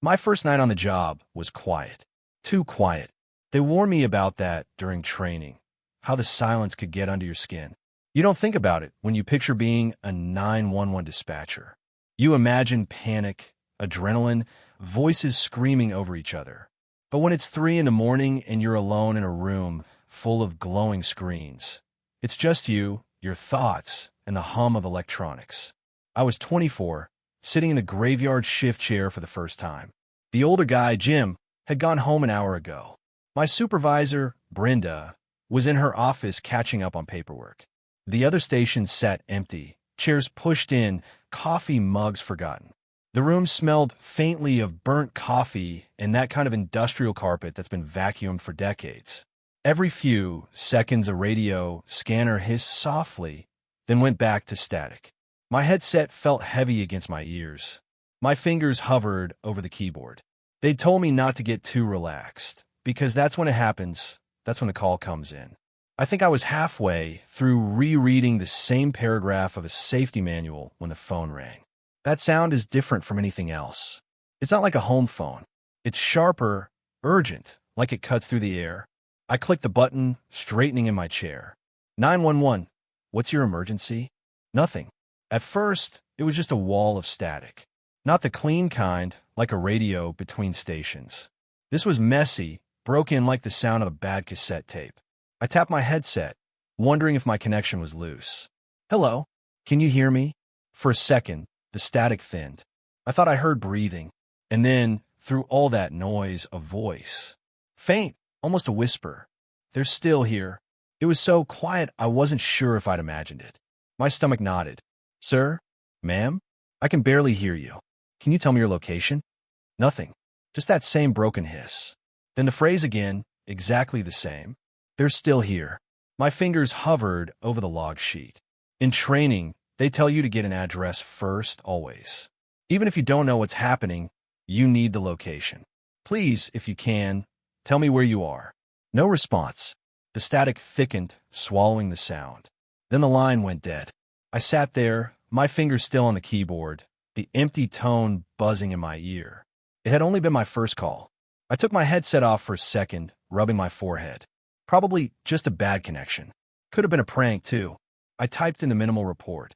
My first night on the job was quiet. Too quiet. They warned me about that during training, how the silence could get under your skin. You don't think about it when you picture being a 911 dispatcher. You imagine panic, adrenaline, voices screaming over each other. But when it's 3 in the morning and you're alone in a room full of glowing screens, it's just you, your thoughts, and the hum of electronics. I was 24, sitting in the graveyard shift chair for the first time. The older guy, Jim, had gone home an hour ago. My supervisor, Brenda, was in her office catching up on paperwork. The other stations sat empty, chairs pushed in, coffee mugs forgotten. The room smelled faintly of burnt coffee and that kind of industrial carpet that's been vacuumed for decades. Every few seconds, a radio scanner hissed softly, then went back to static. My headset felt heavy against my ears. My fingers hovered over the keyboard. They'd told me not to get too relaxed, because that's when it happens, that's when the call comes in. I think I was halfway through rereading the same paragraph of a safety manual when the phone rang. That sound is different from anything else. It's not like a home phone. It's sharper, urgent, like it cuts through the air. I clicked the button, straightening in my chair. 911, what's your emergency? Nothing. At first, it was just a wall of static. Not the clean kind, like a radio between stations. This was messy, broken like the sound of a bad cassette tape. I tapped my headset, wondering if my connection was loose. Hello, can you hear me? For a second, the static thinned. I thought I heard breathing, and then, through all that noise, a voice. Faint, almost a whisper. They're still here. It was so quiet I wasn't sure if I'd imagined it. My stomach nodded. Sir? Ma'am? I can barely hear you. Can you tell me your location? Nothing. Just that same broken hiss. Then the phrase again, exactly the same. They're still here. My fingers hovered over the log sheet. In training, they tell you to get an address first, always. Even if you don't know what's happening, you need the location. Please, if you can, tell me where you are. No response. The static thickened, swallowing the sound. Then the line went dead. I sat there, my fingers still on the keyboard, the empty tone buzzing in my ear. It had only been my first call. I took my headset off for a second, rubbing my forehead. Probably just a bad connection. Could have been a prank, too. I typed in the minimal report.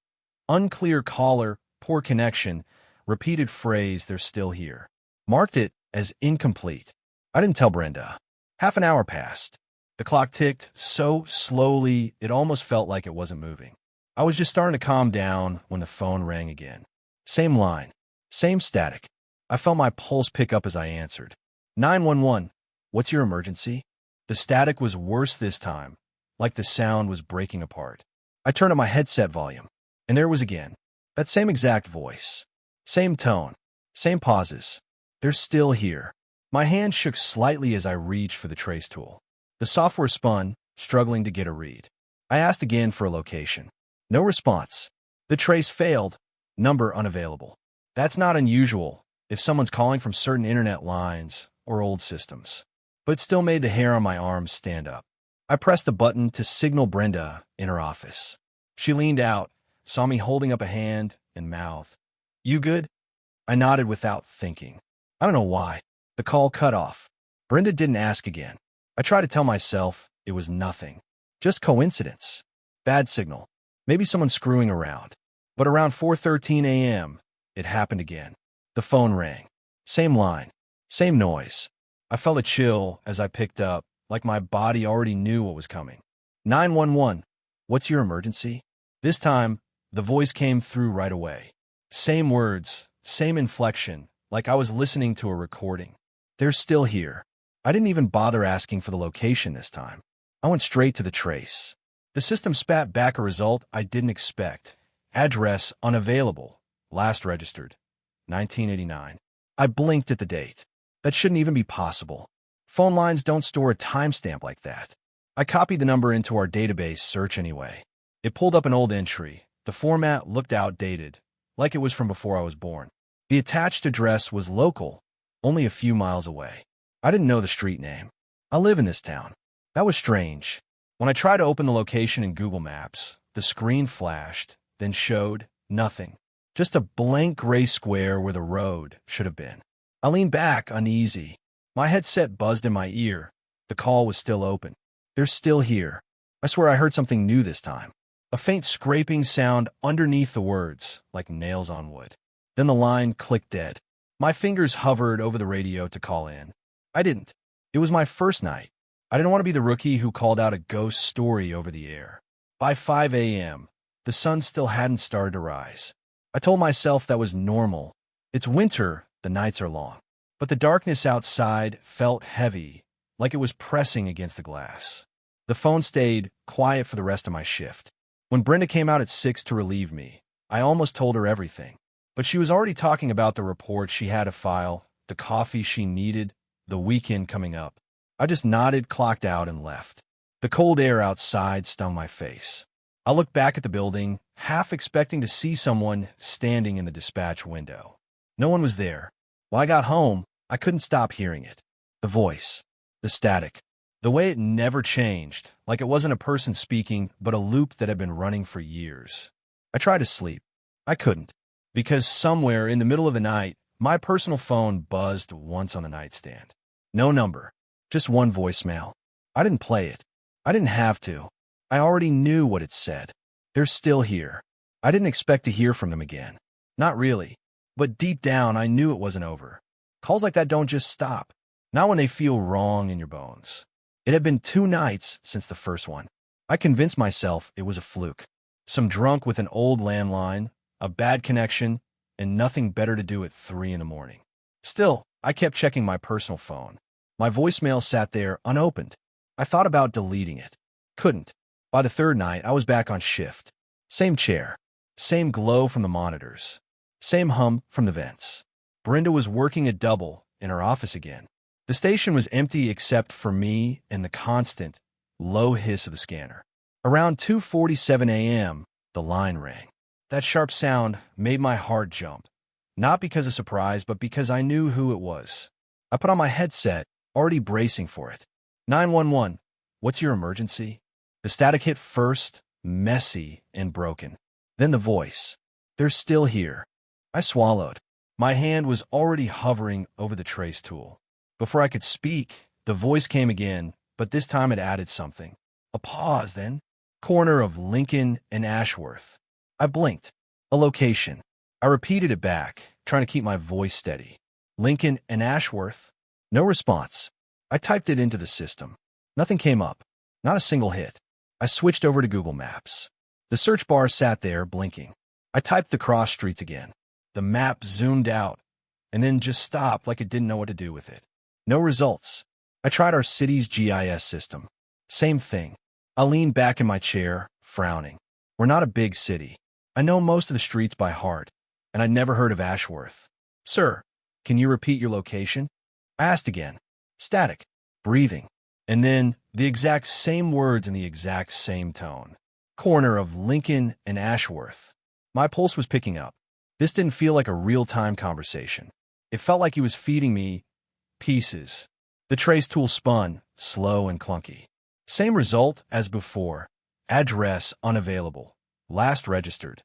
Unclear caller, poor connection, repeated phrase, they're still here. Marked it as incomplete. I didn't tell Brenda. Half an hour passed. The clock ticked so slowly it almost felt like it wasn't moving. I was just starting to calm down when the phone rang again. Same line. Same static. I felt my pulse pick up as I answered. 911. What's your emergency? The static was worse this time, like the sound was breaking apart. I turned up my headset volume, and there it was again. That same exact voice. Same tone. Same pauses. They're still here. My hand shook slightly as I reached for the trace tool. The software spun, struggling to get a read. I asked again for a location. No response. The trace failed. Number unavailable. That's not unusual if someone's calling from certain internet lines or old systems, but it still made the hair on my arms stand up. I pressed the button to signal Brenda in her office. She leaned out, saw me holding up a hand and mouth. You good? I nodded without thinking. I don't know why. The call cut off. Brenda didn't ask again. I tried to tell myself it was nothing. Just coincidence. Bad signal. Maybe someone screwing around. But around 4:13 a.m., it happened again. The phone rang. Same line. Same noise. I felt a chill as I picked up, like my body already knew what was coming. 911. What's your emergency? This time, the voice came through right away. Same words, same inflection, like I was listening to a recording. They're still here. I didn't even bother asking for the location this time. I went straight to the trace. The system spat back a result I didn't expect. Address unavailable. Last registered. 1989. I blinked at the date. That shouldn't even be possible. Phone lines don't store a timestamp like that. I copied the number into our database search anyway. It pulled up an old entry. The format looked outdated, like it was from before I was born. The attached address was local, only a few miles away. I didn't know the street name. I live in this town. That was strange. When I tried to open the location in Google Maps, the screen flashed, then showed nothing. Just a blank gray square where the road should have been. I leaned back, uneasy. My headset buzzed in my ear. The call was still open. They're still here. I swear I heard something new this time. A faint scraping sound underneath the words, like nails on wood. Then the line clicked dead. My fingers hovered over the radio to call in. I didn't. It was my first night. I didn't want to be the rookie who called out a ghost story over the air. By 5 a.m., the sun still hadn't started to rise. I told myself that was normal. It's winter, the nights are long. But the darkness outside felt heavy, like it was pressing against the glass. The phone stayed quiet for the rest of my shift. When Brenda came out at 6 to relieve me, I almost told her everything. But she was already talking about the report she had to file, the coffee she needed, the weekend coming up. I just nodded, clocked out, and left. The cold air outside stung my face. I looked back at the building, half expecting to see someone standing in the dispatch window. No one was there. When I got home, I couldn't stop hearing it. The voice, the static, the way it never changed, like it wasn't a person speaking, but a loop that had been running for years. I tried to sleep. I couldn't, because somewhere in the middle of the night, my personal phone buzzed once on the nightstand. No number, just one voicemail. I didn't play it. I didn't have to. I already knew what it said. They're still here. I didn't expect to hear from them again. Not really. But deep down, I knew it wasn't over. Calls like that don't just stop. Not when they feel wrong in your bones. It had been 2 nights since the first one. I convinced myself it was a fluke. Some drunk with an old landline, a bad connection, and nothing better to do at 3 in the morning. Still, I kept checking my personal phone. My voicemail sat there unopened. I thought about deleting it. Couldn't. By the 3rd night, I was back on shift. Same chair. Same glow from the monitors. Same hum from the vents. Brenda was working a double in her office again. The station was empty except for me and the constant, low hiss of the scanner. Around 2:47 a.m., the line rang. That sharp sound made my heart jump. Not because of surprise, but because I knew who it was. I put on my headset, already bracing for it. 911, what's your emergency? The static hit first, messy and broken. Then the voice. They're still here. I swallowed. My hand was already hovering over the trace tool. Before I could speak, the voice came again, but this time it added something. A pause, then. Corner of Lincoln and Ashworth. I blinked. A location. I repeated it back, trying to keep my voice steady. Lincoln and Ashworth. No response. I typed it into the system. Nothing came up. Not a single hit. I switched over to Google Maps. The search bar sat there, blinking. I typed the cross streets again. The map zoomed out, and then just stopped like it didn't know what to do with it. No results. I tried our city's GIS system. Same thing. I leaned back in my chair, frowning. We're not a big city. I know most of the streets by heart, and I'd never heard of Ashworth. Sir, can you repeat your location? I asked again. Static. Breathing. And then the exact same words in the exact same tone. Corner of Lincoln and Ashworth. My pulse was picking up. This didn't feel like a real-time conversation. It felt like he was feeding me pieces. The trace tool spun, slow and clunky. Same result as before. Address unavailable. Last registered.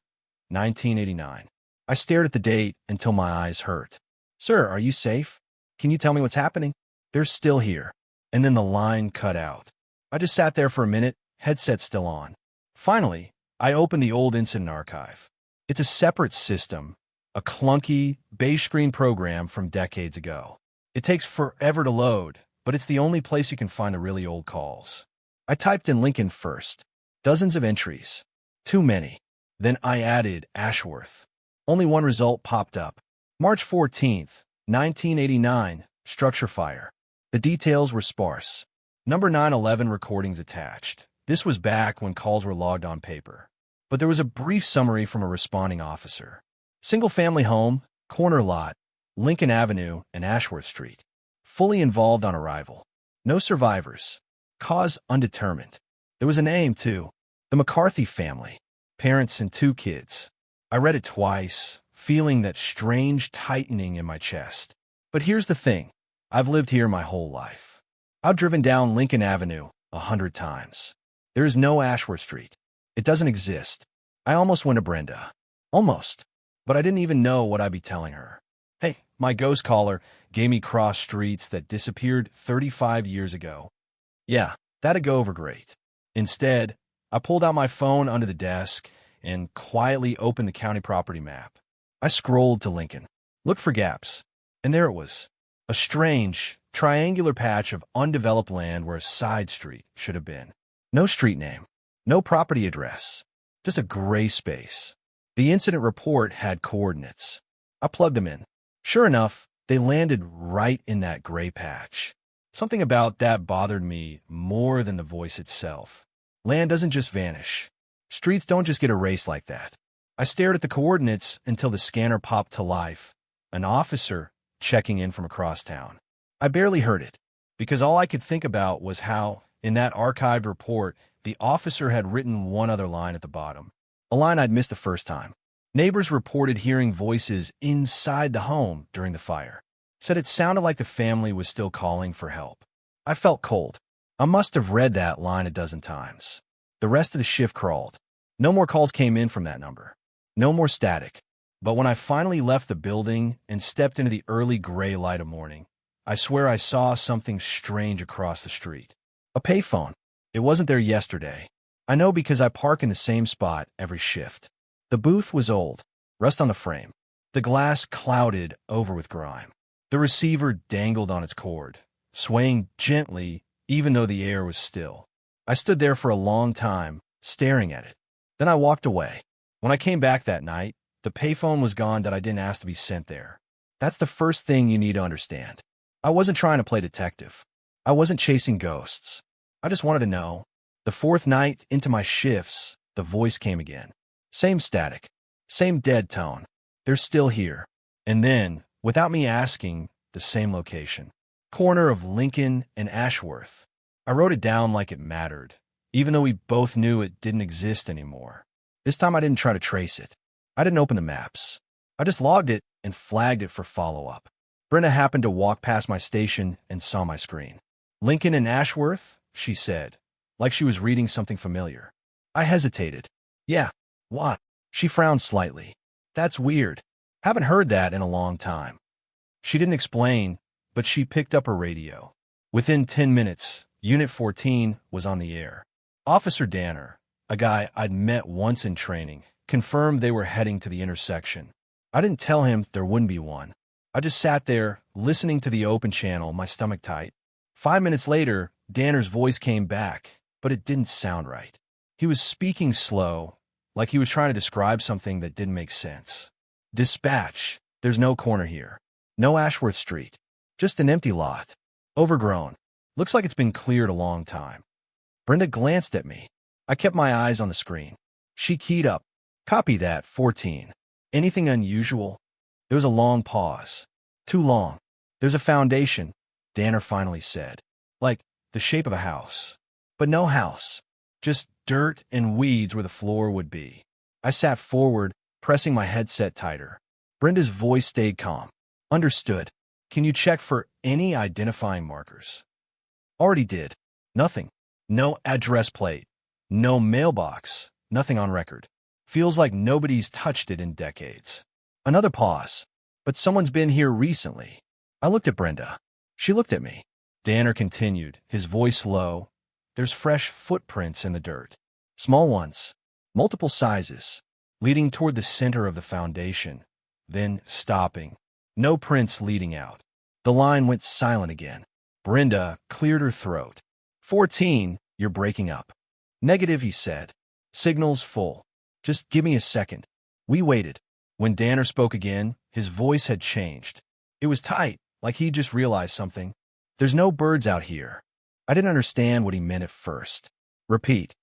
1989. I stared at the date until my eyes hurt. Sir, are you safe? Can you tell me what's happening? They're still here. And then the line cut out. I just sat there for a minute, headset still on. Finally, I opened the old incident archive. It's a separate system, a clunky, beige screen program from decades ago. It takes forever to load, but it's the only place you can find the really old calls. I typed in Lincoln first. Dozens of entries. Too many. Then I added Ashworth. Only one result popped up. March 14th, 1989, structure fire. The details were sparse. Number 911 recordings attached. This was back when calls were logged on paper. But there was a brief summary from a responding officer. Single-family home, corner lot, Lincoln Avenue and Ashworth Street. Fully involved on arrival. No survivors. Cause undetermined. There was a name, too. The McCarthy family. Parents and 2 kids. I read it twice, feeling that strange tightening in my chest. But here's the thing. I've lived here my whole life. I've driven down Lincoln Avenue 100 times. There is no Ashworth Street. It doesn't exist. I almost went to Brenda. Almost. But I didn't even know what I'd be telling her. Hey, My ghost caller gave me cross streets that disappeared 35 years ago. Yeah, that'd go over great. Instead, I pulled out my phone under the desk and quietly opened the county property map. I scrolled to Lincoln, looked for gaps, and there it was. A strange, triangular patch of undeveloped land where a side street should have been. No street name, no property address, just a gray space. The incident report had coordinates. I plugged them in. Sure enough, they landed right in that gray patch. Something about that bothered me more than the voice itself. Land doesn't just vanish. Streets don't just get erased like that. I stared at the coordinates until the scanner popped to life. An officer checking in from across town. I barely heard it, because all I could think about was how, in that archived report, the officer had written one other line at the bottom. A line I'd missed the first time. Neighbors reported hearing voices inside the home during the fire. Said it sounded like the family was still calling for help. I felt cold. I must have read that line a dozen times. The rest of the shift crawled. No more calls came in from that number. No more static. But when I finally left the building and stepped into the early gray light of morning, I swear I saw something strange across the street. A payphone. It wasn't there yesterday. I know because I park in the same spot every shift. The booth was old, rust on the frame. The glass clouded over with grime. The receiver dangled on its cord, swaying gently even though the air was still. I stood there for a long time, staring at it. Then I walked away. When I came back that night, the payphone was gone that I didn't ask to be sent there. That's the first thing you need to understand. I wasn't trying to play detective. I wasn't chasing ghosts. I just wanted to know. The fourth night into my shifts, the voice came again. Same static, same dead tone. They're still here. And then, without me asking, the same location. Corner of Lincoln and Ashworth. I wrote it down like it mattered, even though we both knew it didn't exist anymore. This time I didn't try to trace it. I didn't open the maps. I just logged it and flagged it for follow-up. Brenda happened to walk past my station and saw my screen. Lincoln and Ashworth, she said, like she was reading something familiar. I hesitated. Yeah, what? She frowned slightly. That's weird. Haven't heard that in a long time. She didn't explain, but she picked up her radio. Within 10 minutes, Unit 14 was on the air. Officer Danner, a guy I'd met once in training, confirmed they were heading to the intersection. I didn't tell him there wouldn't be one. I just sat there, listening to the open channel, my stomach tight. 5 minutes later, Danner's voice came back, but it didn't sound right. He was speaking slow, like he was trying to describe something that didn't make sense. Dispatch, there's no corner here. No Ashworth Street. Just an empty lot. Overgrown. Looks like it's been cleared a long time. Brenda glanced at me. I kept my eyes on the screen. She keyed up. Copy that, 14. Anything unusual? There was a long pause. Too long. There's a foundation, Danner finally said. Like the shape of a house. But no house. Just dirt and weeds where the floor would be. I sat forward, pressing my headset tighter. Brenda's voice stayed calm. Understood. Can you check for any identifying markers? Already did. Nothing. No address plate. No mailbox. Nothing on record. Feels like nobody's touched it in decades. Another pause. But someone's been here recently. I looked at Brenda. She looked at me. Danner continued, his voice low. There's fresh footprints in the dirt. Small ones. Multiple sizes. Leading toward the center of the foundation. Then stopping. No prints leading out. The line went silent again. Brenda cleared her throat. 14, you're breaking up. Negative, he said. Signal's full. Just give me a second. We waited. When Danner spoke again, his voice had changed. It was tight, like he'd just realized something. There's no birds out here. I didn't understand what he meant at first. Repeat.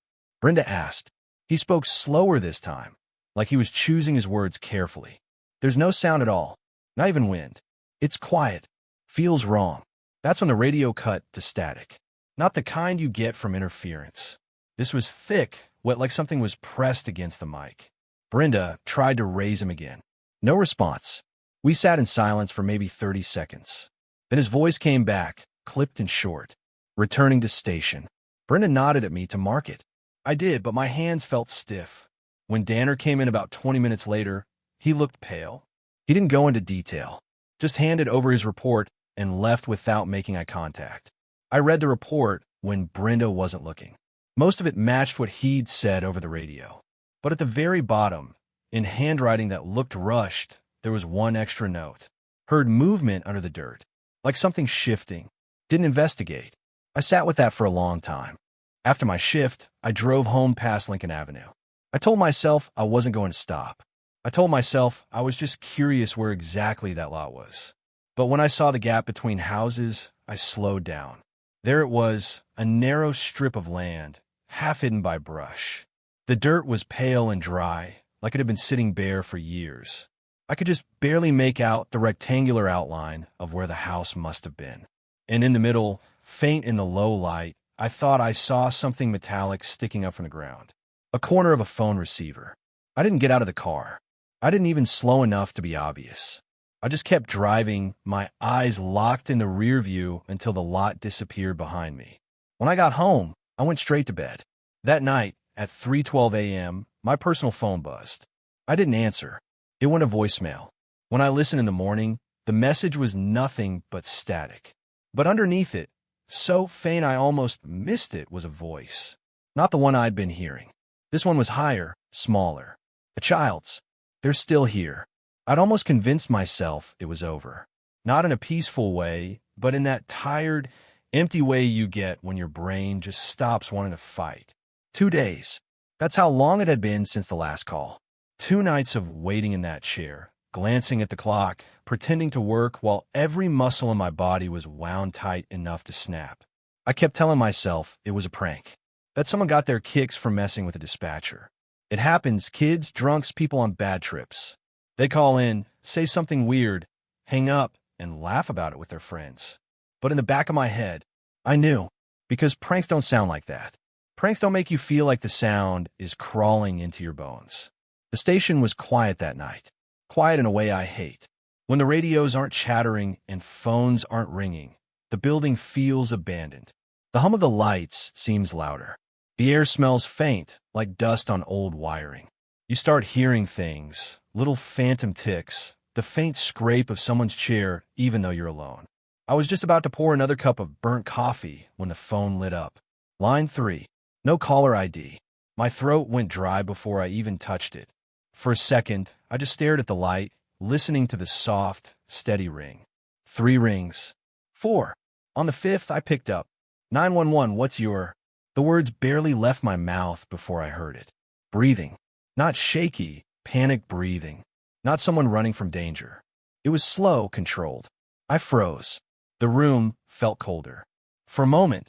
Brenda asked. He spoke slower this time, like he was choosing his words carefully. There's no sound at all. Not even wind. It's quiet. Feels wrong. That's when the radio cut to static. Not the kind you get from interference. This was thick, wet like something was pressed against the mic. Brenda tried to raise him again. No response. We sat in silence for maybe 30 seconds. Then his voice came back, clipped and short. Returning to station. Brenda nodded at me to mark it. I did, but my hands felt stiff. When Danner came in about 20 minutes later, he looked pale. He didn't go into detail. just handed over his report and left without making eye contact. I read the report when Brenda wasn't looking. Most of it matched what he'd said over the radio. But at the very bottom, in handwriting that looked rushed, there was one extra note. Heard movement under the dirt, like something shifting. Didn't investigate. I sat with that for a long time. After my shift, I drove home past Lincoln Avenue. I told myself I wasn't going to stop. I told myself I was just curious where exactly that lot was. But when I saw the gap between houses, I slowed down. There it was, a narrow strip of land, half hidden by brush. The dirt was pale and dry, like it had been sitting bare for years. I could just barely make out the rectangular outline of where the house must have been. And in the middle, faint in the low light, I thought I saw something metallic sticking up from the ground. A corner of a phone receiver. I didn't get out of the car. I didn't even slow enough to be obvious. I just kept driving, my eyes locked in the rear view until the lot disappeared behind me. When I got home, I went straight to bed. That night, at 3:12 a.m., my personal phone buzzed. I didn't answer. It went to voicemail. When I listened in the morning, the message was nothing but static. But underneath it, so faint I almost missed it, was a voice. Not the one I'd been hearing. This one was higher, smaller. A child's. They're still here. I'd almost convinced myself it was over. Not in a peaceful way, but in that tired, empty way you get when your brain just stops wanting to fight. 2 days. That's how long it had been since the last call. 2 nights of waiting in that chair, glancing at the clock, pretending to work while every muscle in my body was wound tight enough to snap. I kept telling myself it was a prank, that someone got their kicks from messing with a dispatcher. It happens, kids, drunks, people on bad trips. They call in, say something weird, hang up, and laugh about it with their friends. But in the back of my head, I knew, because pranks don't sound like that. Pranks don't make you feel like the sound is crawling into your bones. The station was quiet that night. Quiet in a way I hate. When the radios aren't chattering and phones aren't ringing, the building feels abandoned. The hum of the lights seems louder. The air smells faint, like dust on old wiring. You start hearing things, little phantom ticks, the faint scrape of someone's chair, even though you're alone. I was just about to pour another cup of burnt coffee when the phone lit up. Line 3. No caller ID. My throat went dry before I even touched it. For a second, I just stared at the light, listening to the soft, steady ring. 3 rings. 4. On the 5th, I picked up. 911, what's your... The words barely left my mouth before I heard it. Breathing. Not shaky, panicked breathing. Not someone running from danger. It was slow, controlled. I froze. The room felt colder. For a moment,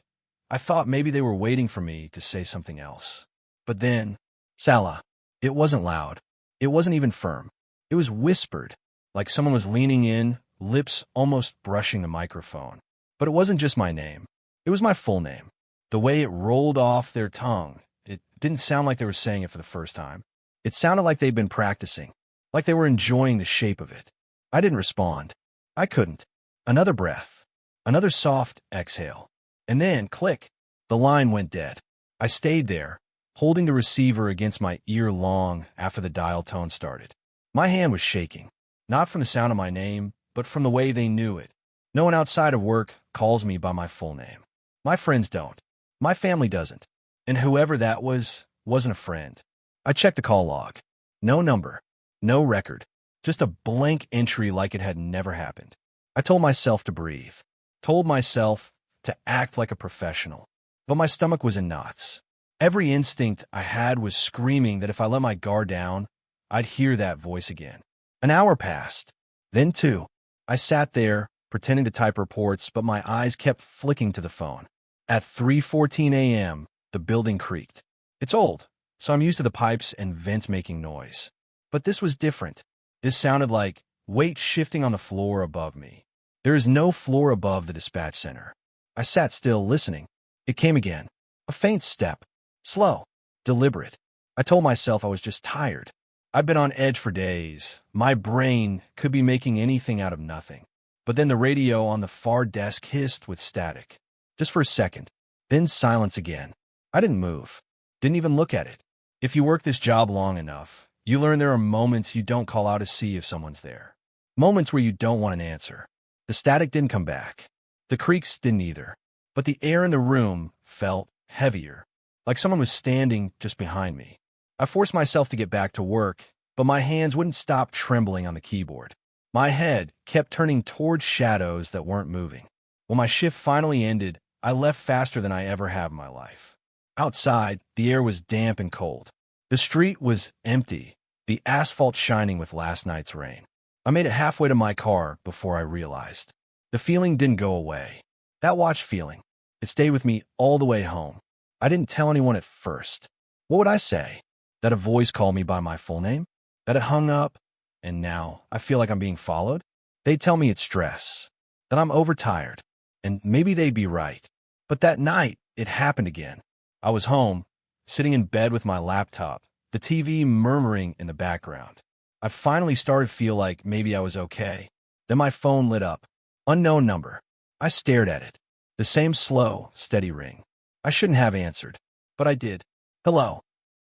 I thought maybe they were waiting for me to say something else. But then, Salah. It wasn't loud. It wasn't even firm. It was whispered, like someone was leaning in, lips almost brushing the microphone. But it wasn't just my name. It was my full name. The way it rolled off their tongue, it didn't sound like they were saying it for the first time. It sounded like they'd been practicing, like they were enjoying the shape of it. I didn't respond. I couldn't. Another breath. Another soft exhale. And then, click, the line went dead. I stayed there, holding the receiver against my ear long after the dial tone started. My hand was shaking, not from the sound of my name, but from the way they knew it. No one outside of work calls me by my full name. My friends don't. My family doesn't. And whoever that was, wasn't a friend. I checked the call log. No number. No record. Just a blank entry like it had never happened. I told myself to breathe. Told myself to act like a professional. But my stomach was in knots. Every instinct I had was screaming that if I let my guard down, I'd hear that voice again. An hour passed. Then 2. I sat there, pretending to type reports, but my eyes kept flicking to the phone. At 3:14 a.m., the building creaked. It's old, so I'm used to the pipes and vents making noise. But this was different. This sounded like weight shifting on the floor above me. There is no floor above the dispatch center. I sat still, listening. It came again. A faint step. Slow. Deliberate. I told myself I was just tired. I've been on edge for days. My brain could be making anything out of nothing. But then the radio on the far desk hissed with static. Just for a second. Then silence again. I didn't move. Didn't even look at it. If you work this job long enough, you learn there are moments you don't call out to see if someone's there. Moments where you don't want an answer. The static didn't come back. The creaks didn't either. But the air in the room felt heavier, like someone was standing just behind me. I forced myself to get back to work, but my hands wouldn't stop trembling on the keyboard. My head kept turning towards shadows that weren't moving. When my shift finally ended, I left faster than I ever have in my life. Outside, the air was damp and cold. The street was empty, the asphalt shining with last night's rain. I made it halfway to my car before I realized. The feeling didn't go away. That watch feeling, it stayed with me all the way home. I didn't tell anyone at first. What would I say? That a voice called me by my full name? That it hung up, and now I feel like I'm being followed? They'd tell me it's stress, that I'm overtired, and maybe they'd be right. But that night, it happened again. I was home, sitting in bed with my laptop, the TV murmuring in the background. I finally started to feel like maybe I was okay. Then my phone lit up. Unknown number. I stared at it. The same slow, steady ring. I shouldn't have answered, but I did. Hello.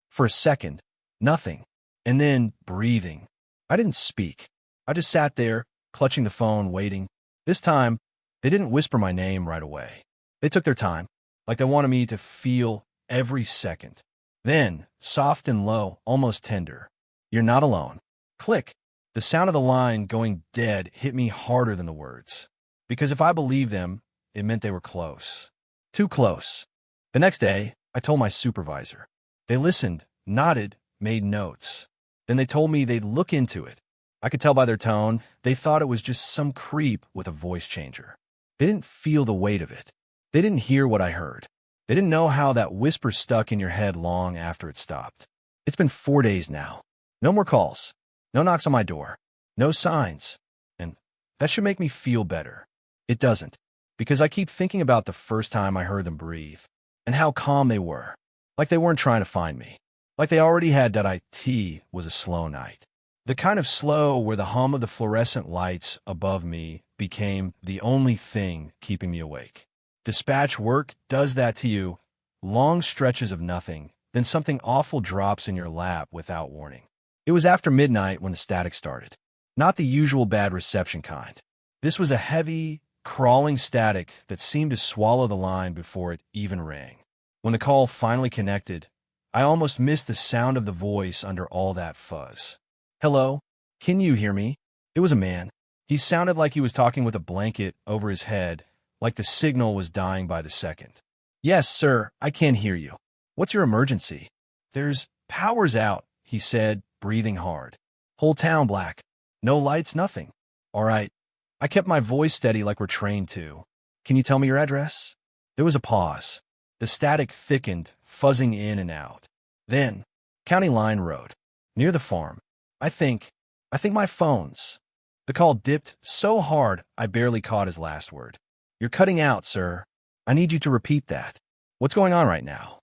For a second, nothing. And then breathing. I didn't speak. I just sat there, clutching the phone, waiting. This time, they didn't whisper my name right away. They took their time, like they wanted me to feel every second. Then, soft and low, almost tender. You're not alone. Click. The sound of the line going dead hit me harder than the words. Because if I believed them, it meant they were close. Too close. The next day, I told my supervisor. They listened, nodded, made notes. Then they told me they'd look into it. I could tell by their tone, they thought it was just some creep with a voice changer. They didn't feel the weight of it. They didn't hear what I heard. They didn't know how that whisper stuck in your head long after it stopped. It's been 4 days now. No more calls. No knocks on my door. No signs. And that should make me feel better. It doesn't. Because I keep thinking about the first time I heard them breathe. And how calm they were. Like they weren't trying to find me. Like they already had that it was a slow night. The kind of slow where the hum of the fluorescent lights above me became the only thing keeping me awake. Dispatch work does that to you. Long stretches of nothing, then something awful drops in your lap without warning. It was after midnight when the static started. Not the usual bad reception kind. This was a heavy, crawling static that seemed to swallow the line before it even rang. When the call finally connected, I almost missed the sound of the voice under all that fuzz. Hello? Can you hear me? It was a man. He sounded like he was talking with a blanket over his head, like the signal was dying by the second. Yes, sir, I can hear you. What's your emergency? There's power's out, he said, breathing hard. Whole town black. No lights, nothing. All right. I kept my voice steady like we're trained to. Can you tell me your address? There was a pause. The static thickened, fuzzing in and out. Then, County Line Road, near the farm. I think my phone's. The call dipped so hard I barely caught his last word. You're cutting out, sir. I need you to repeat that. What's going on right now?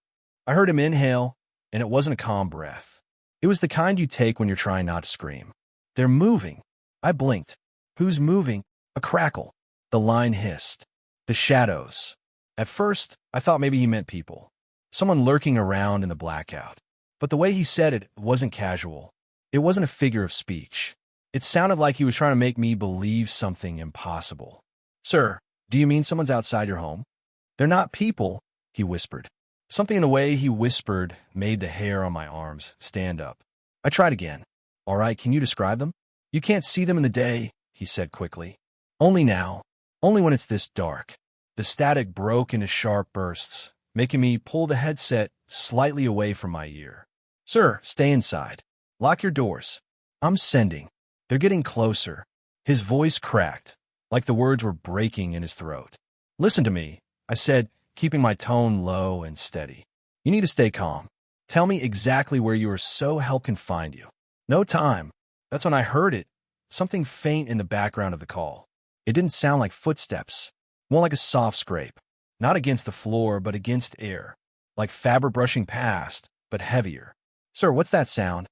I heard him inhale, and it wasn't a calm breath. It was the kind you take when you're trying not to scream. They're moving. I blinked. Who's moving? A crackle. The line hissed. The shadows. At first, I thought maybe he meant people. Someone lurking around in the blackout. But the way he said it wasn't casual. It wasn't a figure of speech. It sounded like he was trying to make me believe something impossible. Sir, do you mean someone's outside your home? They're not people, he whispered. Something in the way he whispered made the hair on my arms stand up. I tried again. All right, can you describe them? You can't see them in the day, he said quickly. Only now. Only when it's this dark. The static broke into sharp bursts, making me pull the headset slightly away from my ear. Sir, stay inside. Lock your doors. I'm sending. They're getting closer. His voice cracked, like the words were breaking in his throat. Listen to me, I said, keeping my tone low and steady. You need to stay calm. Tell me exactly where you are so help can find you. No time. That's when I heard it, something faint in the background of the call. It didn't sound like footsteps, more like a soft scrape. Not against the floor, but against air. Like fabric brushing past, but heavier. Sir, what's that sound?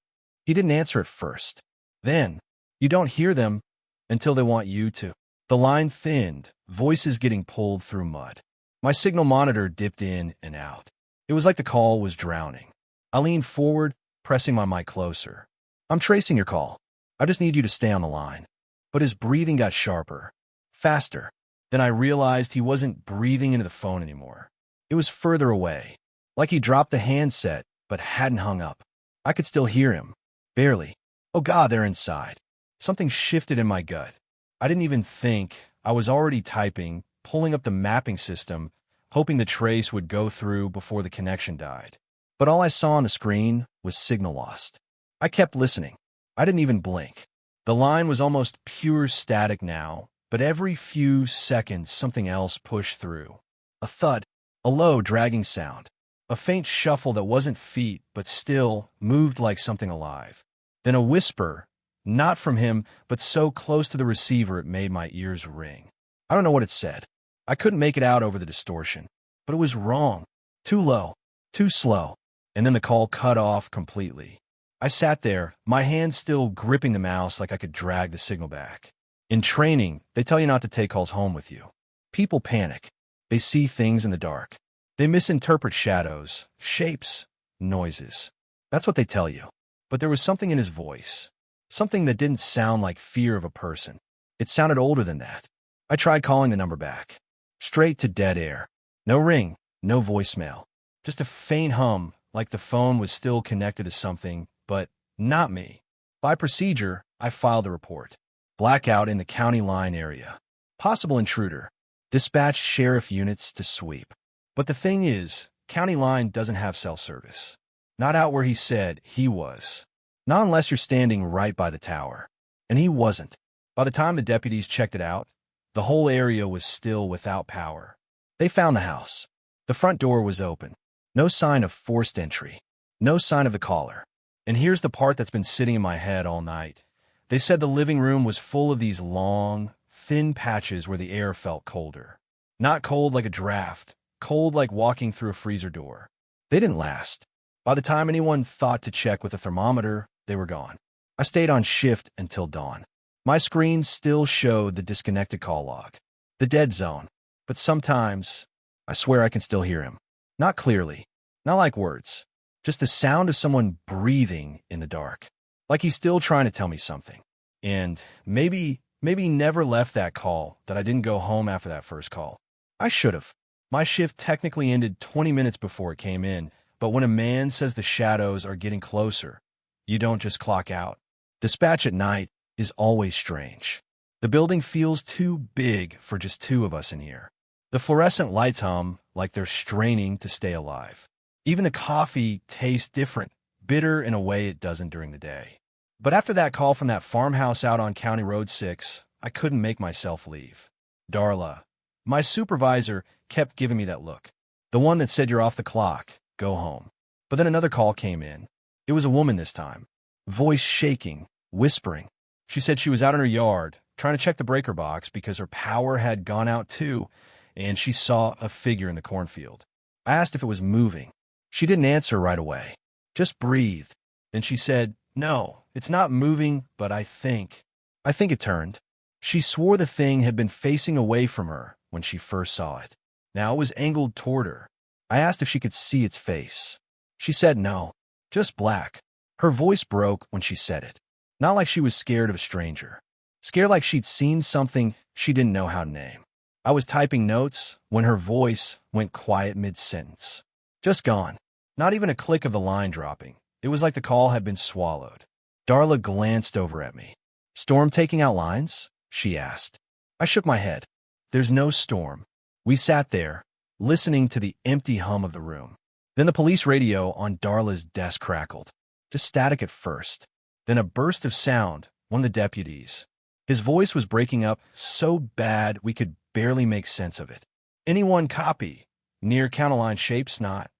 He didn't answer at first. Then, you don't hear them until they want you to. The line thinned, voices getting pulled through mud. My signal monitor dipped in and out. It was like the call was drowning. I leaned forward, pressing my mic closer. I'm tracing your call. I just need you to stay on the line. but his breathing got sharper, faster. Then I realized he wasn't breathing into the phone anymore. It was further away, like he dropped the handset but hadn't hung up. I could still hear him. Barely. Oh God, they're inside. Something shifted in my gut. I didn't even think. I was already typing, pulling up the mapping system, hoping the trace would go through before the connection died. But all I saw on the screen was signal lost. I kept listening. I didn't even blink. The line was almost pure static now, but every few seconds something else pushed through. A thud, a low, dragging sound, a faint shuffle that wasn't feet but still moved like something alive. Then a whisper, not from him, but so close to the receiver it made my ears ring. I don't know what it said. I couldn't make it out over the distortion, but it was wrong. Too low, too slow. And then the call cut off completely. I sat there, my hand still gripping the mouse like I could drag the signal back. In training, they tell you not to take calls home with you. People panic. They see things in the dark. They misinterpret shadows, shapes, noises. That's what they tell you. But there was something in his voice. Something that didn't sound like fear of a person. It sounded older than that. I tried calling the number back. Straight to dead air. No ring, no voicemail. Just a faint hum, like the phone was still connected to something, but not me. By procedure, I filed a report. Blackout in the county line area. Possible intruder. Dispatched sheriff units to sweep. But the thing is, county line doesn't have cell service. Not out where he said he was. Not unless you're standing right by the tower. And he wasn't. By the time the deputies checked it out, the whole area was still without power. They found the house. The front door was open. No sign of forced entry. No sign of the caller. And here's the part that's been sitting in my head all night. They said the living room was full of these long, thin patches where the air felt colder. Not cold like a draft, cold like walking through a freezer door. They didn't last. By the time anyone thought to check with a thermometer, they were gone. I stayed on shift until dawn. My screen still showed the disconnected call log, the dead zone. But sometimes, I swear I can still hear him. Not clearly, not like words, just the sound of someone breathing in the dark. Like he's still trying to tell me something. And maybe he never left that call, that I didn't go home after that first call. I should have. My shift technically ended 20 minutes before it came in, but when a man says the shadows are getting closer, you don't just clock out. Dispatch at night is always strange. The building feels too big for just two of us in here. The fluorescent lights hum like they're straining to stay alive. Even the coffee tastes different, bitter in a way it doesn't during the day. But after that call from that farmhouse out on County Road 6, I couldn't make myself leave. Darla, my supervisor, kept giving me that look. The one that said you're off the clock, go home. But then another call came in. It was a woman this time. Voice shaking, whispering. She said she was out in her yard, trying to check the breaker box because her power had gone out too, and she saw a figure in the cornfield. I asked if it was moving. She didn't answer right away. Just breathed. Then she said, no, it's not moving, but I think it turned. She swore the thing had been facing away from her when she first saw it. Now it was angled toward her. I asked if she could see its face. She said no, just black. Her voice broke when she said it. Not like she was scared of a stranger. Scared like she'd seen something she didn't know how to name. I was typing notes when her voice went quiet mid-sentence. Just gone. Not even a click of the line dropping. It was like the call had been swallowed. Darla glanced over at me. Storm taking out lines? She asked. I shook my head. There's no storm. We sat there, listening to the empty hum of the room. Then the police radio on Darla's desk crackled. Just static at first. Then a burst of sound, one of the deputies. His voice was breaking up so bad we could barely make sense of it. Anyone copy? Near counterline shapes not.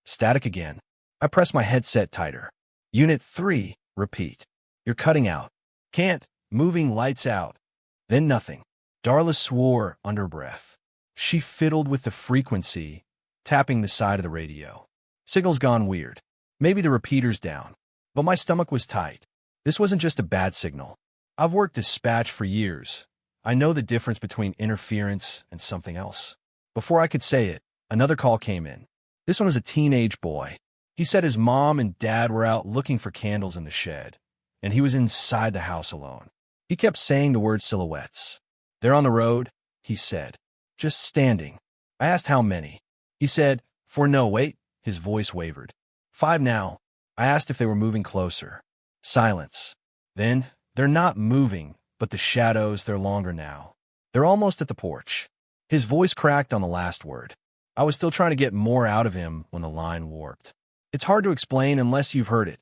Static again. I pressed my headset tighter. Unit 3, repeat. You're cutting out. Can't. Moving lights out. Then nothing. Darla swore under breath. She fiddled with the frequency, tapping the side of the radio. Signal's gone weird. Maybe the repeater's down. But my stomach was tight. This wasn't just a bad signal. I've worked dispatch for years. I know the difference between interference and something else. Before I could say it, another call came in. This one was a teenage boy. He said his mom and dad were out looking for candles in the shed, and he was inside the house alone. He kept saying the word silhouettes. "They're on the road," he said. "Just standing." I asked how many. He said, "4 no, wait." His voice wavered. "5 now." I asked if they were moving closer. Silence. Then, "They're not moving, but the shadows, they're longer now. They're almost at the porch." His voice cracked on the last word. I was still trying to get more out of him when the line warped. It's hard to explain unless you've heard it.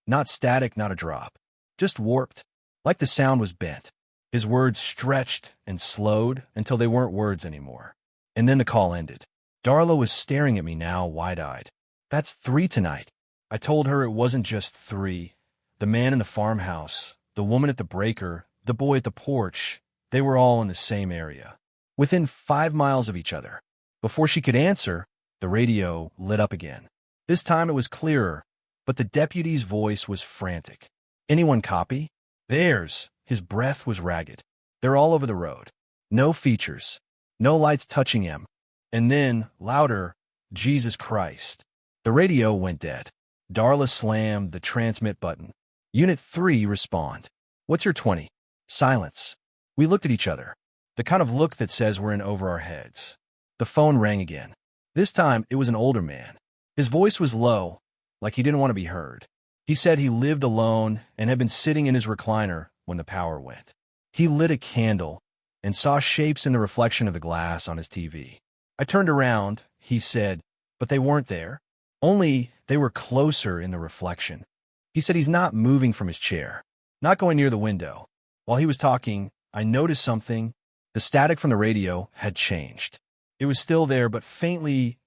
Not static, not a drop. Just warped, like the sound was bent. His words stretched and slowed until they weren't words anymore. And then the call ended. Darla was staring at me now, wide-eyed. "That's 3 tonight." I told her it wasn't just 3. The man in the farmhouse, the woman at the breaker, the boy at the porch, they were all in the same area, within 5 miles of each other. Before she could answer, the radio lit up again. This time it was clearer, but the deputy's voice was frantic. "Anyone copy?" "Theirs." His breath was ragged. "They're all over the road. No features. No lights touching him." And then, louder, "Jesus Christ." The radio went dead. Darla slammed the transmit button. "Unit 3, respond." "What's your 20? Silence. We looked at each other. The kind of look that says we're in over our heads. The phone rang again. This time, it was an older man. His voice was low, like he didn't want to be heard. He said he lived alone and had been sitting in his recliner when the power went. He lit a candle and saw shapes in the reflection of the glass on his TV. I turned around, he said, but they weren't there. Only they were closer in the reflection. He said he's not moving from his chair, not going near the window. While he was talking, I noticed something. The static from the radio had changed. It was still there, but faintly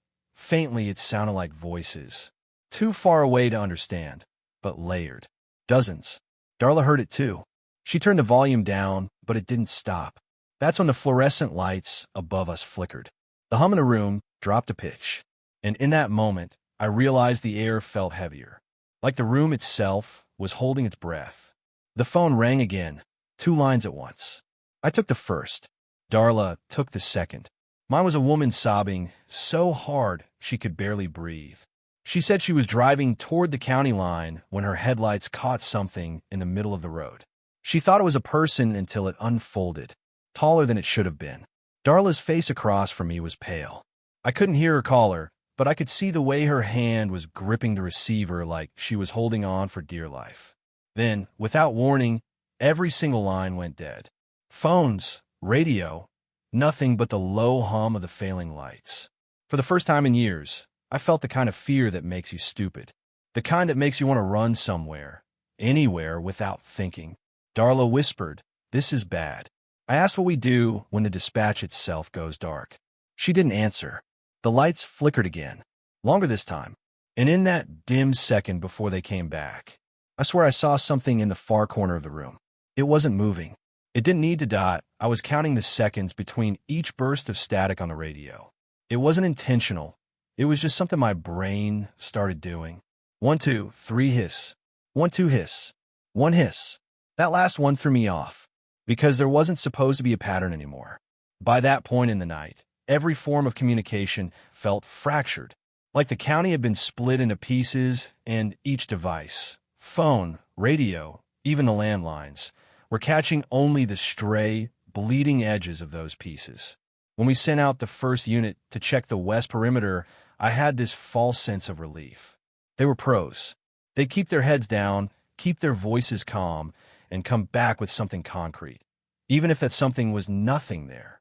it sounded like voices. Too far away to understand, but layered. Dozens. Darla heard it too. She turned the volume down, but it didn't stop. That's when the fluorescent lights above us flickered. The hum in the room dropped a pitch. And in that moment, I realized the air felt heavier, like the room itself was holding its breath. The phone rang again, 2 lines at once. I took the first. Darla took the second. Mine was a woman sobbing so hard she could barely breathe. She said she was driving toward the county line when her headlights caught something in the middle of the road. She thought it was a person until it unfolded, taller than it should have been. Darla's face across from me was pale. I couldn't hear her call her, but I could see the way her hand was gripping the receiver like she was holding on for dear life. Then, without warning, every single line went dead. Phones, radio, nothing but the low hum of the failing lights. For the first time in years, I felt the kind of fear that makes you stupid. The kind that makes you want to run somewhere, anywhere without thinking. Darla whispered, "This is bad." I asked what we do when the dispatch itself goes dark. She didn't answer. The lights flickered again, longer this time. And in that dim second before they came back, I swear I saw something in the far corner of the room. It wasn't moving. It didn't need to dot. I was counting the seconds between each burst of static on the radio. It wasn't intentional. It was just something my brain started doing. 1, 2, 3 hiss. 1, 2 hiss. 1 hiss. That last one threw me off, because there wasn't supposed to be a pattern anymore. By that point in the night, every form of communication felt fractured, like the county had been split into pieces, and each device, phone, radio, even the landlines, were catching only the stray, bleeding edges of those pieces. When we sent out the first unit to check the west perimeter, I had this false sense of relief. They were pros. They'd keep their heads down, keep their voices calm, and come back with something concrete, even if that something was nothing there.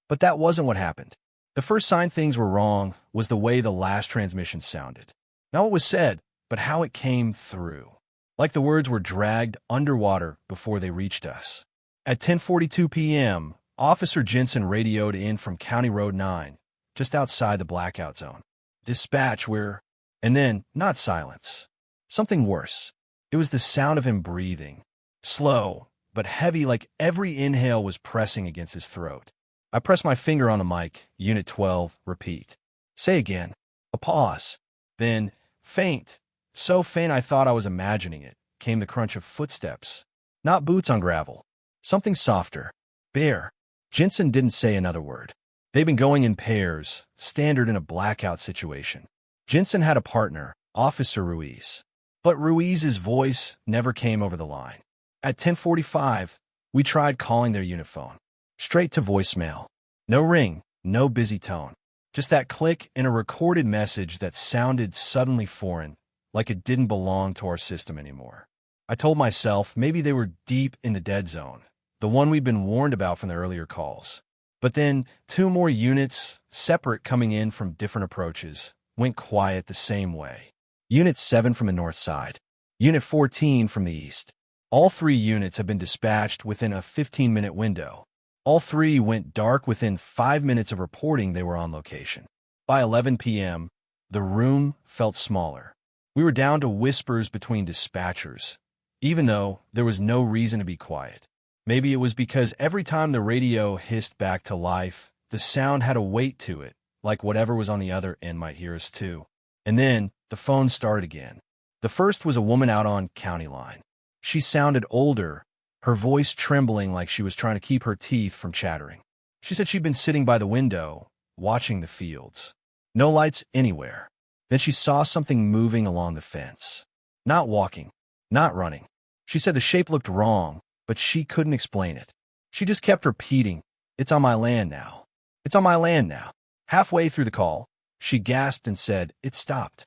But that wasn't what happened. The first sign things were wrong was the way the last transmission sounded. Not what was said, but how it came through. Like the words were dragged underwater before they reached us. At 10:42 p.m., Officer Jensen radioed in from County Road 9, just outside the blackout zone. "Dispatch, we're..." And then, not silence. Something worse. It was the sound of him breathing. Slow, but heavy, like every inhale was pressing against his throat. I pressed my finger on the mic. Unit 12, repeat. Say again. A pause. Then, faint, so faint I thought I was imagining it, came the crunch of footsteps. Not boots on gravel. Something softer. Bare. Jensen didn't say another word. They'd been going in pairs, standard in a blackout situation. Jensen had a partner, Officer Ruiz. But Ruiz's voice never came over the line. At 10:45, We tried calling their unit phone. Straight to voicemail. No ring, no busy tone. Just that click in a recorded message that sounded suddenly foreign, like it didn't belong to our system anymore. I told myself maybe they were deep in the dead zone, the one we'd been warned about from the earlier calls. But then 2 more units, separate coming in from different approaches, went quiet the same way. Unit 7 from the north side. Unit 14 from the east. All 3 units have been dispatched within a 15-minute window. All 3 went dark within 5 minutes of reporting they were on location. By 11 p.m., the room felt smaller. We were down to whispers between dispatchers, even though there was no reason to be quiet. Maybe it was because every time the radio hissed back to life, the sound had a weight to it, like whatever was on the other end might hear us too. And then the phone started again. The first was a woman out on County Line. She sounded older, her voice trembling like she was trying to keep her teeth from chattering. She said she'd been sitting by the window, watching the fields. No lights anywhere. Then she saw something moving along the fence. Not walking, not running. She said the shape looked wrong, but she couldn't explain it. She just kept repeating, "It's on my land now. It's on my land now." Halfway through the call, she gasped and said, "It stopped."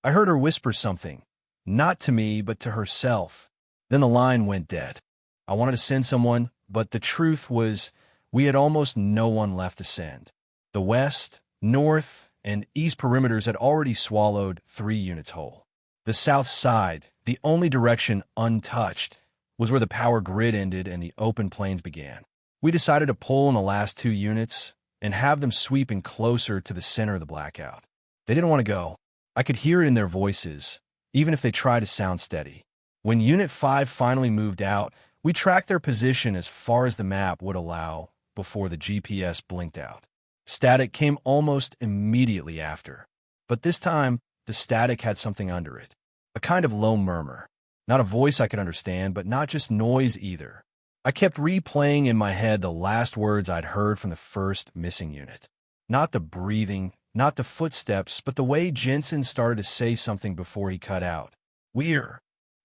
I heard her whisper something, not to me, but to herself. Then the line went dead. I wanted to send someone, but the truth was we had almost no one left to send. The west, north, and east perimeters had already swallowed 3 units whole. The south side, the only direction untouched, was where the power grid ended and the open plains began. We decided to pull in the last 2 units and have them sweeping closer to the center of the blackout. They didn't want to go. I could hear it in their voices, even if they tried to sound steady. When Unit 5 finally moved out, we tracked their position as far as the map would allow before the GPS blinked out. Static came almost immediately after. But this time, the static had something under it. A kind of low murmur. Not a voice I could understand, but not just noise either. I kept replaying in my head the last words I'd heard from the first missing unit. Not the breathing, not the footsteps, but the way Jensen started to say something before he cut out. We're.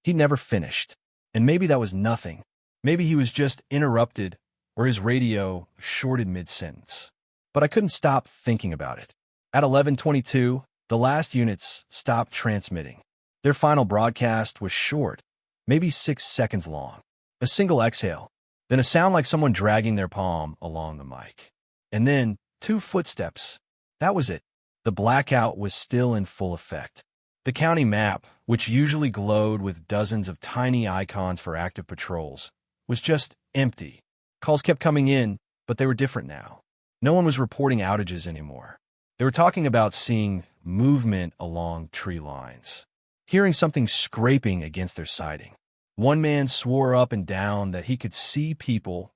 He never finished. And maybe that was nothing. Maybe he was just interrupted, or his radio shorted mid-sentence. But I couldn't stop thinking about it. At 11:22, the last units stopped transmitting. Their final broadcast was short, maybe 6 seconds long. A single exhale, then a sound like someone dragging their palm along the mic. And then 2 footsteps. That was it. The blackout was still in full effect. The county map, which usually glowed with dozens of tiny icons for active patrols, was just empty. Calls kept coming in, but they were different now. No one was reporting outages anymore. They were talking about seeing movement along tree lines, hearing something scraping against their siding. One man swore up and down that he could see people,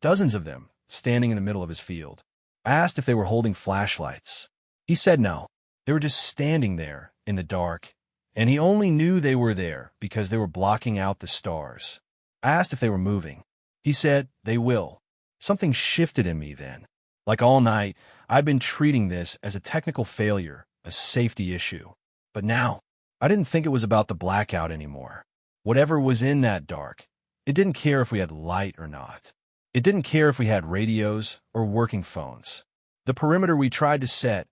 dozens of them, standing in the middle of his field. I asked if they were holding flashlights. He said no. They were just standing there in the dark, and he only knew they were there because they were blocking out the stars. I asked if they were moving. He said, "They will." Something shifted in me then. Like all night, I'd been treating this as a technical failure, a safety issue. But now, I didn't think it was about the blackout anymore. Whatever was in that dark, it didn't care if we had light or not. It didn't care if we had radios or working phones. The perimeter we tried to set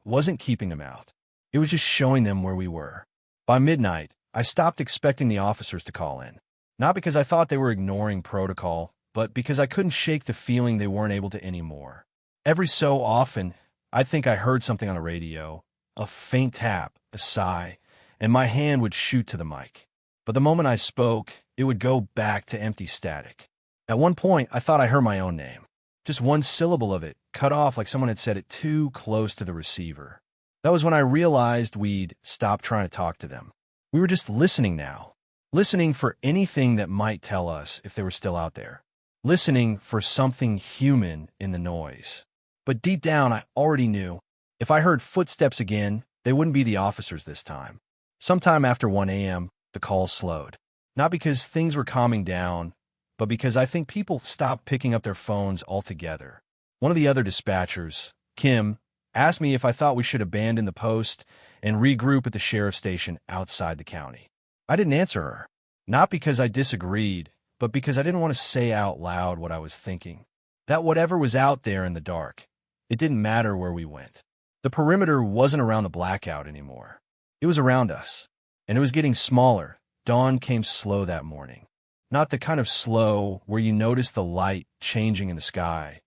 wasn't keeping them out. It was just showing them where we were. By midnight, I stopped expecting the officers to call in. Not because I thought they were ignoring protocol, but because I couldn't shake the feeling they weren't able to anymore. Every so often, I'd think I heard something on the radio, a faint tap, a sigh, and my hand would shoot to the mic. But the moment I spoke, it would go back to empty static. At one point, I thought I heard my own name. Just one syllable of it, cut off like someone had said it too close to the receiver. That was when I realized we'd stopped trying to talk to them. We were just listening now. Listening for anything that might tell us if they were still out there. Listening for something human in the noise. But deep down, I already knew. If I heard footsteps again, they wouldn't be the officers this time. Sometime after 1 a.m., the calls slowed. Not because things were calming down, but because I think people stopped picking up their phones altogether. One of the other dispatchers, Kim, asked me if I thought we should abandon the post and regroup at the sheriff's station outside the county. I didn't answer her, not because I disagreed, but because I didn't want to say out loud what I was thinking. That whatever was out there in the dark, it didn't matter where we went. The perimeter wasn't around the blackout anymore. It was around us, and it was getting smaller. Dawn came slow that morning. Not the kind of slow where you notice the light changing in the sky,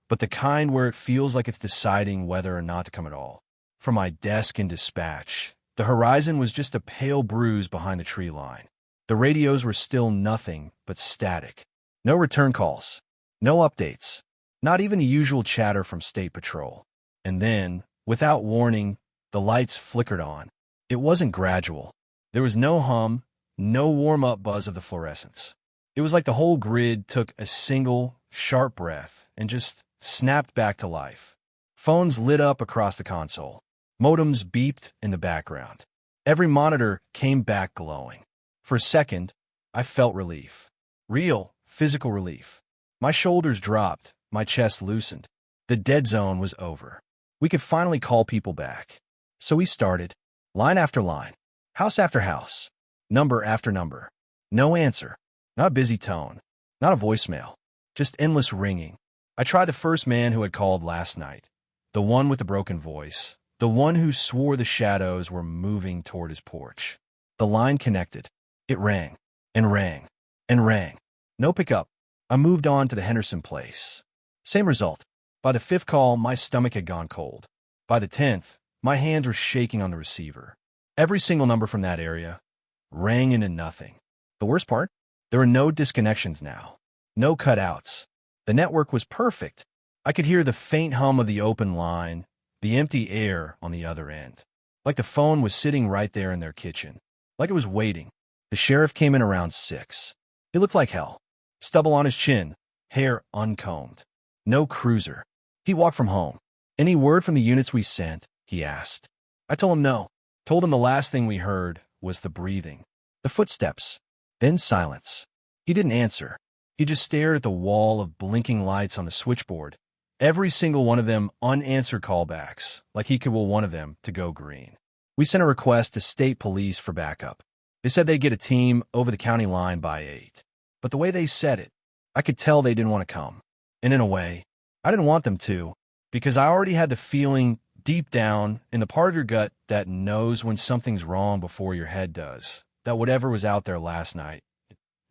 but the kind where it feels like it's deciding whether or not to come at all. From my desk in dispatch, the horizon was just a pale bruise behind the tree line. The radios were still nothing but static. No return calls. No updates. Not even the usual chatter from State Patrol. And then, without warning, the lights flickered on. It wasn't gradual. There was no hum, no warm-up buzz of the fluorescents. It was like the whole grid took a single, sharp breath and just snapped back to life. Phones lit up across the console. Modems beeped in the background. Every monitor came back glowing. For a second, I felt relief. Real, physical relief. My shoulders dropped, my chest loosened. The dead zone was over. We could finally call people back. So we started, line after line, house after house, number after number. No answer. Not a busy tone. Not a voicemail. Just endless ringing. I tried the first man who had called last night. The one with the broken voice. The one who swore the shadows were moving toward his porch. The line connected. It rang, and rang, and rang. No pickup. I moved on to the Henderson place. Same result. By the 5th call, my stomach had gone cold. By the 10th, my hands were shaking on the receiver. Every single number from that area rang into nothing. The worst part? There were no disconnections now. No cutouts. The network was perfect. I could hear the faint hum of the open line, the empty air on the other end. Like the phone was sitting right there in their kitchen. Like it was waiting. The sheriff came in around 6. He looked like hell. Stubble on his chin, hair uncombed. No cruiser. He walked from home. Any word from the units we sent? He asked. I told him no. Told him the last thing we heard was the breathing. The footsteps. Then silence. He didn't answer. He just stared at the wall of blinking lights on the switchboard. Every single one of them unanswered callbacks, like he could will one of them to go green. We sent a request to state police for backup. They said they'd get a team over the county line by 8. But the way they said it, I could tell they didn't want to come. And in a way, I didn't want them to, because I already had the feeling deep down in the part of your gut that knows when something's wrong before your head does, that whatever was out there last night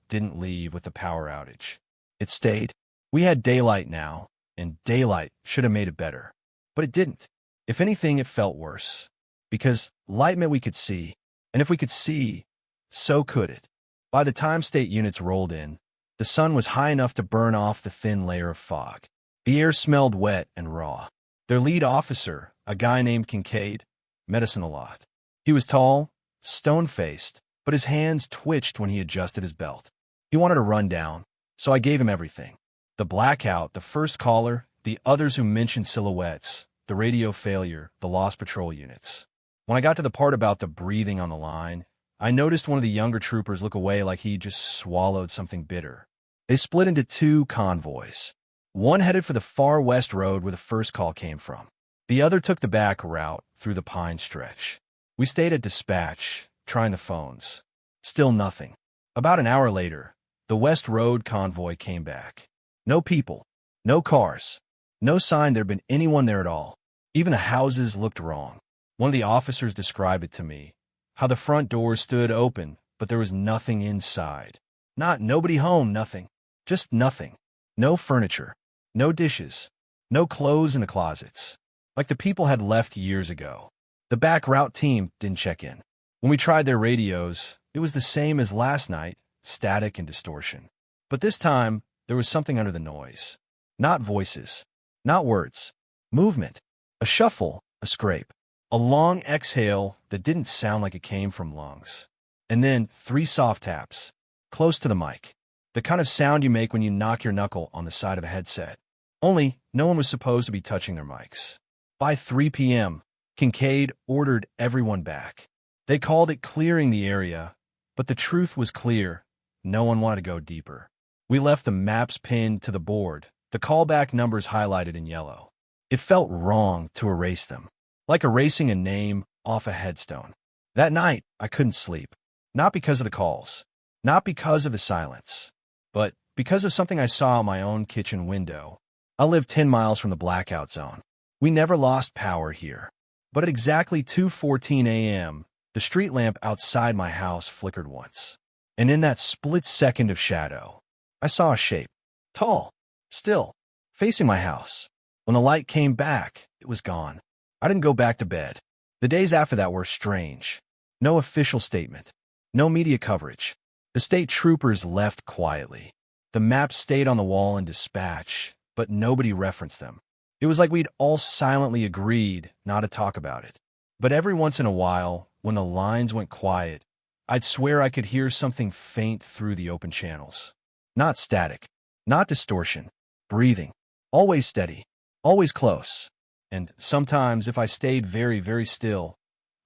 didn't leave with the power outage. It stayed. We had daylight now, and daylight should have made it better. But it didn't. If anything, it felt worse. Because light meant we could see, and if we could see, so could it. By the time state units rolled in, the sun was high enough to burn off the thin layer of fog. The air smelled wet and raw. Their lead officer, a guy named Kincaid, met us in the lot. He was tall, stone-faced, but his hands twitched when he adjusted his belt. He wanted a rundown, so I gave him everything. The blackout, the first caller, the others who mentioned silhouettes, the radio failure, the lost patrol units. When I got to the part about the breathing on the line, I noticed one of the younger troopers look away like he just swallowed something bitter. They split into 2 convoys. One headed for the far west road where the first call came from. The other took the back route through the pine stretch. We stayed at dispatch, trying the phones. Still nothing. About an hour later, the west road convoy came back. No people, no cars, no sign there'd been anyone there at all. Even the houses looked wrong. One of the officers described it to me, how the front doors stood open, but there was nothing inside. Nobody home, nothing. Just nothing. No furniture, no dishes, no clothes in the closets. Like the people had left years ago. The back route team didn't check in. When we tried their radios, it was the same as last night, static and distortion. But this time, there was something under the noise. Not voices, not words. Movement. A shuffle, a scrape. A long exhale that didn't sound like it came from lungs. And then 3 soft taps, close to the mic. The kind of sound you make when you knock your knuckle on the side of a headset. Only, no one was supposed to be touching their mics. By 3 p.m., Kincaid ordered everyone back. They called it clearing the area, but the truth was clear. No one wanted to go deeper. We left the maps pinned to the board, the callback numbers highlighted in yellow. It felt wrong to erase them, like erasing a name off a headstone. That night, I couldn't sleep. Not because of the calls. Not because of the silence. But because of something I saw out my own kitchen window, I live 10 miles from the blackout zone. We never lost power here. But at exactly 2:14 a.m., the street lamp outside my house flickered once. And in that split second of shadow, I saw a shape. Tall, still, facing my house. When the light came back, it was gone. I didn't go back to bed. The days after that were strange. No official statement. No media coverage. The state troopers left quietly. The maps stayed on the wall in dispatch, but nobody referenced them. It was like we'd all silently agreed not to talk about it. But every once in a while, when the lines went quiet, I'd swear I could hear something faint through the open channels. Not static, not distortion, breathing. Always steady, always close. And sometimes, if I stayed very, very still,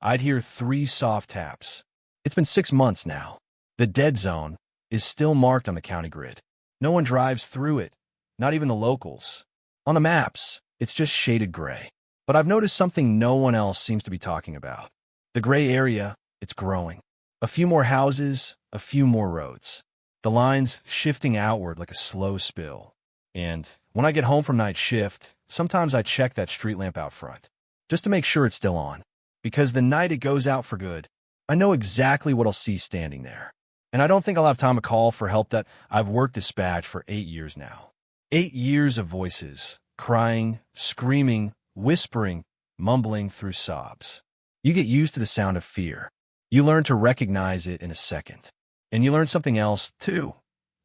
I'd hear 3 soft taps. It's been 6 months now. The dead zone is still marked on the county grid. No one drives through it, not even the locals. On the maps, it's just shaded gray. But I've noticed something no one else seems to be talking about. The gray area, it's growing. A few more houses, a few more roads. The lines shifting outward like a slow spill. And when I get home from night shift, sometimes I check that street lamp out front, just to make sure it's still on. Because the night it goes out for good, I know exactly what I'll see standing there. And I don't think I'll have time to call for help. That I've worked dispatch for 8 years now. 8 years of voices, crying, screaming, whispering, mumbling through sobs. You get used to the sound of fear. You learn to recognize it in a second. And you learn something else, too.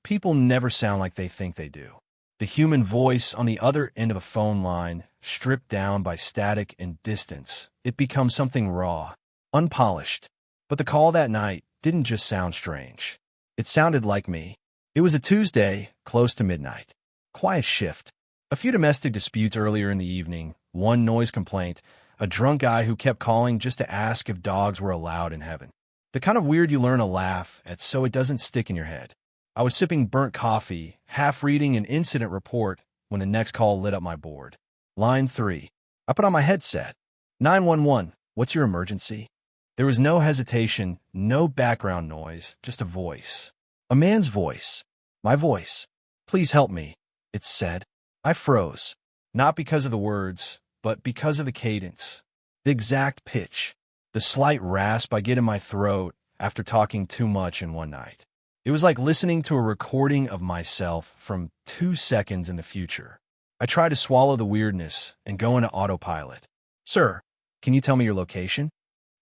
People never sound like they think they do. The human voice on the other end of a phone line, stripped down by static and distance, it becomes something raw, unpolished. But the call that night didn't just sound strange. It sounded like me. It was a Tuesday, close to midnight. Quiet shift. A few domestic disputes earlier in the evening, one noise complaint, a drunk guy who kept calling just to ask if dogs were allowed in heaven. The kind of weird you learn to laugh at so it doesn't stick in your head. I was sipping burnt coffee, half reading an incident report, when the next call lit up my board. Line 3. I put on my headset. 911, what's your emergency? There was no hesitation, no background noise, just a voice. A man's voice. My voice. Please help me, it said. I froze. Not because of the words, but because of the cadence. The exact pitch. The slight rasp I get in my throat after talking too much in one night. It was like listening to a recording of myself from 2 seconds in the future. I tried to swallow the weirdness and go into autopilot. Sir, can you tell me your location?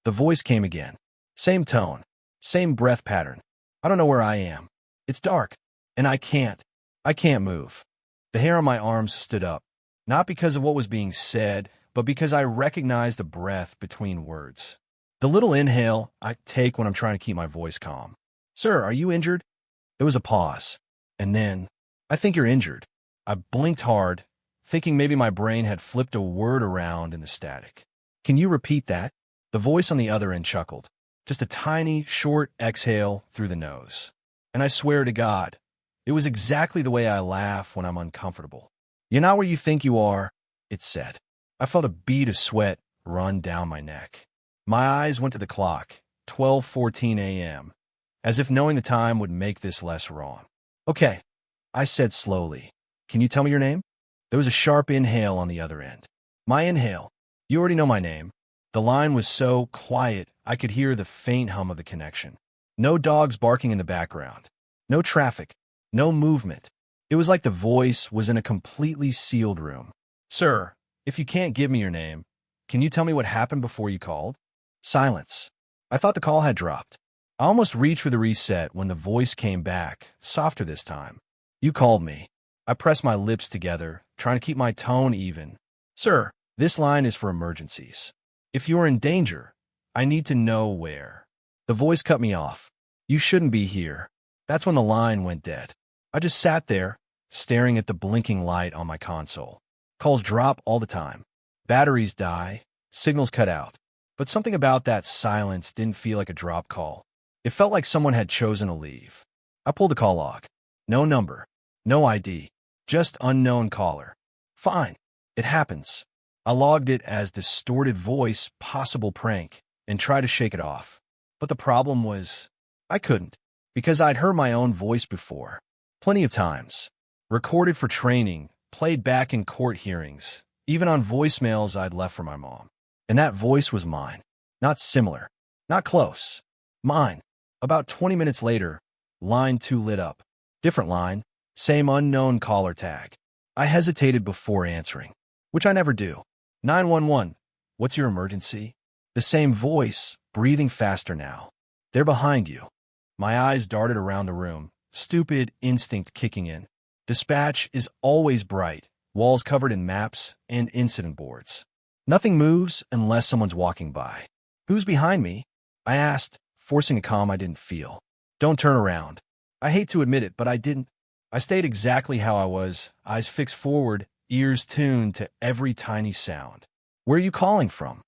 The voice came again. Same tone. Same breath pattern. I don't know where I am. It's dark. And I can't move. The hair on my arms stood up. Not because of what was being said, but because I recognized the breath between words. The little inhale I take when I'm trying to keep my voice calm. Sir, are you injured? There was a pause. And then, I think you're injured. I blinked hard, thinking maybe my brain had flipped a word around in the static. Can you repeat that? The voice on the other end chuckled. Just a tiny, short exhale through the nose. And I swear to God, it was exactly the way I laugh when I'm uncomfortable. You're not where you think you are, it said. I felt a bead of sweat run down my neck. My eyes went to the clock, 12:14 a.m., as if knowing the time would make this less wrong. Okay, I said slowly. Can you tell me your name? There was a sharp inhale on the other end. My inhale. You already know my name. The line was so quiet, I could hear the faint hum of the connection. No dogs barking in the background. No traffic. No movement. It was like the voice was in a completely sealed room. Sir, if you can't give me your name, can you tell me what happened before you called? Silence. I thought the call had dropped. I almost reached for the reset when the voice came back, softer this time. You called me. I pressed my lips together, trying to keep my tone even. Sir, this line is for emergencies. If you are in danger, I need to know where. The voice cut me off. You shouldn't be here. That's when the line went dead. I just sat there, staring at the blinking light on my console. Calls drop all the time. Batteries die. Signals cut out. But something about that silence didn't feel like a drop call. It felt like someone had chosen to leave. I pulled the call log. No number. No ID. Just unknown caller. Fine. It happens. I logged it as distorted voice, possible prank, and tried to shake it off. But the problem was, I couldn't, because I'd heard my own voice before. Plenty of times. Recorded for training, played back in court hearings, even on voicemails I'd left for my mom. And that voice was mine. Not similar. Not close. Mine. About 20 minutes later, line 2 lit up. Different line. Same unknown caller tag. I hesitated before answering, which I never do. 911. What's your emergency? The same voice, breathing faster now. They're behind you. My eyes darted around the room, stupid instinct kicking in. Dispatch is always bright, walls covered in maps and incident boards. Nothing moves unless someone's walking by. Who's behind me? I asked, forcing a calm I didn't feel. Don't turn around. I hate to admit it, but I didn't. I stayed exactly how I was, eyes fixed forward, ears tuned to every tiny sound. Where are you calling from?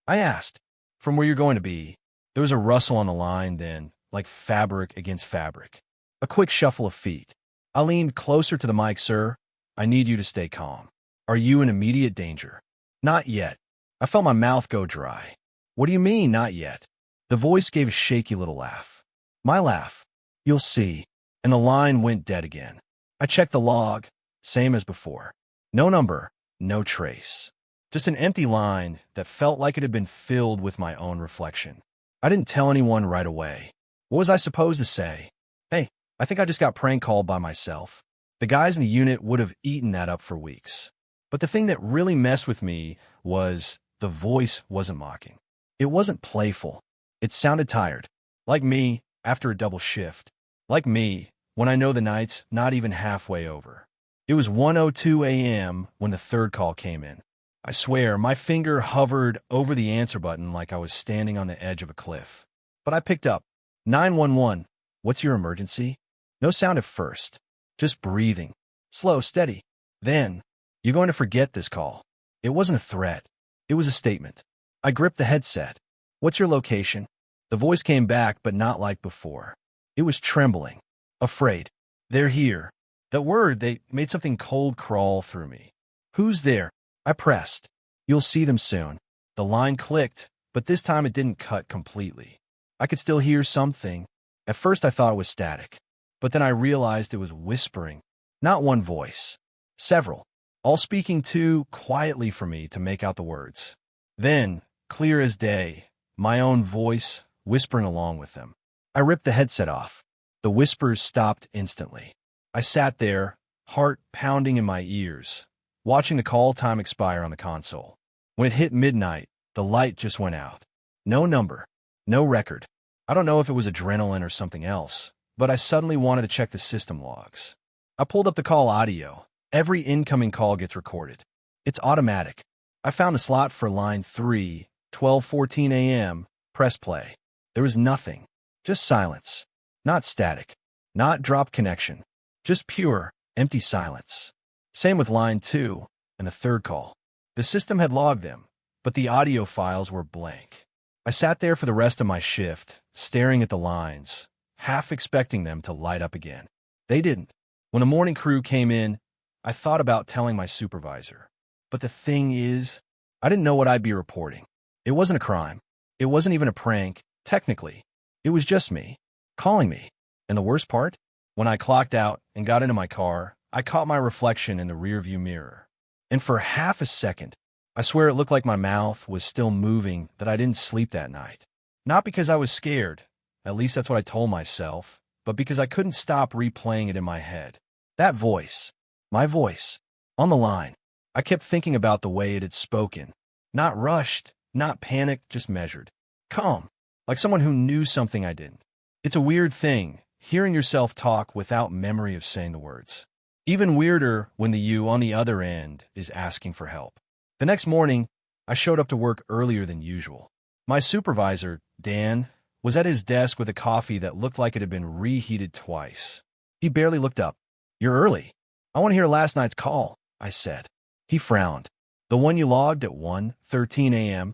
I asked. From where you're going to be. There was a rustle on the line then, like fabric against fabric. A quick shuffle of feet. I leaned closer to the mic, sir. I need you to stay calm. Are you in immediate danger? Not yet. I felt my mouth go dry. What do you mean, not yet? The voice gave a shaky little laugh. My laugh. You'll see. And the line went dead again. I checked the log. Same as before. No number. No trace. Just an empty line that felt like it had been filled with my own reflection. I didn't tell anyone right away. What was I supposed to say? Hey, I think I just got prank called by myself. The guys in the unit would have eaten that up for weeks. But the thing that really messed with me was the voice wasn't mocking. It wasn't playful. It sounded tired. Like me after a double shift. Like me when I know the night's not even halfway over. It was 1:02 a.m. when the third call came in. I swear, my finger hovered over the answer button like I was standing on the edge of a cliff. But I picked up. 911. What's your emergency? No sound at first. Just breathing. Slow, steady. Then, you're going to forget this call. It wasn't a threat. It was a statement. I gripped the headset. What's your location? The voice came back, but not like before. It was trembling. Afraid. They're here. That word, they made something cold crawl through me. Who's there? I pressed. You'll see them soon. The line clicked, but this time it didn't cut completely. I could still hear something. At first I thought it was static, but then I realized it was whispering. Not one voice. Several. All speaking too quietly for me to make out the words. Then, clear as day, my own voice whispering along with them. I ripped the headset off. The whispers stopped instantly. I sat there, heart pounding in my ears, watching the call time expire on the console. When it hit midnight, the light just went out. No number. No record. I don't know if it was adrenaline or something else, but I suddenly wanted to check the system logs. I pulled up the call audio. Every incoming call gets recorded. It's automatic. I found a slot for line 3, 12:14 a.m., press play. There was nothing. Just silence. Not static. Not drop connection. Just pure, empty silence. Same with line 2 and the third call. The system had logged them, but the audio files were blank. I sat there for the rest of my shift, staring at the lines, half expecting them to light up again. They didn't. When the morning crew came in, I thought about telling my supervisor. But the thing is, I didn't know what I'd be reporting. It wasn't a crime. It wasn't even a prank, technically. It was just me, calling me. And the worst part? When I clocked out and got into my car, I caught my reflection in the rearview mirror. And for half a second, I swear it looked like my mouth was still moving, that I didn't sleep that night. Not because I was scared, at least that's what I told myself, but because I couldn't stop replaying it in my head. That voice, my voice, on the line. I kept thinking about the way it had spoken. Not rushed, not panicked, just measured. Calm, like someone who knew something I didn't. It's a weird thing, hearing yourself talk without memory of saying the words. Even weirder when the you on the other end is asking for help. The next morning, I showed up to work earlier than usual. My supervisor, Dan, was at his desk with a coffee that looked like it had been reheated twice. He barely looked up. You're early. I want to hear last night's call, I said. He frowned. The one you logged at 1:13 a.m.?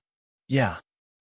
Yeah.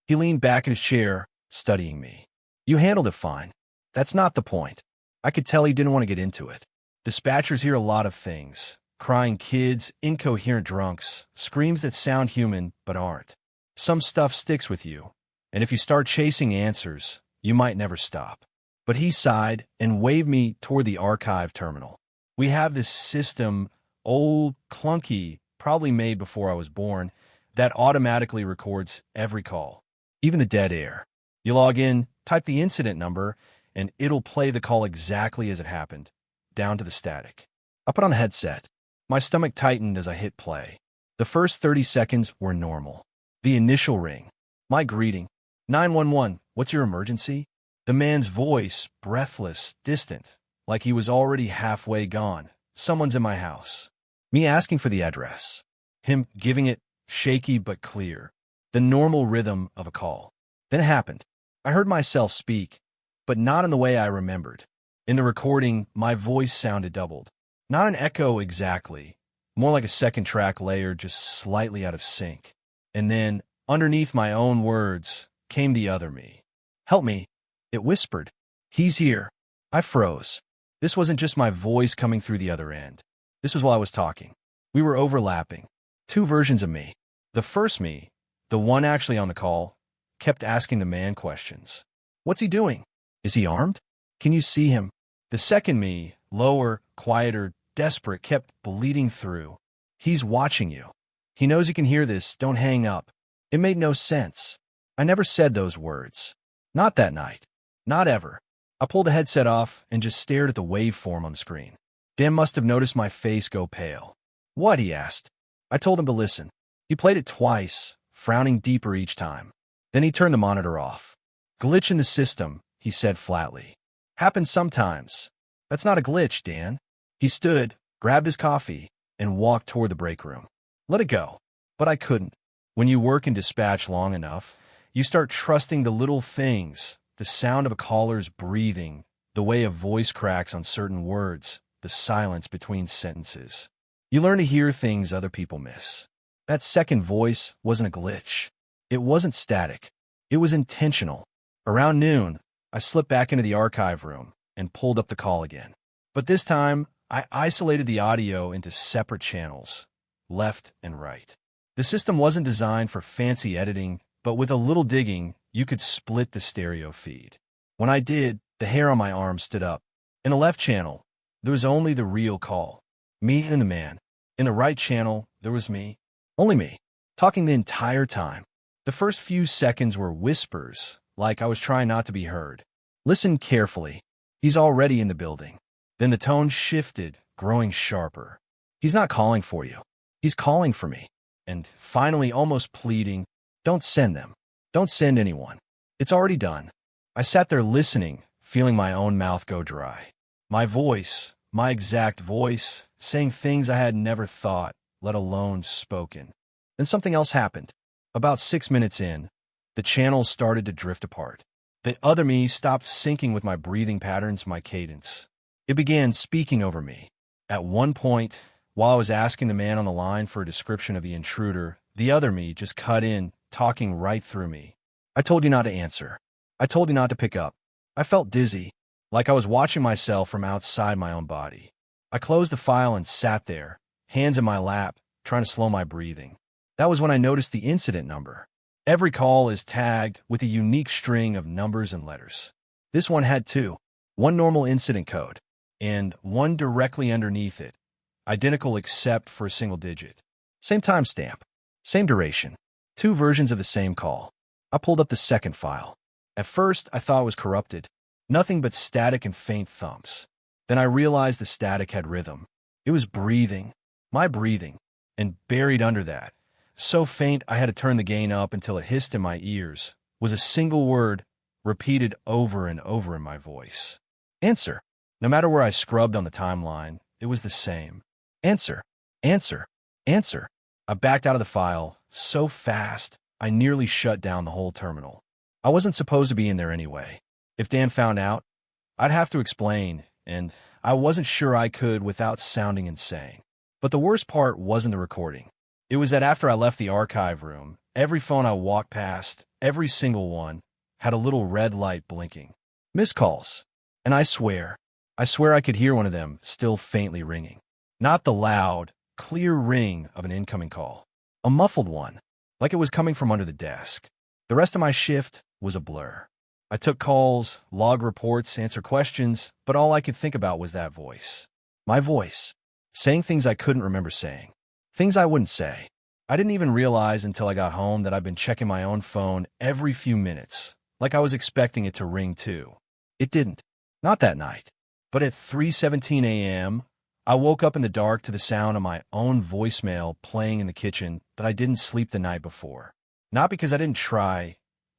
He leaned back in his chair, studying me. You handled it fine. That's not the point. I could tell he didn't want to get into it. Dispatchers hear a lot of things. Crying kids, incoherent drunks, screams that sound human but aren't. Some stuff sticks with you, and if you start chasing answers, you might never stop. But he sighed and waved me toward the archive terminal. We have this system, old, clunky, probably made before I was born, that automatically records every call, even the dead air. You log in, type the incident number, and it'll play the call exactly as it happened, down to the static. I put on a headset. My stomach tightened as I hit play. The first 30 seconds were normal. The initial ring. My greeting. 911, what's your emergency? The man's voice, breathless, distant, like he was already halfway gone. Someone's in my house. Me asking for the address. Him giving it, shaky but clear. The normal rhythm of a call. Then it happened. I heard myself speak, but not in the way I remembered. In the recording, my voice sounded doubled. Not an echo exactly, more like a second track layer just slightly out of sync. And then, underneath my own words, came the other me. Help me, it whispered. He's here. I froze. This wasn't just my voice coming through the other end. This was while I was talking. We were overlapping. Two versions of me. The first me, the one actually on the call, kept asking the man questions. What's he doing? Is he armed? Can you see him? The second me, lower, quieter, desperate, kept bleeding through. He's watching you. He knows you can hear this. Don't hang up. It made no sense. I never said those words. Not that night. Not ever. I pulled the headset off and just stared at the waveform on the screen. Dan must have noticed my face go pale. What? He asked. I told him to listen. He played it twice, frowning deeper each time. Then he turned the monitor off. Glitch in the system, he said flatly. Happens sometimes. That's not a glitch, Dan. He stood, grabbed his coffee, and walked toward the break room. Let it go. But I couldn't. When you work in dispatch long enough, you start trusting the little things, the sound of a caller's breathing, the way a voice cracks on certain words, the silence between sentences. You learn to hear things other people miss. That second voice wasn't a glitch. It wasn't static. It was intentional. Around noon, I slipped back into the archive room and pulled up the call again. But this time, I isolated the audio into separate channels, left and right. The system wasn't designed for fancy editing, but with a little digging, you could split the stereo feed. When I did, the hair on my arm stood up. In the left channel, there was only the real call, me and the man. In the right channel, there was me, only me, talking the entire time. The first few seconds were whispers, like I was trying not to be heard. Listen carefully. He's already in the building. Then the tone shifted, growing sharper. He's not calling for you. He's calling for me. And finally, almost pleading, don't send them. Don't send anyone. It's already done. I sat there listening, feeling my own mouth go dry. My voice, my exact voice, saying things I had never thought, let alone spoken. Then something else happened. About 6 minutes in, the channels started to drift apart. The other me stopped syncing with my breathing patterns, my cadence. It began speaking over me. At one point, while I was asking the man on the line for a description of the intruder, the other me just cut in, talking right through me. I told you not to answer. I told you not to pick up. I felt dizzy, like I was watching myself from outside my own body. I closed the file and sat there, hands in my lap, trying to slow my breathing. That was when I noticed the incident number. Every call is tagged with a unique string of numbers and letters. This one had two, one normal incident code, and one directly underneath it, identical except for a single digit. Same timestamp, same duration, two versions of the same call. I pulled up the second file. At first, I thought it was corrupted, nothing but static and faint thumps. Then I realized the static had rhythm. It was breathing, my breathing, and buried under that, so faint I had to turn the gain up until it hissed in my ears, was a single word repeated over and over in my voice. Answer. No matter where I scrubbed on the timeline, it was the same. Answer. Answer. Answer. I backed out of the file so fast, I nearly shut down the whole terminal. I wasn't supposed to be in there anyway. If Dan found out, I'd have to explain, and I wasn't sure I could without sounding insane. But the worst part wasn't the recording. It was that after I left the archive room, every phone I walked past, every single one, had a little red light blinking. Missed calls. And I swear I could hear one of them still faintly ringing. Not the loud, clear ring of an incoming call. A muffled one, like it was coming from under the desk. The rest of my shift was a blur. I took calls, logged reports, answered questions, but all I could think about was that voice. My voice, saying things I couldn't remember saying, things I wouldn't say. I didn't even realize until I got home that I'd been checking my own phone every few minutes, like I was expecting it to ring too. It didn't. Not that night. But at 3:17 a.m., I woke up in the dark to the sound of my own voicemail playing in the kitchen, but I didn't sleep the night before. Not because I didn't try.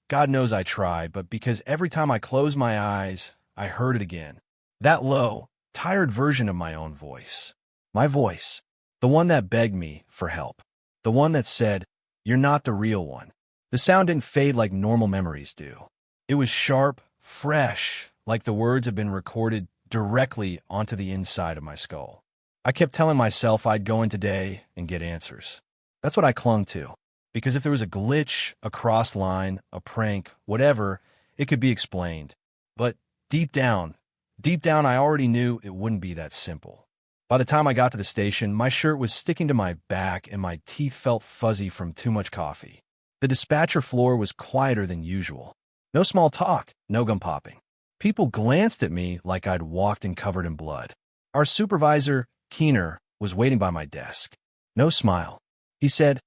God knows I tried, but because every time I closed my eyes, I heard it again. That low, tired version of my own voice. My voice. The one that begged me for help. The one that said, "You're not the real one." The sound didn't fade like normal memories do. It was sharp, fresh, like the words had been recorded directly onto the inside of my skull. I kept telling myself I'd go in today and get answers. That's what I clung to. Because if there was a glitch, a cross line, a prank, whatever, it could be explained. But deep down, I already knew it wouldn't be that simple. By the time I got to the station, my shirt was sticking to my back and my teeth felt fuzzy from too much coffee. The dispatcher floor was quieter than usual. No small talk, no gum popping. People glanced at me like I'd walked in covered in blood. Our supervisor, Keener, was waiting by my desk. No smile. He said,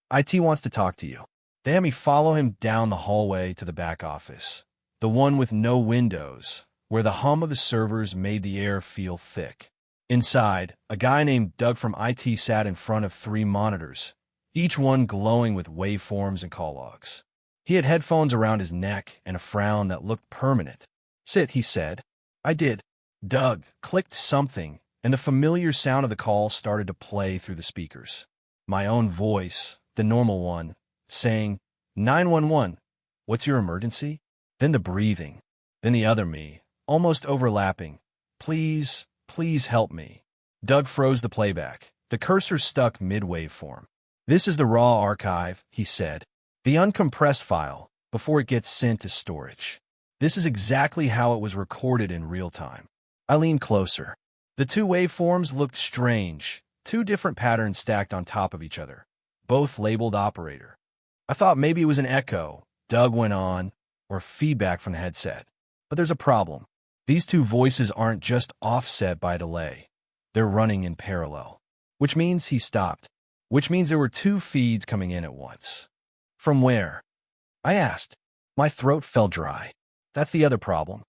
"IT wants to talk to you." They had me follow him down the hallway to the back office, the one with no windows, where the hum of the servers made the air feel thick. Inside, a guy named Doug from IT sat in front of 3 monitors, each one glowing with waveforms and call logs. He had headphones around his neck and a frown that looked permanent. "Sit," he said. I did. Doug clicked something, and the familiar sound of the call started to play through the speakers. My own voice, the normal one, saying, "911, what's your emergency?" Then the breathing. Then the other me, almost overlapping. "Please, please help me." Doug froze the playback. The cursor stuck mid-waveform. "This is the raw archive," he said. "The uncompressed file, before it gets sent to storage. This is exactly how it was recorded in real time." I leaned closer. The 2 waveforms looked strange, 2 different patterns stacked on top of each other, both labeled operator. I thought maybe it was an echo, Doug went on, or feedback from the headset. But there's a problem. These 2 voices aren't just offset by a delay. They're running in parallel. Which means he stopped. Which means there were 2 feeds coming in at once. From where? I asked. My throat felt dry. That's the other problem.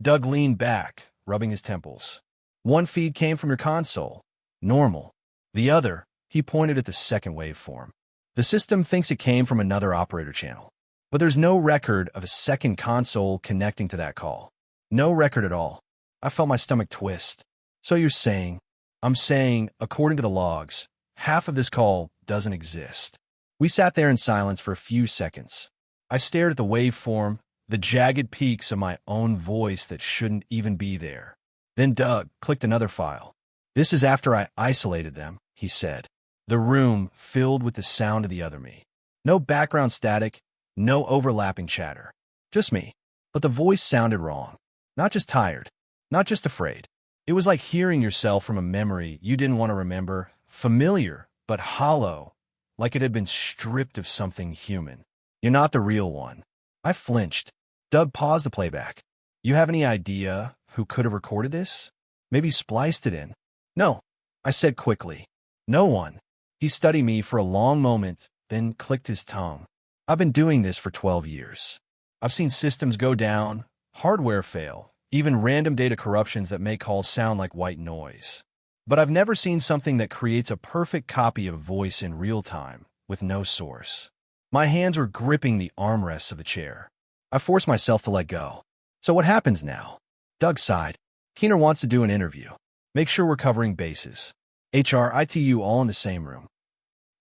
Doug leaned back, rubbing his temples. "One feed came from your console. Normal. The other," he pointed at the second waveform. "The system thinks it came from another operator channel. But there's no record of a second console connecting to that call. No record at all." I felt my stomach twist. "So you're saying?" "I'm saying, according to the logs, half of this call doesn't exist." We sat there in silence for a few seconds. I stared at the waveform, the jagged peaks of my own voice that shouldn't even be there. Then Doug clicked another file. "This is after I isolated them," he said. The room filled with the sound of the other me. No background static, no overlapping chatter. Just me. But the voice sounded wrong. Not just tired. Not just afraid. It was like hearing yourself from a memory you didn't want to remember, familiar, but hollow, like it had been stripped of something human. "You're not the real one." I flinched. Doug paused the playback. "You have any idea who could have recorded this? Maybe spliced it in?" "No," I said quickly. "No one." He studied me for a long moment, then clicked his tongue. "I've been doing this for 12 years. I've seen systems go down, hardware fail, even random data corruptions that make calls sound like white noise. But I've never seen something that creates a perfect copy of voice in real time, with no source." My hands were gripping the armrests of the chair. I forced myself to let go. "So what happens now?" Doug sighed. "Keener wants to do an interview. Make sure we're covering bases. HR, ITU all in the same room."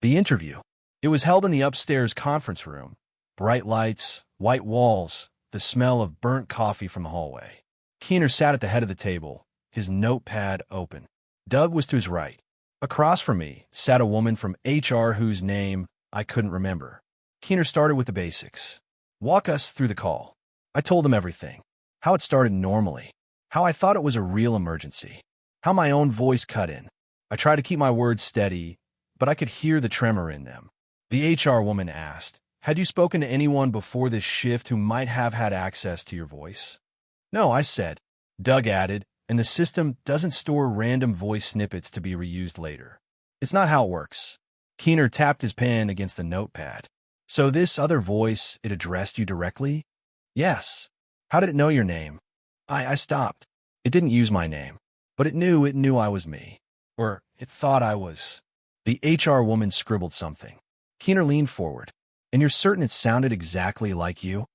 The interview. It was held in the upstairs conference room. Bright lights, white walls, the smell of burnt coffee from the hallway. Keener sat at the head of the table, his notepad open. Doug was to his right. Across from me sat a woman from HR whose name I couldn't remember. Keener started with the basics. "Walk us through the call." I told him everything. How it started normally. How I thought it was a real emergency. How my own voice cut in. I tried to keep my words steady, but I could hear the tremor in them. The HR woman asked, Had you spoken to anyone before this shift who might have had access to your voice? No, I said. Doug added, and the system doesn't store random voice snippets to be reused later. It's not how it works. Keener tapped his pen against the notepad. So this other voice, it addressed you directly? Yes. How did it know your name? I stopped. It didn't use my name, but it knew I was me. Or it thought I was. The HR woman scribbled something. Keener leaned forward. And you're certain it sounded exactly like you?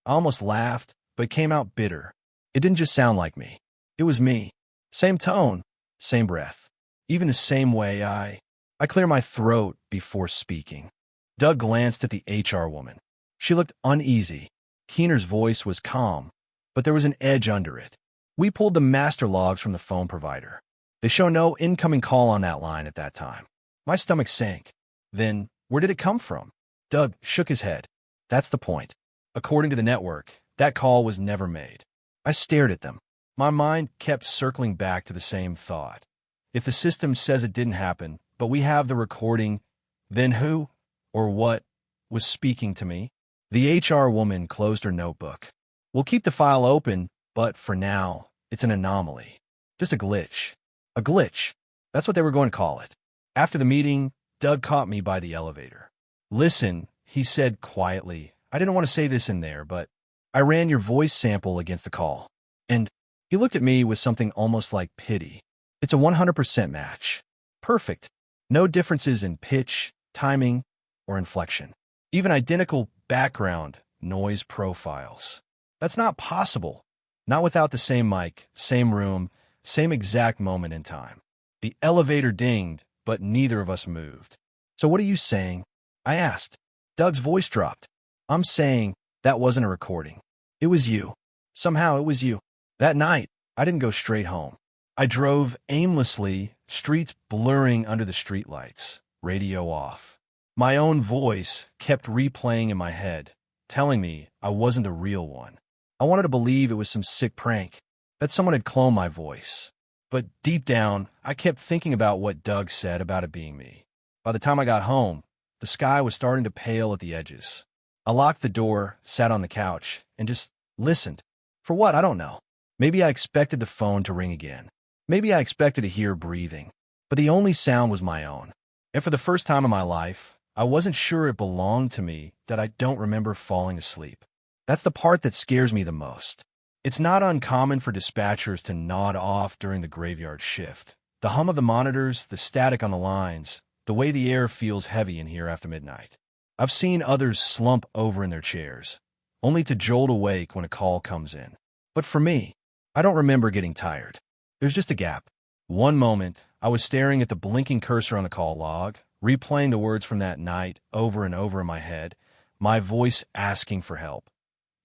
I almost laughed, but it came out bitter. It didn't just sound like me. It was me. Same tone, same breath. Even the same way I clear my throat before speaking. Doug glanced at the HR woman. She looked uneasy. Keener's voice was calm, but there was an edge under it. We pulled the master logs from the phone provider. They show no incoming call on that line at that time. My stomach sank. Then, where did it come from? Doug shook his head. That's the point. According to the network, that call was never made. I stared at them. My mind kept circling back to the same thought. If the system says it didn't happen, but we have the recording, then who or what was speaking to me? The HR woman closed her notebook. We'll keep the file open, but for now, it's an anomaly. Just a glitch. A glitch. That's what they were going to call it. After the meeting, Doug caught me by the elevator. Listen, he said quietly. I didn't want to say this in there, but I ran your voice sample against the call. And he looked at me with something almost like pity. It's a 100% match. Perfect. No differences in pitch, timing, or inflection. Even identical background noise profiles. That's not possible. Not without the same mic, same room, same exact moment in time. The elevator dinged, but neither of us moved. So what are you saying? I asked. Doug's voice dropped. I'm saying that wasn't a recording. It was you. Somehow it was you. That night, I didn't go straight home. I drove aimlessly, streets blurring under the streetlights, radio off. My own voice kept replaying in my head, telling me I wasn't the real one. I wanted to believe it was some sick prank, that someone had cloned my voice. But deep down, I kept thinking about what Doug said about it being me. By the time I got home, the sky was starting to pale at the edges. I locked the door, sat on the couch, and just listened. For what? I don't know. Maybe I expected the phone to ring again. Maybe I expected to hear breathing. But the only sound was my own. And for the first time in my life, I wasn't sure it belonged to me, that I don't remember falling asleep. That's the part that scares me the most. It's not uncommon for dispatchers to nod off during the graveyard shift. The hum of the monitors, the static on the lines, the way the air feels heavy in here after midnight. I've seen others slump over in their chairs, only to jolt awake when a call comes in. But for me, I don't remember getting tired. There's just a gap. One moment, I was staring at the blinking cursor on the call log, replaying the words from that night over and over in my head, my voice asking for help.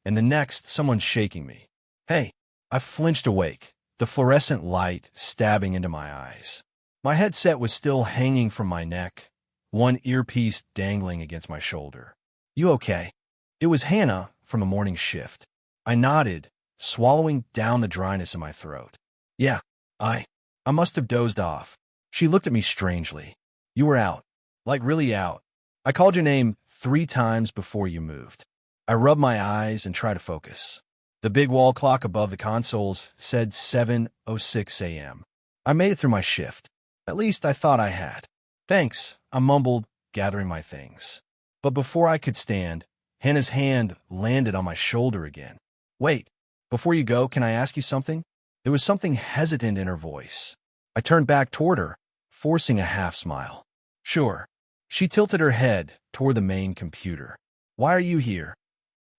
And the next, someone shaking me. Hey, I flinched awake, the fluorescent light stabbing into my eyes. My headset was still hanging from my neck, one earpiece dangling against my shoulder. You okay? It was Hannah from the morning shift. I nodded, swallowing down the dryness in my throat. Yeah, I must have dozed off. She looked at me strangely. You were out. Like really out. I called your name 3 times before you moved. I rubbed my eyes and tried to focus. The big wall clock above the consoles said 7:06 a.m. I made it through my shift. At least I thought I had. Thanks, I mumbled, gathering my things. But before I could stand, Hannah's hand landed on my shoulder again. Wait, before you go, can I ask you something? There was something hesitant in her voice. I turned back toward her, forcing a half smile. Sure. She tilted her head toward the main computer. Why are you here?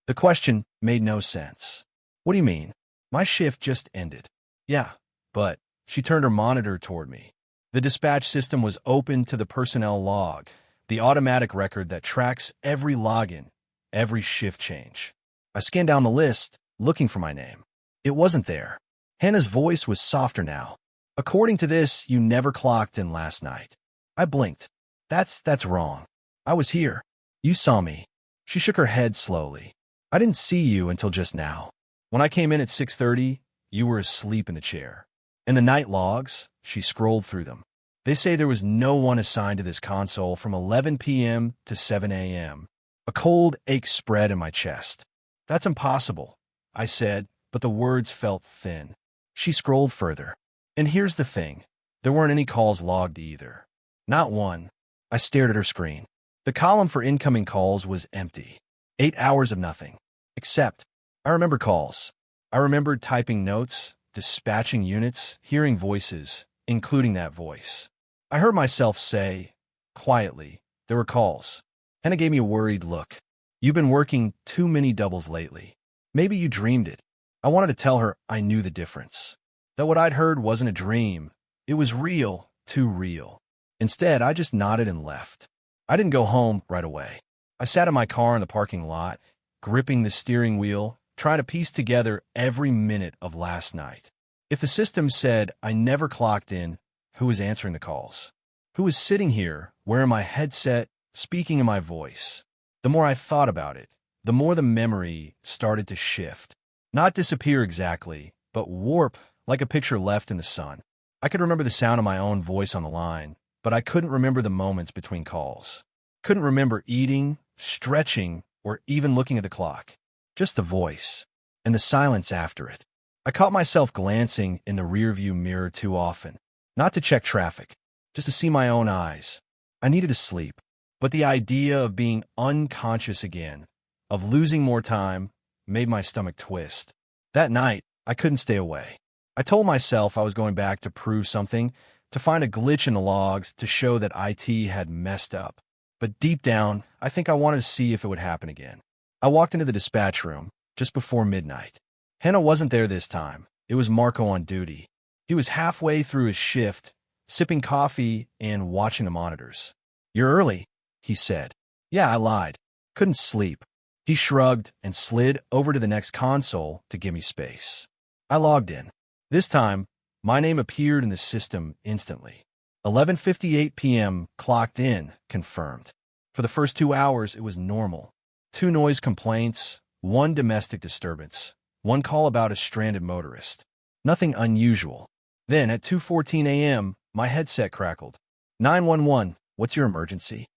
The question made no sense. What do you mean? My shift just ended. Yeah, but she turned her monitor toward me. The dispatch system was open to the personnel log, the automatic record that tracks every login, every shift change. I scanned down the list, looking for my name. It wasn't there. Hannah's voice was softer now. According to this, you never clocked in last night. I blinked. That's wrong. I was here. You saw me. She shook her head slowly. I didn't see you until just now. When I came in at 6:30, you were asleep in the chair. In the night logs, she scrolled through them. They say there was no one assigned to this console from 11 p.m. to 7 a.m. A cold ache spread in my chest. That's impossible, I said, but the words felt thin. She scrolled further. And here's the thing. There weren't any calls logged either. Not one. I stared at her screen. The column for incoming calls was empty. 8 hours of nothing. Except, I remember calls. I remembered typing notes, dispatching units, hearing voices, including that voice. I heard myself say, quietly, there were calls. Hannah gave me a worried look. You've been working too many doubles lately. Maybe you dreamed it. I wanted to tell her I knew the difference. That what I'd heard wasn't a dream. It was real, too real. Instead, I just nodded and left. I didn't go home right away. I sat in my car in the parking lot, gripping the steering wheel, trying to piece together every minute of last night. If the system said I never clocked in, who was answering the calls? Who was sitting here, wearing my headset, speaking in my voice? The more I thought about it, the more the memory started to shift. Not disappear exactly, but warp like a picture left in the sun. I could remember the sound of my own voice on the line, but I couldn't remember the moments between calls. Couldn't remember eating, stretching, or even looking at the clock. Just the voice, and the silence after it. I caught myself glancing in the rearview mirror too often. Not to check traffic, just to see my own eyes. I needed to sleep, but the idea of being unconscious again, of losing more time, made my stomach twist. That night, I couldn't stay away. I told myself I was going back to prove something, to find a glitch in the logs to show that IT had messed up. But deep down, I think I wanted to see if it would happen again. I walked into the dispatch room just before midnight. Hannah wasn't there this time. It was Marco on duty. He was halfway through his shift, sipping coffee and watching the monitors. You're early, he said. Yeah, I lied. Couldn't sleep. He shrugged and slid over to the next console to give me space. I logged in. This time, my name appeared in the system instantly. 11:58 p.m. clocked in, confirmed. For the first 2 hours, it was normal. 2 noise complaints, 1 domestic disturbance, 1 call about a stranded motorist. Nothing unusual. Then, at 2:14 a.m., my headset crackled. 911, what's your emergency?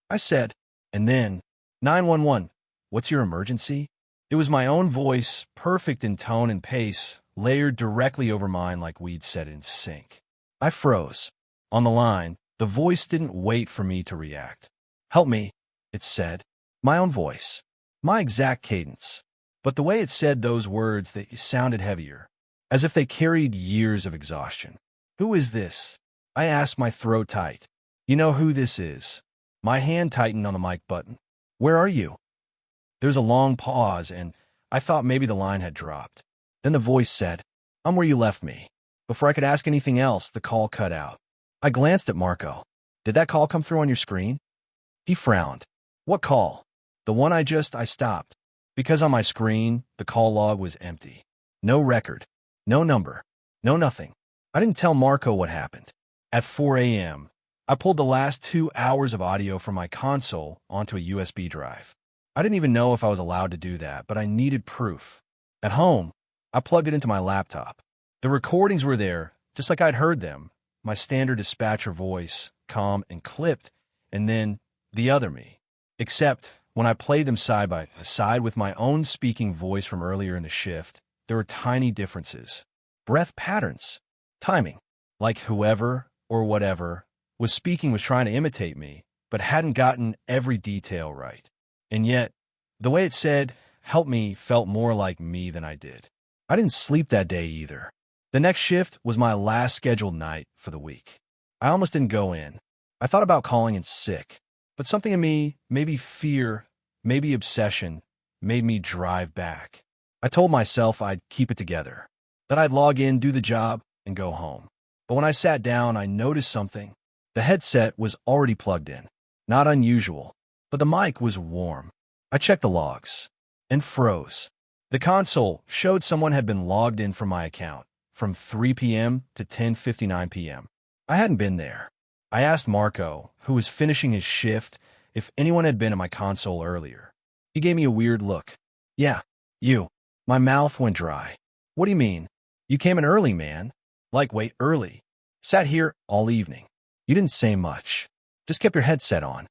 I said. And then, 911, what's your emergency? It was my own voice, perfect in tone and pace, layered directly over mine like we'd set in sync. I froze. On the line, the voice didn't wait for me to react. Help me, it said. My own voice. My exact cadence. But the way it said those words, they sounded heavier, as if they carried years of exhaustion. Who is this? I asked, my throat tight. You know who this is. My hand tightened on the mic button. Where are you? There's a long pause, and I thought maybe the line had dropped. Then the voice said, I'm where you left me. Before I could ask anything else, the call cut out. I glanced at Marco. Did that call come through on your screen? He frowned. What call? The one I stopped. Because on my screen, the call log was empty. No record. No number. No nothing. I didn't tell Marco what happened. At 4 a.m., I pulled the last 2 hours of audio from my console onto a USB drive. I didn't even know if I was allowed to do that, but I needed proof. At home, I plugged it into my laptop. The recordings were there, just like I'd heard them. My standard dispatcher voice, calm and clipped, and then the other me. Except when I played them side by side with my own speaking voice from earlier in the shift, there were tiny differences. Breath patterns. Timing. Like whoever or whatever was speaking was trying to imitate me, but hadn't gotten every detail right. And yet, the way it said, help me, felt more like me than I did. I didn't sleep that day either. The next shift was my last scheduled night for the week. I almost didn't go in. I thought about calling in sick, but something in me, maybe fear, maybe obsession, made me drive back. I told myself I'd keep it together, that I'd log in, do the job, and go home. But when I sat down, I noticed something. The headset was already plugged in. Not unusual, but the mic was warm. I checked the logs and froze. The console showed someone had been logged in from my account from 3 p.m. to 10:59 p.m. I hadn't been there. I asked Marco, who was finishing his shift, if anyone had been at my console earlier. He gave me a weird look. Yeah, you. My mouth went dry. What do you mean? You came in early, man. Like, wait, early. Sat here all evening. You didn't say much. Just kept your headset on.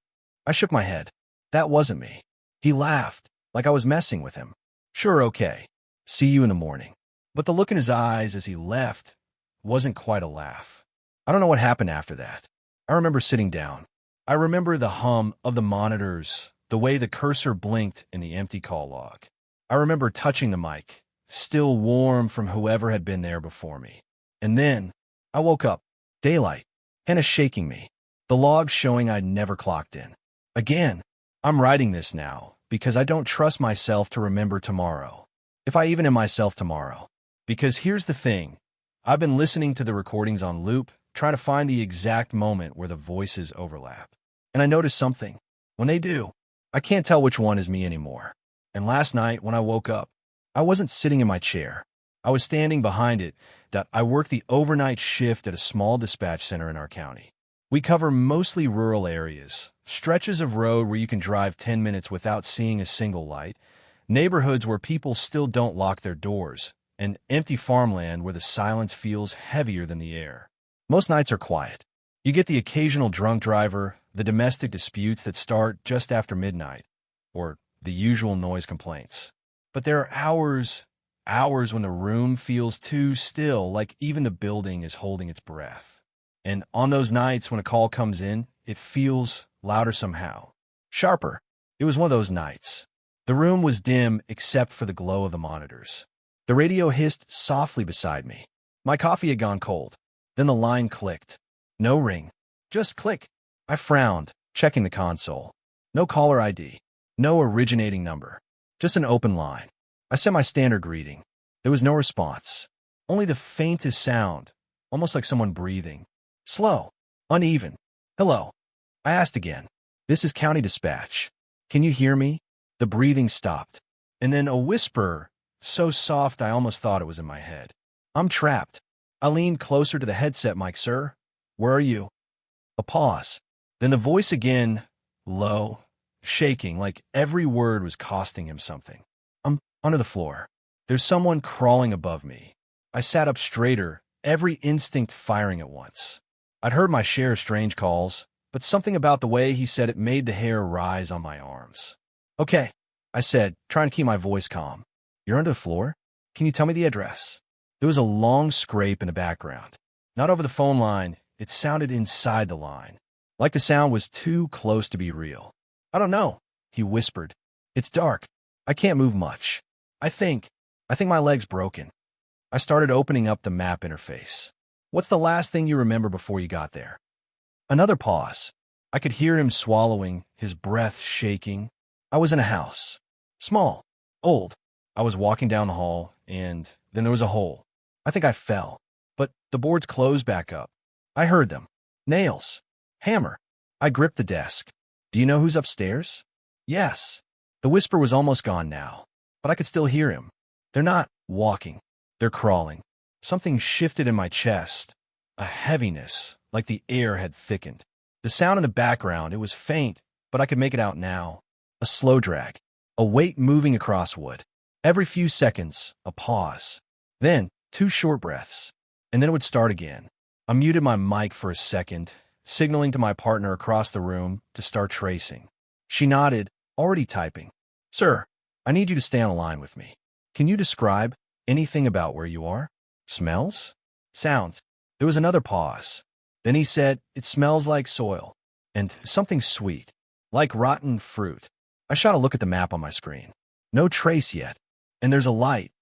I shook my head. That wasn't me. He laughed, like I was messing with him. Sure, okay. See you in the morning. But the look in his eyes as he left wasn't quite a laugh. I don't know what happened after that. I remember sitting down. I remember the hum of the monitors, the way the cursor blinked in the empty call log. I remember touching the mic, still warm from whoever had been there before me. And then I woke up, daylight, Hannah shaking me, the log showing I'd never clocked in. Again, I'm writing this now because I don't trust myself to remember tomorrow, if I even am myself tomorrow. Because here's the thing, I've been listening to the recordings on loop, trying to find the exact moment where the voices overlap. And I noticed something. When they do, I can't tell which one is me anymore. And last night, when I woke up, I wasn't sitting in my chair. I was standing behind it. That I work the overnight shift at a small dispatch center in our county. We cover mostly rural areas, stretches of road where you can drive 10 minutes without seeing a single light, neighborhoods where people still don't lock their doors, and empty farmland where the silence feels heavier than the air. Most nights are quiet. You get the occasional drunk driver, the domestic disputes that start just after midnight, or the usual noise complaints. But there are hours when the room feels too still, like even the building is holding its breath. And on those nights when a call comes in, it feels louder somehow, sharper. It was one of those nights. The room was dim except for the glow of the monitors. The radio hissed softly beside me. My coffee had gone cold. Then the line clicked. No ring. Just click. I frowned, checking the console. No caller ID. No originating number. Just an open line. I sent my standard greeting. There was no response. Only the faintest sound, almost like someone breathing. Slow. Uneven. Hello. I asked again. This is County Dispatch. Can you hear me? The breathing stopped. And then a whisper, so soft I almost thought it was in my head. I'm trapped. I leaned closer to the headset mic. Sir, where are you? A pause. Then the voice again, low, shaking, like every word was costing him something. I'm under the floor. There's someone crawling above me. I sat up straighter, every instinct firing at once. I'd heard my share of strange calls, but something about the way he said it made the hair rise on my arms. Okay, I said, trying to keep my voice calm. You're under the floor? Can you tell me the address? There was a long scrape in the background. Not over the phone line, it sounded inside the line. Like the sound was too close to be real. I don't know, he whispered. It's dark. I can't move much. I think my leg's broken. I started opening up the map interface. What's the last thing you remember before you got there? Another pause. I could hear him swallowing, his breath shaking. I was in a house. Small. Old. I was walking down the hall, and then there was a hole. I think I fell. But the boards closed back up. I heard them. Nails. Hammer. I gripped the desk. Do you know who's upstairs? Yes. The whisper was almost gone now, but I could still hear him. They're not walking. They're crawling. Something shifted in my chest. A heaviness, like the air had thickened. The sound in the background, it was faint, but I could make it out now. A slow drag. A weight moving across wood. Every few seconds, a pause. Then, 2 short breaths. And then it would start again. I muted my mic for a second, signaling to my partner across the room to start tracing. She nodded, already typing. Sir, I need you to stay on the line with me. Can you describe anything about where you are? Smells? Sounds. There was another pause. Then he said, it smells like soil. And something sweet. Like rotten fruit. I shot a look at the map on my screen. No trace yet. And there's a light.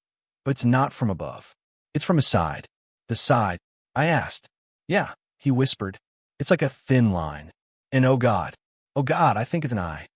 But it's not from above. It's from a side. The side. I asked. Yeah, he whispered. It's like a thin line. And oh God, I think it's an eye.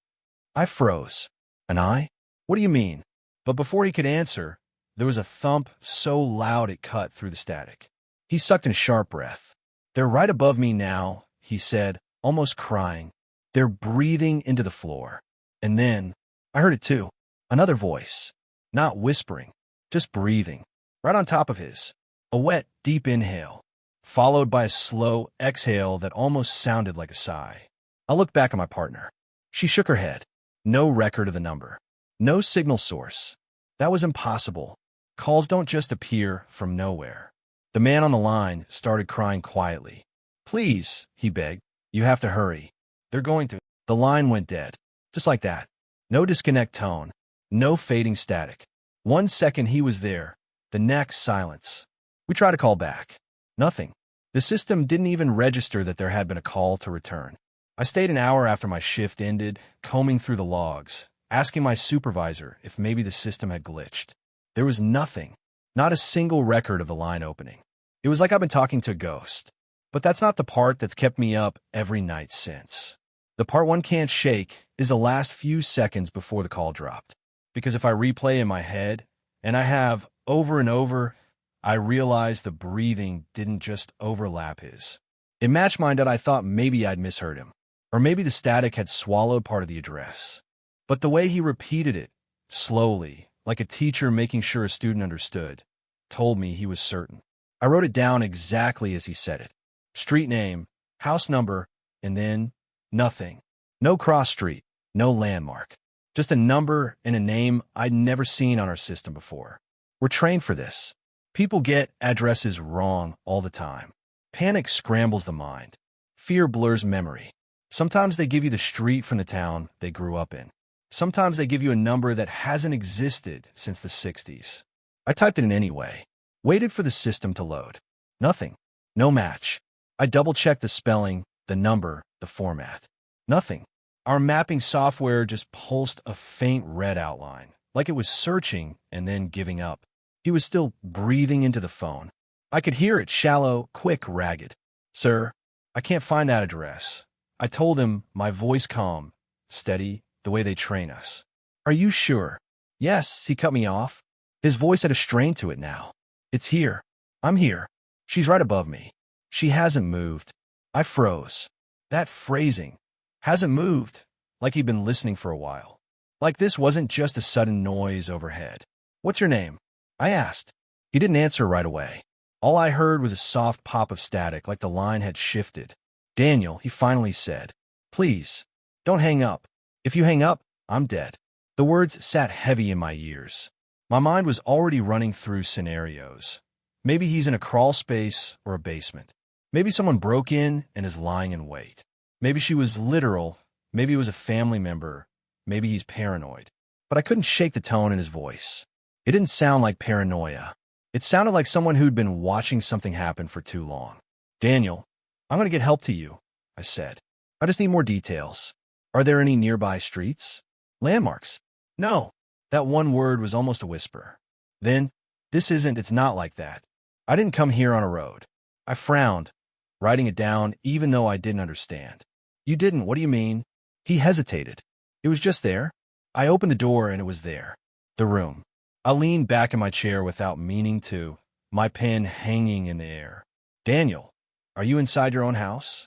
I froze. An eye? What do you mean? But before he could answer, there was a thump so loud it cut through the static. He sucked in a sharp breath. They're right above me now, he said, almost crying. They're breathing into the floor. And then, I heard it too. Another voice. Not whispering, just breathing. Right on top of his. A wet, deep inhale, followed by a slow exhale that almost sounded like a sigh. I looked back at my partner. She shook her head. No record of the number. No signal source. That was impossible. Calls don't just appear from nowhere. The man on the line started crying quietly. Please, he begged. You have to hurry. They're going to. The line went dead. Just like that. No disconnect tone. No fading static. 1 second he was there. The next, silence. We tried to call back. Nothing. The system didn't even register that there had been a call to return. I stayed an hour after my shift ended, combing through the logs, asking my supervisor if maybe the system had glitched. There was nothing. Not a single record of the line opening. It was like I've been talking to a ghost. But that's not the part that's kept me up every night since. The part one can't shake is the last few seconds before the call dropped. Because if I replay in my head, and I have over and over, I realize the breathing didn't just overlap his. It matched mine that I thought maybe I'd misheard him. Or maybe the static had swallowed part of the address. But the way he repeated it, slowly, like a teacher making sure a student understood, told me he was certain. I wrote it down exactly as he said it. Street name, house number, and then nothing. No cross street, no landmark. Just a number and a name I'd never seen on our system before. We're trained for this. People get addresses wrong all the time. Panic scrambles the mind. Fear blurs memory. Sometimes they give you the street from the town they grew up in. Sometimes they give you a number that hasn't existed since the 60s. I typed it in anyway. Waited for the system to load. Nothing. No match. I double-checked the spelling, the number, the format. Nothing. Our mapping software just pulsed a faint red outline, like it was searching and then giving up. He was still breathing into the phone. I could hear it, shallow, quick, ragged. Sir, I can't find that address. I told him, my voice calm, steady, the way they train us. Are you sure? Yes, he cut me off. His voice had a strain to it now. It's here. I'm here. She's right above me. She hasn't moved. I froze. That phrasing. Hasn't moved. Like he'd been listening for a while. Like this wasn't just a sudden noise overhead. What's your name? I asked. He didn't answer right away. All I heard was a soft pop of static, like the line had shifted. Daniel, he finally said. Please, don't hang up. If you hang up, I'm dead. The words sat heavy in my ears. My mind was already running through scenarios. Maybe he's in a crawl space or a basement. Maybe someone broke in and is lying in wait. Maybe she was literal. Maybe it was a family member. Maybe he's paranoid. But I couldn't shake the tone in his voice. It didn't sound like paranoia. It sounded like someone who'd been watching something happen for too long. Daniel, I'm going to get help to you, I said. I just need more details. Are there any nearby streets? Landmarks? No. That one word was almost a whisper. Then, it's not like that. I didn't come here on a road. I frowned, writing it down even though I didn't understand. You didn't, what do you mean? He hesitated. It was just there. I opened the door and it was there. The room. I leaned back in my chair without meaning to, my pen hanging in the air. Daniel, are you inside your own house?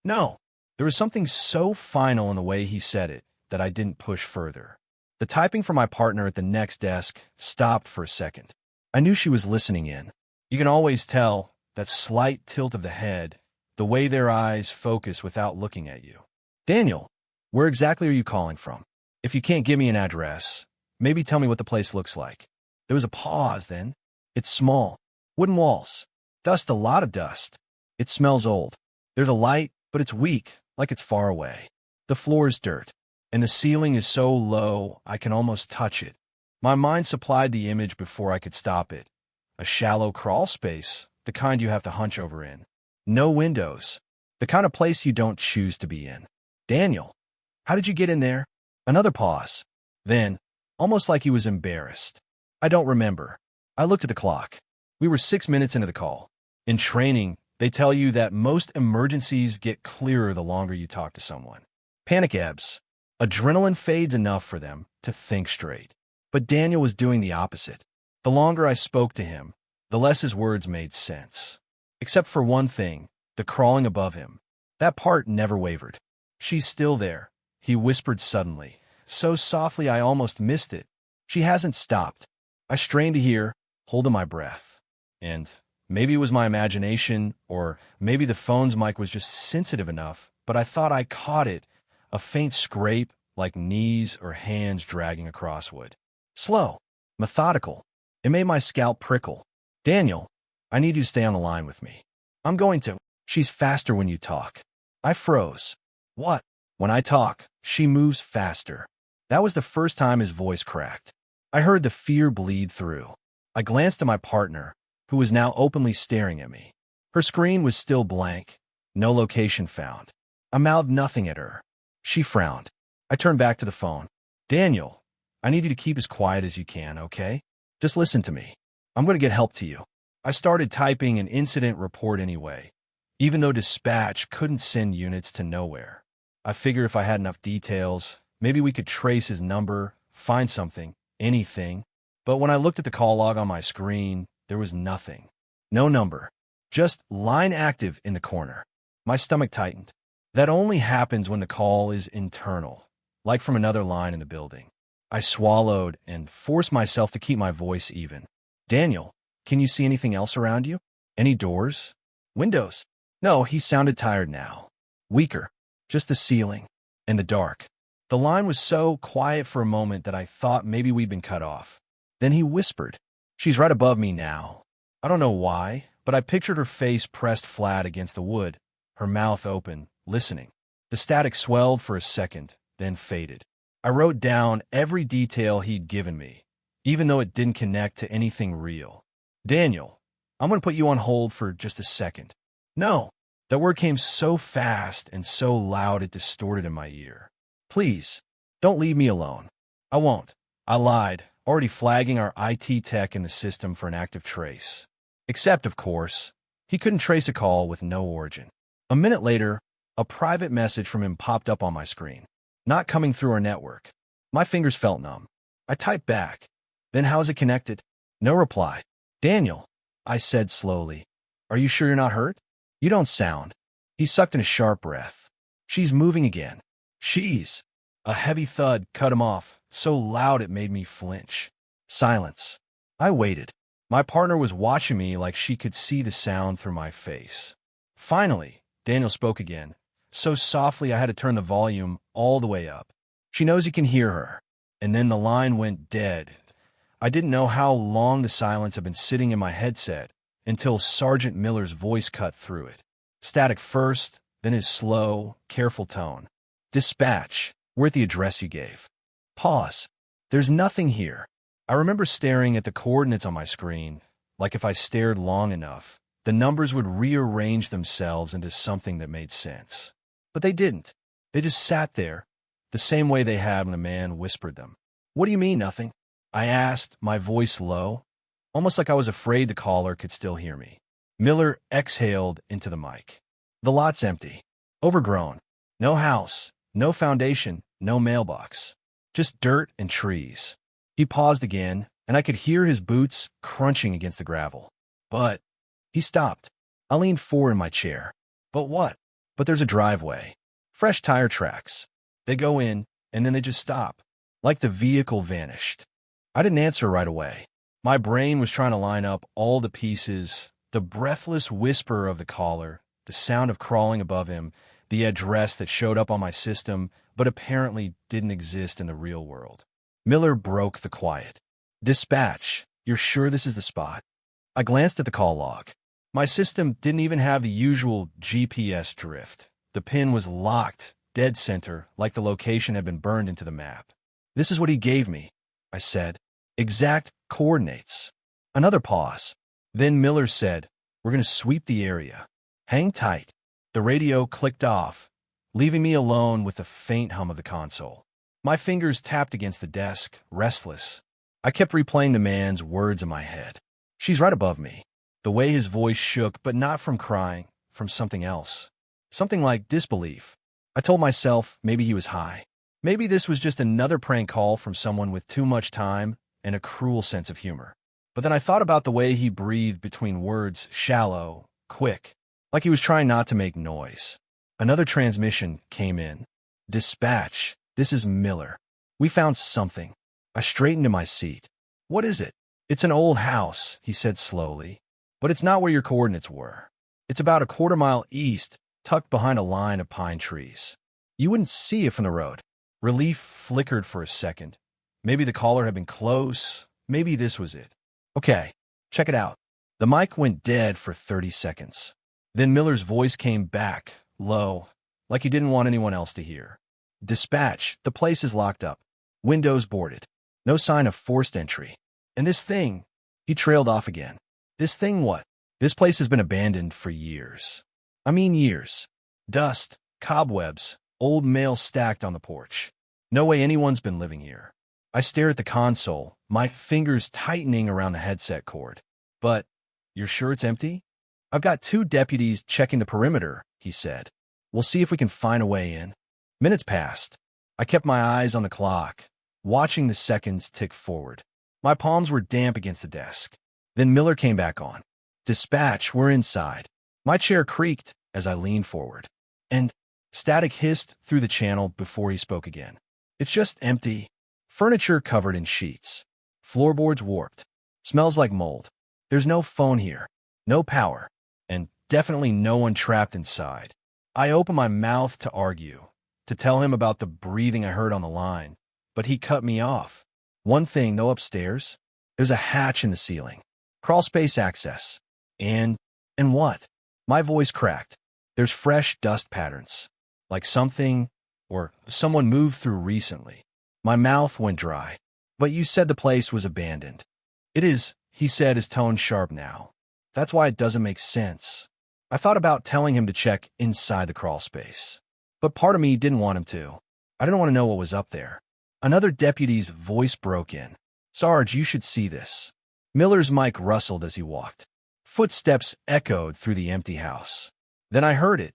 No. There was something so final in the way he said it that I didn't push further. The typing from my partner at the next desk stopped for a second. I knew she was listening in. You can always tell, that slight tilt of the head, the way their eyes focus without looking at you. Daniel, where exactly are you calling from? If you can't give me an address, maybe tell me what the place looks like. There was a pause then. It's small. Wooden walls. Dust, a lot of dust. It smells old. There's a light, but it's weak, like it's far away. The floor is dirt, and the ceiling is so low I can almost touch it. My mind supplied the image before I could stop it. A shallow crawl space, the kind you have to hunch over in. No windows, the kind of place you don't choose to be in. Daniel, how did you get in there? Another pause. Then, almost like he was embarrassed. I don't remember. I looked at the clock. We were 6 minutes into the call. In training, they tell you that most emergencies get clearer the longer you talk to someone. Panic ebbs. Adrenaline fades enough for them to think straight. But Daniel was doing the opposite. The longer I spoke to him, the less his words made sense. Except for one thing, the crawling above him. That part never wavered. She's still there, he whispered suddenly, so softly I almost missed it. She hasn't stopped. I strained to hear, holding my breath. And maybe it was my imagination, or maybe the phone's mic was just sensitive enough, but I thought I caught it, a faint scrape like knees or hands dragging across wood. Slow, methodical. It made my scalp prickle. Daniel, I need you to stay on the line with me. I'm going to. She's faster when you talk. I froze. What? When I talk, she moves faster. That was the first time his voice cracked. I heard the fear bleed through. I glanced at my partner, who was now openly staring at me. Her screen was still blank, no location found. I mouthed nothing at her. She frowned. I turned back to the phone. Daniel, I need you to keep as quiet as you can, okay? Just listen to me. I'm going to get help to you. I started typing an incident report anyway, even though dispatch couldn't send units to nowhere. I figured if I had enough details, maybe we could trace his number, find something, anything. But when I looked at the call log on my screen, there was nothing. No number. Just line active in the corner. My stomach tightened. That only happens when the call is internal, like from another line in the building. I swallowed and forced myself to keep my voice even. Daniel, can you see anything else around you? Any doors? Windows? No, he sounded tired now. Weaker. Just the ceiling. And the dark. The line was so quiet for a moment that I thought maybe we'd been cut off. Then he whispered, "She's right above me now." I don't know why, but I pictured her face pressed flat against the wood, her mouth open, listening. The static swelled for a second, then faded. I wrote down every detail he'd given me, even though it didn't connect to anything real. Daniel, I'm going to put you on hold for just a second. No. That word came so fast and so loud it distorted in my ear. Please, don't leave me alone. I won't. I lied, already flagging our IT tech in the system for an active trace. Except, of course, he couldn't trace a call with no origin. A minute later, a private message from him popped up on my screen. Not coming through our network. My fingers felt numb. I typed back. Then how is it connected? No reply. Daniel, I said slowly. Are you sure you're not hurt? You don't sound. He sucked in a sharp breath. She's moving again. She's. A heavy thud cut him off, so loud it made me flinch. Silence. I waited. My partner was watching me like she could see the sound through my face. Finally, Daniel spoke again, so softly I had to turn the volume all the way up. She knows he can hear her. And then the line went dead. I didn't know how long the silence had been sitting in my headset until Sergeant Miller's voice cut through it. Static first, then his slow, careful tone. Dispatch, we're at the address you gave. Pause. There's nothing here. I remember staring at the coordinates on my screen, like if I stared long enough, the numbers would rearrange themselves into something that made sense. But they didn't. They just sat there, the same way they had when the man whispered them. What do you mean, nothing? I asked, my voice low, almost like I was afraid the caller could still hear me. Miller exhaled into the mic. The lot's empty. Overgrown. No house. No foundation. No mailbox. Just dirt and trees. He paused again, and I could hear his boots crunching against the gravel. But he stopped. I leaned forward in my chair. But what? But there's a driveway. Fresh tire tracks. They go in, and then they just stop. Like the vehicle vanished. I didn't answer right away. My brain was trying to line up all the pieces, the breathless whisper of the caller, the sound of crawling above him, the address that showed up on my system but apparently didn't exist in the real world. Miller broke the quiet. Dispatch, you're sure this is the spot? I glanced at the call log. My system didn't even have the usual GPS drift. The pin was locked, dead center, like the location had been burned into the map. This is what he gave me, I said. Exact coordinates. Another pause. Then Miller said, we're going to sweep the area. Hang tight. The radio clicked off, leaving me alone with the faint hum of the console. My fingers tapped against the desk, restless. I kept replaying the man's words in my head. She's right above me. The way his voice shook, but not from crying, from something else. Something like disbelief. I told myself maybe he was high. Maybe this was just another prank call from someone with too much time and a cruel sense of humor. But then I thought about the way he breathed between words, shallow, quick, like he was trying not to make noise. Another transmission came in. Dispatch, this is Miller. We found something. I straightened in my seat. What is it? It's an old house, he said slowly. But it's not where your coordinates were. It's about a quarter-mile east, tucked behind a line of pine trees. You wouldn't see it from the road. Relief flickered for a second. Maybe the caller had been close. Maybe this was it. Okay, check it out. The mic went dead for 30 seconds. Then Miller's voice came back, low, like he didn't want anyone else to hear. Dispatch, the place is locked up. Windows boarded. No sign of forced entry. And this thing, he trailed off again. This thing what? This place has been abandoned for years. I mean years. Dust, cobwebs, old mail stacked on the porch. No way anyone's been living here. I stare at the console, my fingers tightening around the headset cord. But, you're sure it's empty? I've got 2 deputies checking the perimeter, he said. We'll see if we can find a way in. Minutes passed. I kept my eyes on the clock, watching the seconds tick forward. My palms were damp against the desk. Then Miller came back on. Dispatch, we're inside. My chair creaked as I leaned forward. And static hissed through the channel before he spoke again. It's just empty. Furniture covered in sheets. Floorboards warped. Smells like mold. There's no phone here. No power. And definitely no one trapped inside. I opened my mouth to argue, to tell him about the breathing I heard on the line, but he cut me off. One thing, though, upstairs, there's a hatch in the ceiling. Crawl space access. And what? My voice cracked. There's fresh dust patterns. Like something or someone moved through recently. My mouth went dry. But you said the place was abandoned. It is, he said, his tone sharp now. That's why it doesn't make sense. I thought about telling him to check inside the crawl space. But part of me didn't want him to. I didn't want to know what was up there. Another deputy's voice broke in. Sarge, you should see this. Miller's mic rustled as he walked. Footsteps echoed through the empty house. Then I heard it,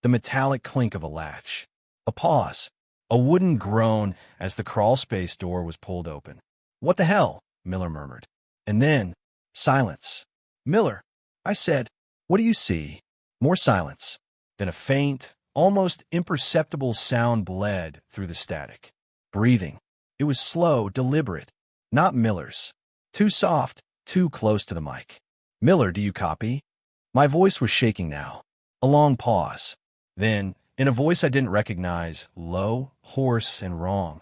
the metallic clink of a latch. A pause, a wooden groan as the crawl space door was pulled open. What the hell? Miller murmured. And then, silence. Miller, I said, what do you see? More silence. Then a faint, almost imperceptible sound bled through the static. Breathing. It was slow, deliberate. Not Miller's. Too soft, too close to the mic. Miller, do you copy? My voice was shaking now. A long pause. Then, in a voice I didn't recognize, low, hoarse, and wrong,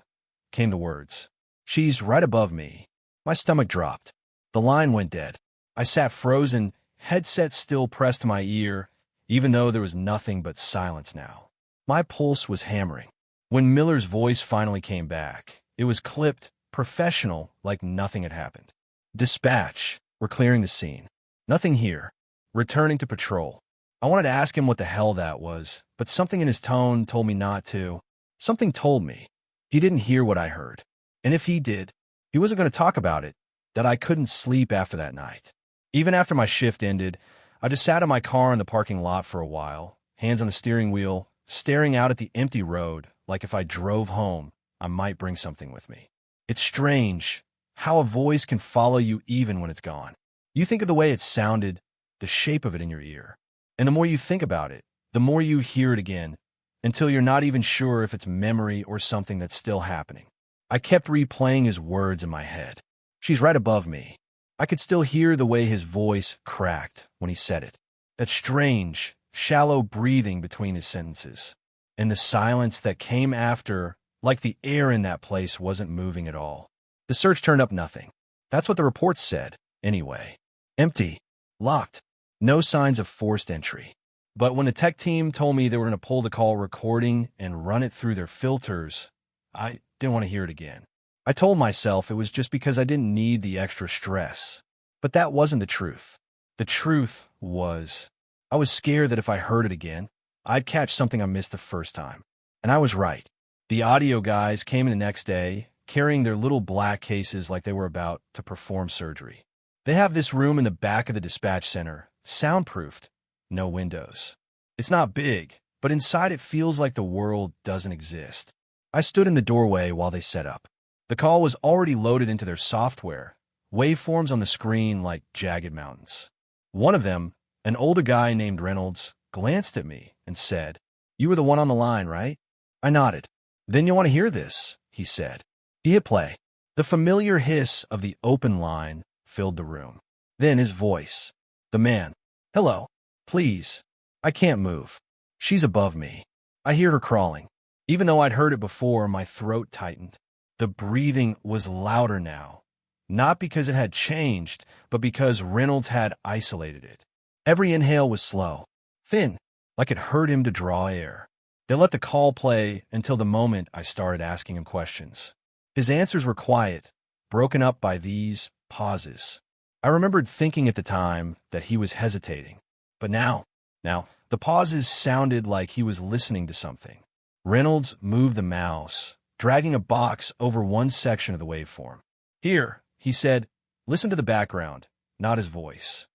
came the words. She's right above me. My stomach dropped. The line went dead. I sat frozen, headset still pressed to my ear, even though there was nothing but silence now. My pulse was hammering. When Miller's voice finally came back, it was clipped, professional, like nothing had happened. Dispatch. We're clearing the scene. Nothing here. Returning to patrol. I wanted to ask him what the hell that was, but something in his tone told me not to. Something told me he didn't hear what I heard. And if he did, he wasn't going to talk about it, that I couldn't sleep after that night. Even after my shift ended, I just sat in my car in the parking lot for a while, hands on the steering wheel, staring out at the empty road, like if I drove home, I might bring something with me. It's strange how a voice can follow you even when it's gone. You think of the way it sounded, the shape of it in your ear. And the more you think about it, the more you hear it again, until you're not even sure if it's memory or something that's still happening. I kept replaying his words in my head. She's right above me. I could still hear the way his voice cracked when he said it. That strange, shallow breathing between his sentences. And the silence that came after, like the air in that place wasn't moving at all. The search turned up nothing. That's what the reports said, anyway. Empty. Locked. No signs of forced entry. But when the tech team told me they were going to pull the call recording and run it through their filters, I didn't want to hear it again. I told myself it was just because I didn't need the extra stress. But that wasn't the truth. The truth was, I was scared that if I heard it again, I'd catch something I missed the first time. And I was right. The audio guys came in the next day, carrying their little black cases like they were about to perform surgery. They have this room in the back of the dispatch center, soundproofed, no windows. It's not big, but inside it feels like the world doesn't exist. I stood in the doorway while they set up. The call was already loaded into their software, waveforms on the screen like jagged mountains. One of them, an older guy named Reynolds, glanced at me and said, "You were the one on the line, right?" I nodded. "Then you'll want to hear this," he said. He hit play. The familiar hiss of the open line filled the room. Then his voice. The man. "Hello. Please. I can't move. She's above me. I hear her crawling." Even though I'd heard it before, my throat tightened. The breathing was louder now. Not because it had changed, but because Reynolds had isolated it. Every inhale was slow, thin, like it hurt him to draw air. They let the call play until the moment I started asking him questions. His answers were quiet, broken up by these pauses. I remembered thinking at the time that he was hesitating. But now, the pauses sounded like he was listening to something. Reynolds moved the mouse, dragging a box over one section of the waveform. Here, he said, listen to the background, not his voice.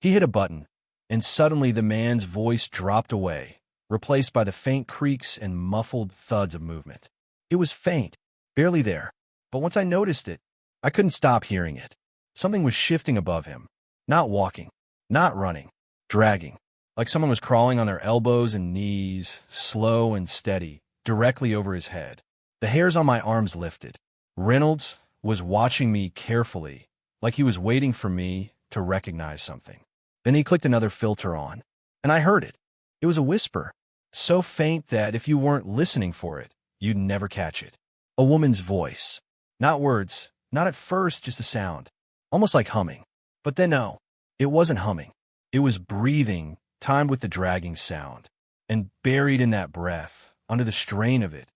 He hit a button, and suddenly the man's voice dropped away, replaced by the faint creaks and muffled thuds of movement. It was faint, barely there, but once I noticed it, I couldn't stop hearing it. Something was shifting above him, not walking, not running, dragging, like someone was crawling on their elbows and knees, slow and steady, directly over his head. The hairs on my arms lifted. Reynolds was watching me carefully, like he was waiting for me to recognize something. Then he clicked another filter on, and I heard it. It was a whisper, so faint that if you weren't listening for it, you'd never catch it. A woman's voice. Not words, not at first, just a sound. Almost like humming. But then no, it wasn't humming. It was breathing, timed with the dragging sound. And buried in that breath, under the strain of it,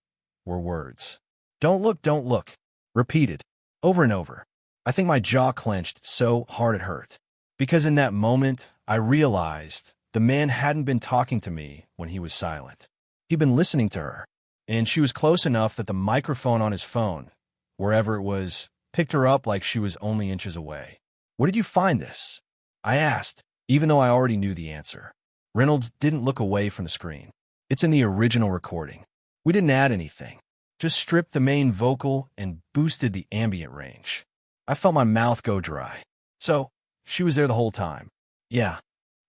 were words. Don't look, repeated, over and over. I think my jaw clenched so hard it hurt. Because in that moment, I realized the man hadn't been talking to me when he was silent. He'd been listening to her, and she was close enough that the microphone on his phone, wherever it was, picked her up like she was only inches away. Where did you find this? I asked, even though I already knew the answer. Reynolds didn't look away from the screen. It's in the original recording. We didn't add anything. Just stripped the main vocal and boosted the ambient range. I felt my mouth go dry. So, she was there the whole time. Yeah.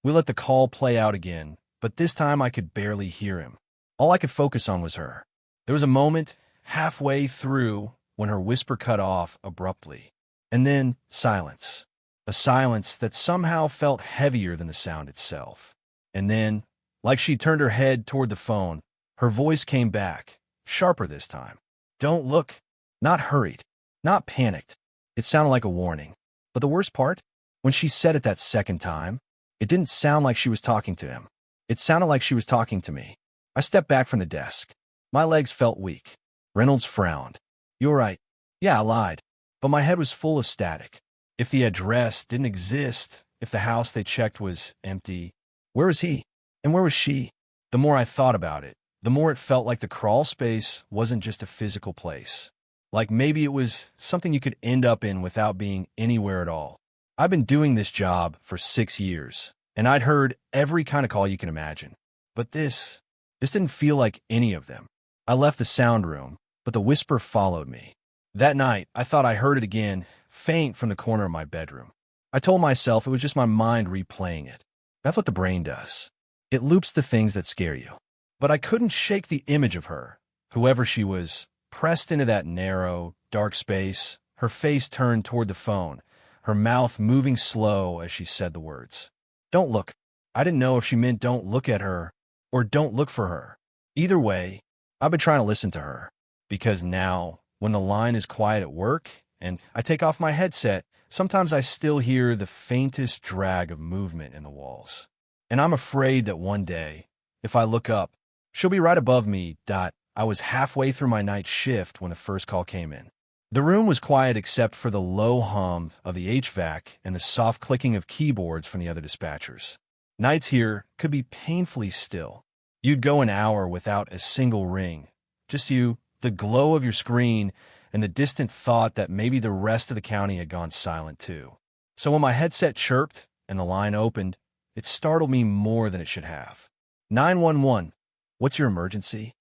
We let the call play out again, but this time I could barely hear him. All I could focus on was her. There was a moment, halfway through, when her whisper cut off abruptly. And then silence. A silence that somehow felt heavier than the sound itself. And then, like she turned her head toward the phone, her voice came back, sharper this time. Don't look. Not hurried. Not panicked. It sounded like a warning. But the worst part? When she said it that second time, it didn't sound like she was talking to him. It sounded like she was talking to me. I stepped back from the desk. My legs felt weak. Reynolds frowned. You're right. Yeah, I lied. But my head was full of static. If the address didn't exist, if the house they checked was empty, where was he? And where was she? The more I thought about it, the more it felt like the crawl space wasn't just a physical place. Like maybe it was something you could end up in without being anywhere at all. I've been doing this job for 6 years, and I'd heard every kind of call you can imagine. But this didn't feel like any of them. I left the sound room, but the whisper followed me. That night, I thought I heard it again, faint from the corner of my bedroom. I told myself it was just my mind replaying it. That's what the brain does. It loops the things that scare you. But I couldn't shake the image of her, whoever she was, pressed into that narrow, dark space, her face turned toward the phone, her mouth moving slow as she said the words. Don't look. I didn't know if she meant don't look at her or don't look for her. Either way, I've been trying to listen to her. Because now, when the line is quiet at work and I take off my headset, sometimes I still hear the faintest drag of movement in the walls. And I'm afraid that one day, if I look up, she'll be right above me. I was halfway through my night shift when the first call came in. The room was quiet except for the low hum of the HVAC and the soft clicking of keyboards from the other dispatchers. Nights here could be painfully still. You'd go an hour without a single ring. Just you, the glow of your screen, and the distant thought that maybe the rest of the county had gone silent too. So when my headset chirped and the line opened, it startled me more than it should have. 911, what's your emergency?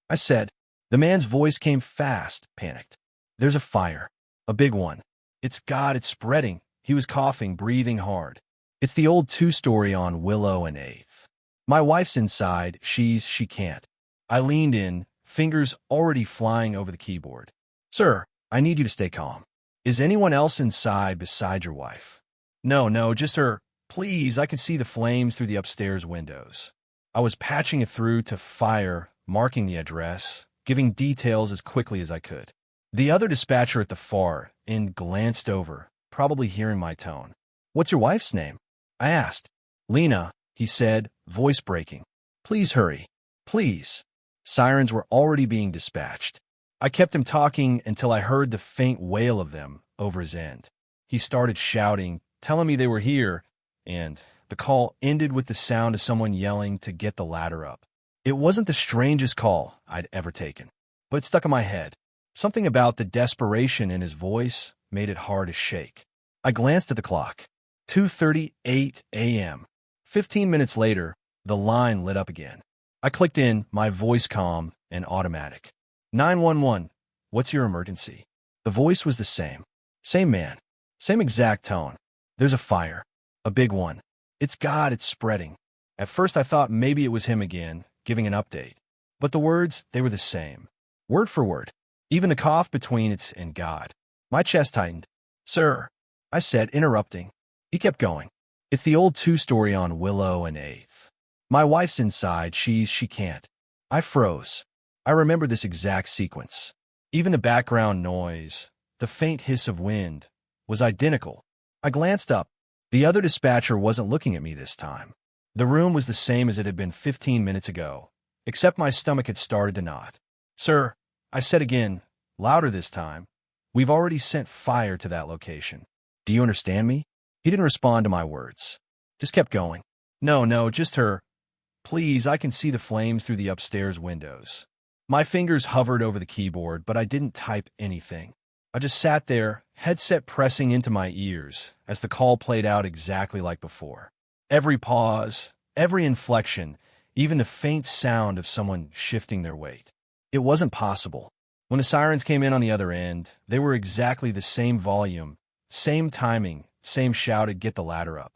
I said. The man's voice came fast, panicked. There's a fire. A big one. It's spreading. He was coughing, breathing hard. It's the old 2-story on Willow and 8th. My wife's inside. She can't. I leaned in, fingers already flying over the keyboard. Sir, I need you to stay calm. Is anyone else inside beside your wife? No, just her. Please, I can see the flames through the upstairs windows. I was patching it through to fire, marking the address, giving details as quickly as I could. The other dispatcher at the far end glanced over, probably hearing my tone. What's your wife's name? I asked. Lena, he said, voice breaking. Please hurry. Please. Sirens were already being dispatched. I kept him talking until I heard the faint wail of them over his end. He started shouting, telling me they were here, and the call ended with the sound of someone yelling to get the ladder up. It wasn't the strangest call I'd ever taken, but it stuck in my head. Something about the desperation in his voice made it hard to shake. I glanced at the clock. 2:38 a.m. 15 minutes later, the line lit up again. I clicked in, my voice calm and automatic. 911, what's your emergency? The voice was the same. Same man. Same exact tone. There's a fire. A big one. It's God, it's spreading. At first I thought maybe it was him again, giving an update. But the words, they were the same. Word for word. Even the cough between it's and God. My chest tightened. Sir, I said, interrupting. He kept going. It's the old two-story on Willow and 8th. My wife's inside, she can't. I froze. I remember this exact sequence. Even the background noise, the faint hiss of wind, was identical. I glanced up. The other dispatcher wasn't looking at me this time. The room was the same as it had been 15 minutes ago, except my stomach had started to knot. Sir, I said again, louder this time, we've already sent fire to that location. Do you understand me? He didn't respond to my words. Just kept going. No, just her. Please, I can see the flames through the upstairs windows. My fingers hovered over the keyboard, but I didn't type anything. I just sat there, headset pressing into my ears, as the call played out exactly like before. Every pause, every inflection, even the faint sound of someone shifting their weight. It wasn't possible. When the sirens came in on the other end, they were exactly the same volume, same timing, same shouted, get the ladder up.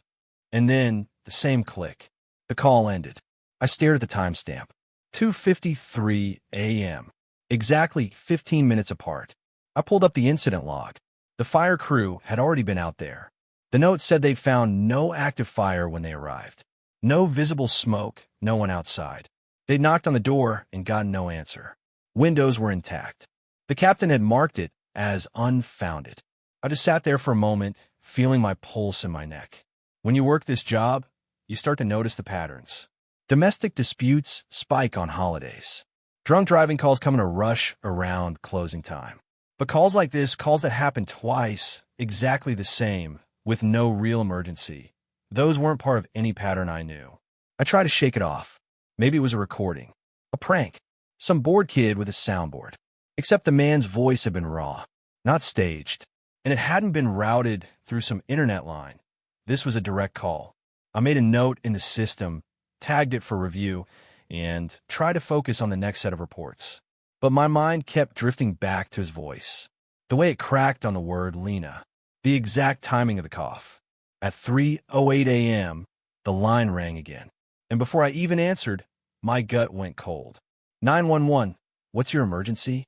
And then, the same click. The call ended. I stared at the timestamp. 2:53 a.m. Exactly 15 minutes apart. I pulled up the incident log. The fire crew had already been out there. The note said they'd found no active fire when they arrived. No visible smoke, no one outside. They'd knocked on the door and gotten no answer. Windows were intact. The captain had marked it as unfounded. I just sat there for a moment, feeling my pulse in my neck. When you work this job, you start to notice the patterns. Domestic disputes spike on holidays. Drunk driving calls come in a rush around closing time. But calls like this, calls that happen twice, exactly the same, with no real emergency, those weren't part of any pattern I knew. I tried to shake it off. Maybe it was a recording, a prank, some bored kid with a soundboard. Except the man's voice had been raw, not staged, and it hadn't been routed through some internet line. This was a direct call. I made a note in the system, tagged it for review, and tried to focus on the next set of reports. But my mind kept drifting back to his voice. The way it cracked on the word Lena. The exact timing of the cough. At 3:08 a.m., the line rang again. And before I even answered, my gut went cold. 911, what's your emergency?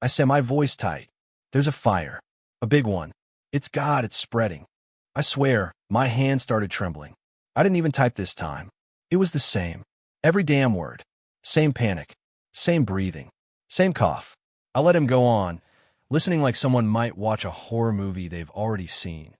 I said, my voice tight. There's a fire. A big one. It's God, it's spreading. I swear, my hand started trembling. I didn't even type this time. It was the same. Every damn word. Same panic. Same breathing. Same cough. I let him go on, listening like someone might watch a horror movie they've already seen,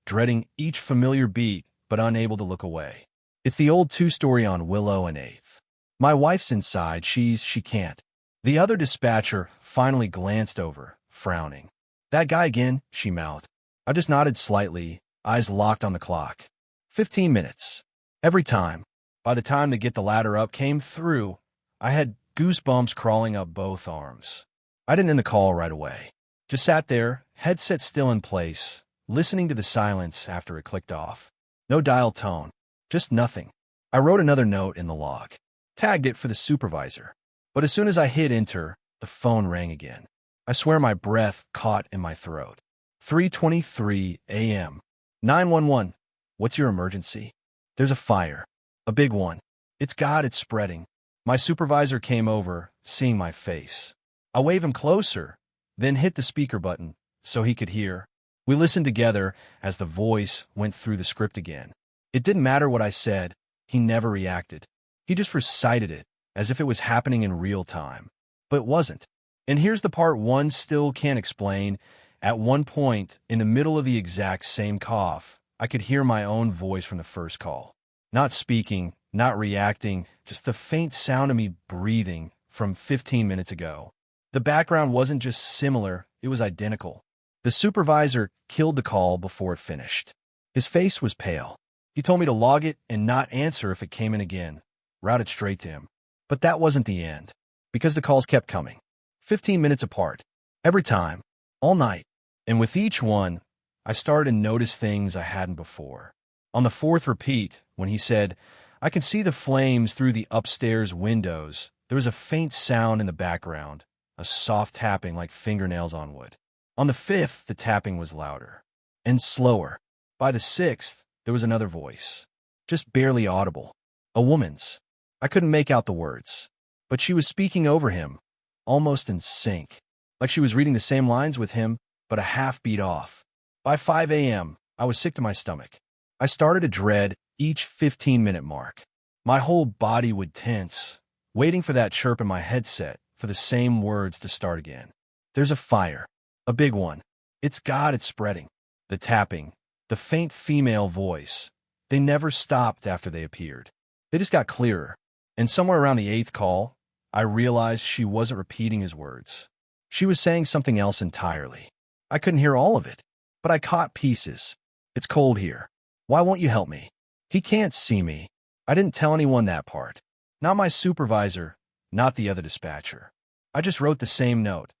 dreading each familiar beat but unable to look away. It's the old two-story on Willow and 8th. My wife's inside, she can't. The other dispatcher finally glanced over, frowning. That guy again, she mouthed. I just nodded slightly, eyes locked on the clock. 15 minutes. Every time. By the time the get the ladder up came through, I had goosebumps crawling up both arms. I didn't end the call right away. Just sat there, headset still in place, listening to the silence after it clicked off. No dial tone. Just nothing. I wrote another note in the log. Tagged it for the supervisor. But as soon as I hit enter, the phone rang again. I swear my breath caught in my throat. 3:23 a.m. 911. What's your emergency? There's a fire. A big one. It's God, it's spreading. My supervisor came over, seeing my face. I waved him closer, then hit the speaker button so he could hear. We listened together as the voice went through the script again. It didn't matter what I said. He never reacted. He just recited it as if it was happening in real time. But it wasn't. And here's the part one still can't explain. At one point, in the middle of the exact same cough, I could hear my own voice from the first call. Not speaking, not reacting, just the faint sound of me breathing from 15 minutes ago. The background wasn't just similar, it was identical. The supervisor killed the call before it finished. His face was pale. He told me to log it and not answer if it came in again, route it straight to him. But that wasn't the end, because the calls kept coming. 15 minutes apart. Every time. All night. And with each one, I started to notice things I hadn't before. On the fourth repeat, when he said, "I can see the flames through the upstairs windows," there was a faint sound in the background, a soft tapping like fingernails on wood. On the fifth, the tapping was louder and slower. By the sixth, there was another voice, just barely audible, a woman's. I couldn't make out the words, but she was speaking over him, almost in sync, like she was reading the same lines with him, but a half beat off. By 5 a.m., I was sick to my stomach. I started to dread each 15-minute mark. My whole body would tense, waiting for that chirp in my headset for the same words to start again. There's a fire, a big one. It's God, it's spreading. The tapping, the faint female voice, they never stopped after they appeared. They just got clearer. And somewhere around the eighth call, I realized she wasn't repeating his words. She was saying something else entirely. I couldn't hear all of it, but I caught pieces. "It's cold here. Why won't you help me? He can't see me." I didn't tell anyone that part. Not my supervisor, not the other dispatcher. I just wrote the same note.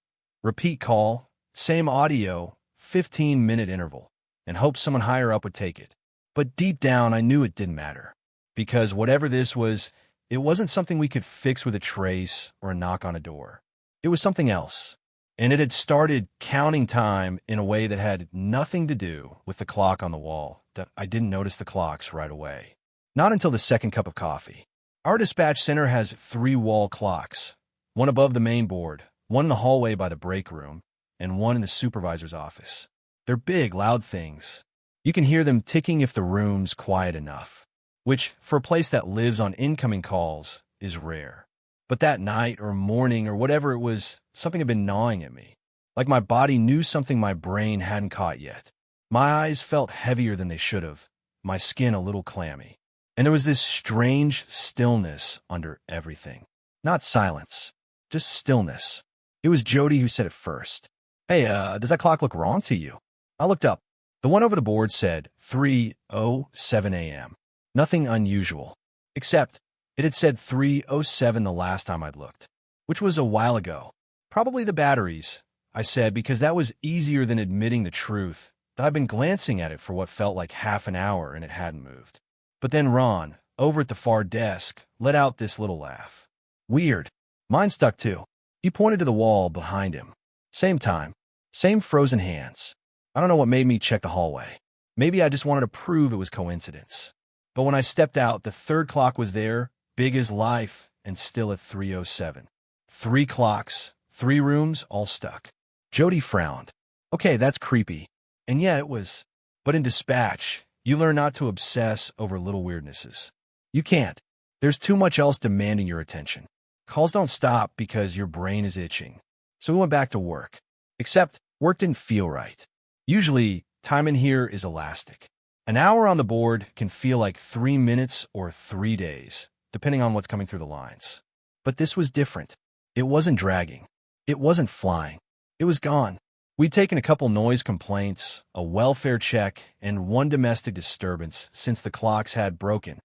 Repeat call, same audio, 15-minute interval, and hoped someone higher up would take it. But deep down, I knew it didn't matter. Because whatever this was, it wasn't something we could fix with a trace or a knock on a door. It was something else. And it had started counting time in a way that had nothing to do with the clock on the wall. That I didn't notice the clocks right away. Not until the second cup of coffee. Our dispatch center has 3 wall clocks, one above the main board, one in the hallway by the break room, and one in the supervisor's office. They're big, loud things. You can hear them ticking if the room's quiet enough, which, for a place that lives on incoming calls, is rare. But that night or morning or whatever it was, something had been gnawing at me, like my body knew something my brain hadn't caught yet. My eyes felt heavier than they should have, my skin a little clammy. And there was this strange stillness under everything. Not silence, just stillness. It was Jody who said it first. "Hey, does that clock look wrong to you?" I looked up. The one over the board said 3:07 a.m. Nothing unusual, except it had said 3:07 the last time I'd looked, which was a while ago. "Probably the batteries," I said, because that was easier than admitting the truth, that I'd been glancing at it for what felt like half an hour and it hadn't moved. But then Ron, over at the far desk, let out this little laugh. "Weird. Mine stuck too." He pointed to the wall behind him. Same time. Same frozen hands. I don't know what made me check the hallway. Maybe I just wanted to prove it was coincidence. But when I stepped out, the third clock was there, big as life, and still at 3:07. 3 clocks, 3 rooms, all stuck. Jody frowned. "Okay, that's creepy." And yeah, it was. But in dispatch, you learn not to obsess over little weirdnesses. You can't. There's too much else demanding your attention. Calls don't stop because your brain is itching. So we went back to work. Except, work didn't feel right. Usually, time in here is elastic. An hour on the board can feel like 3 minutes or 3 days, depending on what's coming through the lines. But this was different. It wasn't dragging. It wasn't flying. It was gone. We'd taken a couple noise complaints, a welfare check, and 1 domestic disturbance since the clocks had broken.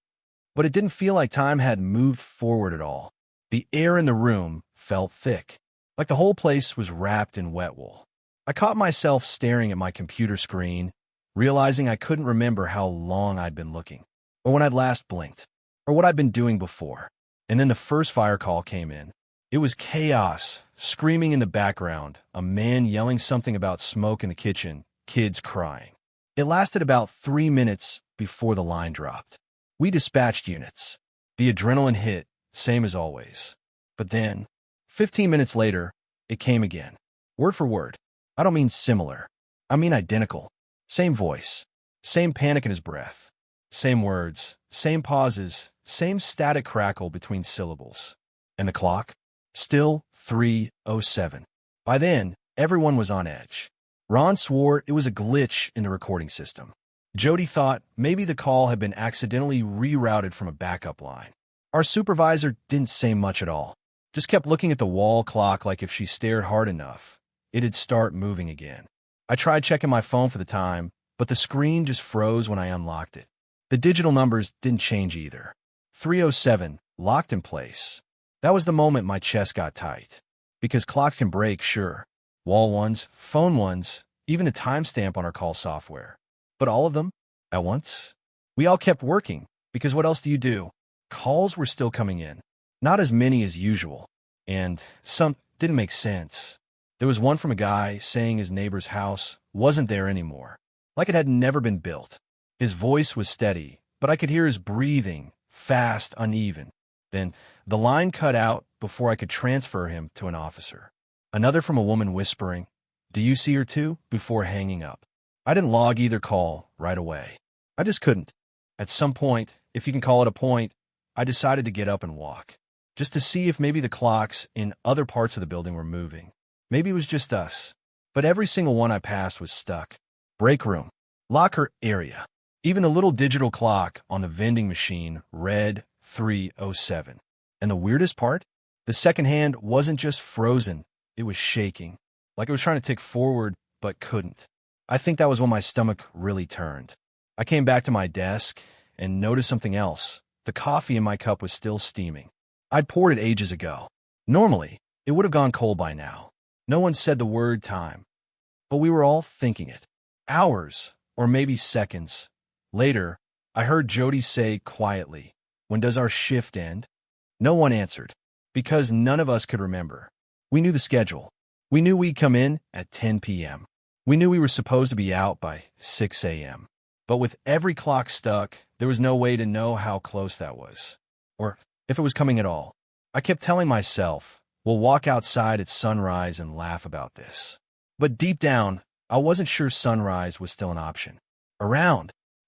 But it didn't feel like time had moved forward at all. The air in the room felt thick, like the whole place was wrapped in wet wool. I caught myself staring at my computer screen, realizing I couldn't remember how long I'd been looking, or when I'd last blinked, or what I'd been doing before. And then the first fire call came in. It was chaos, screaming in the background, a man yelling something about smoke in the kitchen, kids crying. It lasted about 3 minutes before the line dropped. We dispatched units. The adrenaline hit, same as always. But then, 15 minutes later, it came again. Word for word. I don't mean similar. I mean identical. Same voice. Same panic in his breath. Same words. Same pauses. Same static crackle between syllables. And the clock? Still 3:07. By then, everyone was on edge. Ron swore it was a glitch in the recording system. Jody thought maybe the call had been accidentally rerouted from a backup line. Our supervisor didn't say much at all. Just kept looking at the wall clock like if she stared hard enough, it'd start moving again. I tried checking my phone for the time, but the screen just froze when I unlocked it. The digital numbers didn't change either. 307, locked in place. That was the moment my chest got tight. Because clocks can break, sure. Wall ones, phone ones, even a timestamp on our call software. But all of them? At once? We all kept working, because what else do you do? Calls were still coming in. Not as many as usual. And some didn't make sense. There was one from a guy saying his neighbor's house wasn't there anymore, like it had never been built. His voice was steady, but I could hear his breathing, fast, uneven. Then the line cut out before I could transfer him to an officer. Another from a woman whispering, "Do you see her too?" before hanging up. I didn't log either call right away. I just couldn't. At some point, if you can call it a point, I decided to get up and walk, just to see if maybe the clocks in other parts of the building were moving. Maybe it was just us, but every single one I passed was stuck. Break room, locker area. Even the little digital clock on the vending machine read 307. And the weirdest part? The second hand wasn't just frozen, it was shaking, like it was trying to tick forward but couldn't. I think that was when my stomach really turned. I came back to my desk and noticed something else. The coffee in my cup was still steaming. I'd poured it ages ago. Normally, it would have gone cold by now. No one said the word time, but we were all thinking it. Hours, or maybe seconds. Later, I heard Jody say quietly, "When does our shift end?" No one answered, because none of us could remember. We knew the schedule. We knew we'd come in at 10 p.m. We knew we were supposed to be out by 6 a.m. But with every clock stuck, there was no way to know how close that was, or if it was coming at all. I kept telling myself, we'll walk outside at sunrise and laugh about this. But deep down, I wasn't sure sunrise was still an option.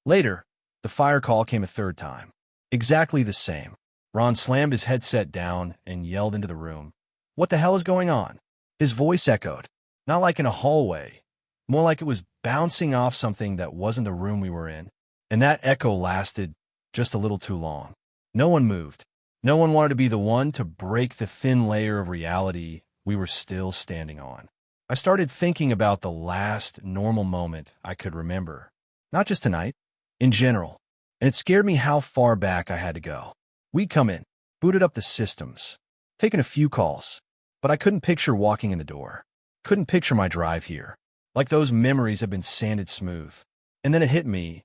Later, the fire call came a third time. Exactly the same. Ron slammed his headset down and yelled into the room, "What the hell is going on?" His voice echoed, not like in a hallway, more like it was bouncing off something that wasn't the room we were in. And that echo lasted just a little too long. No one moved. No one wanted to be the one to break the thin layer of reality we were still standing on. I started thinking about the last normal moment I could remember. Not just tonight, in general. And it scared me how far back I had to go. We'd come in, booted up the systems, taken a few calls, but I couldn't picture walking in the door. Couldn't picture my drive here. Like those memories had been sanded smooth. And then it hit me.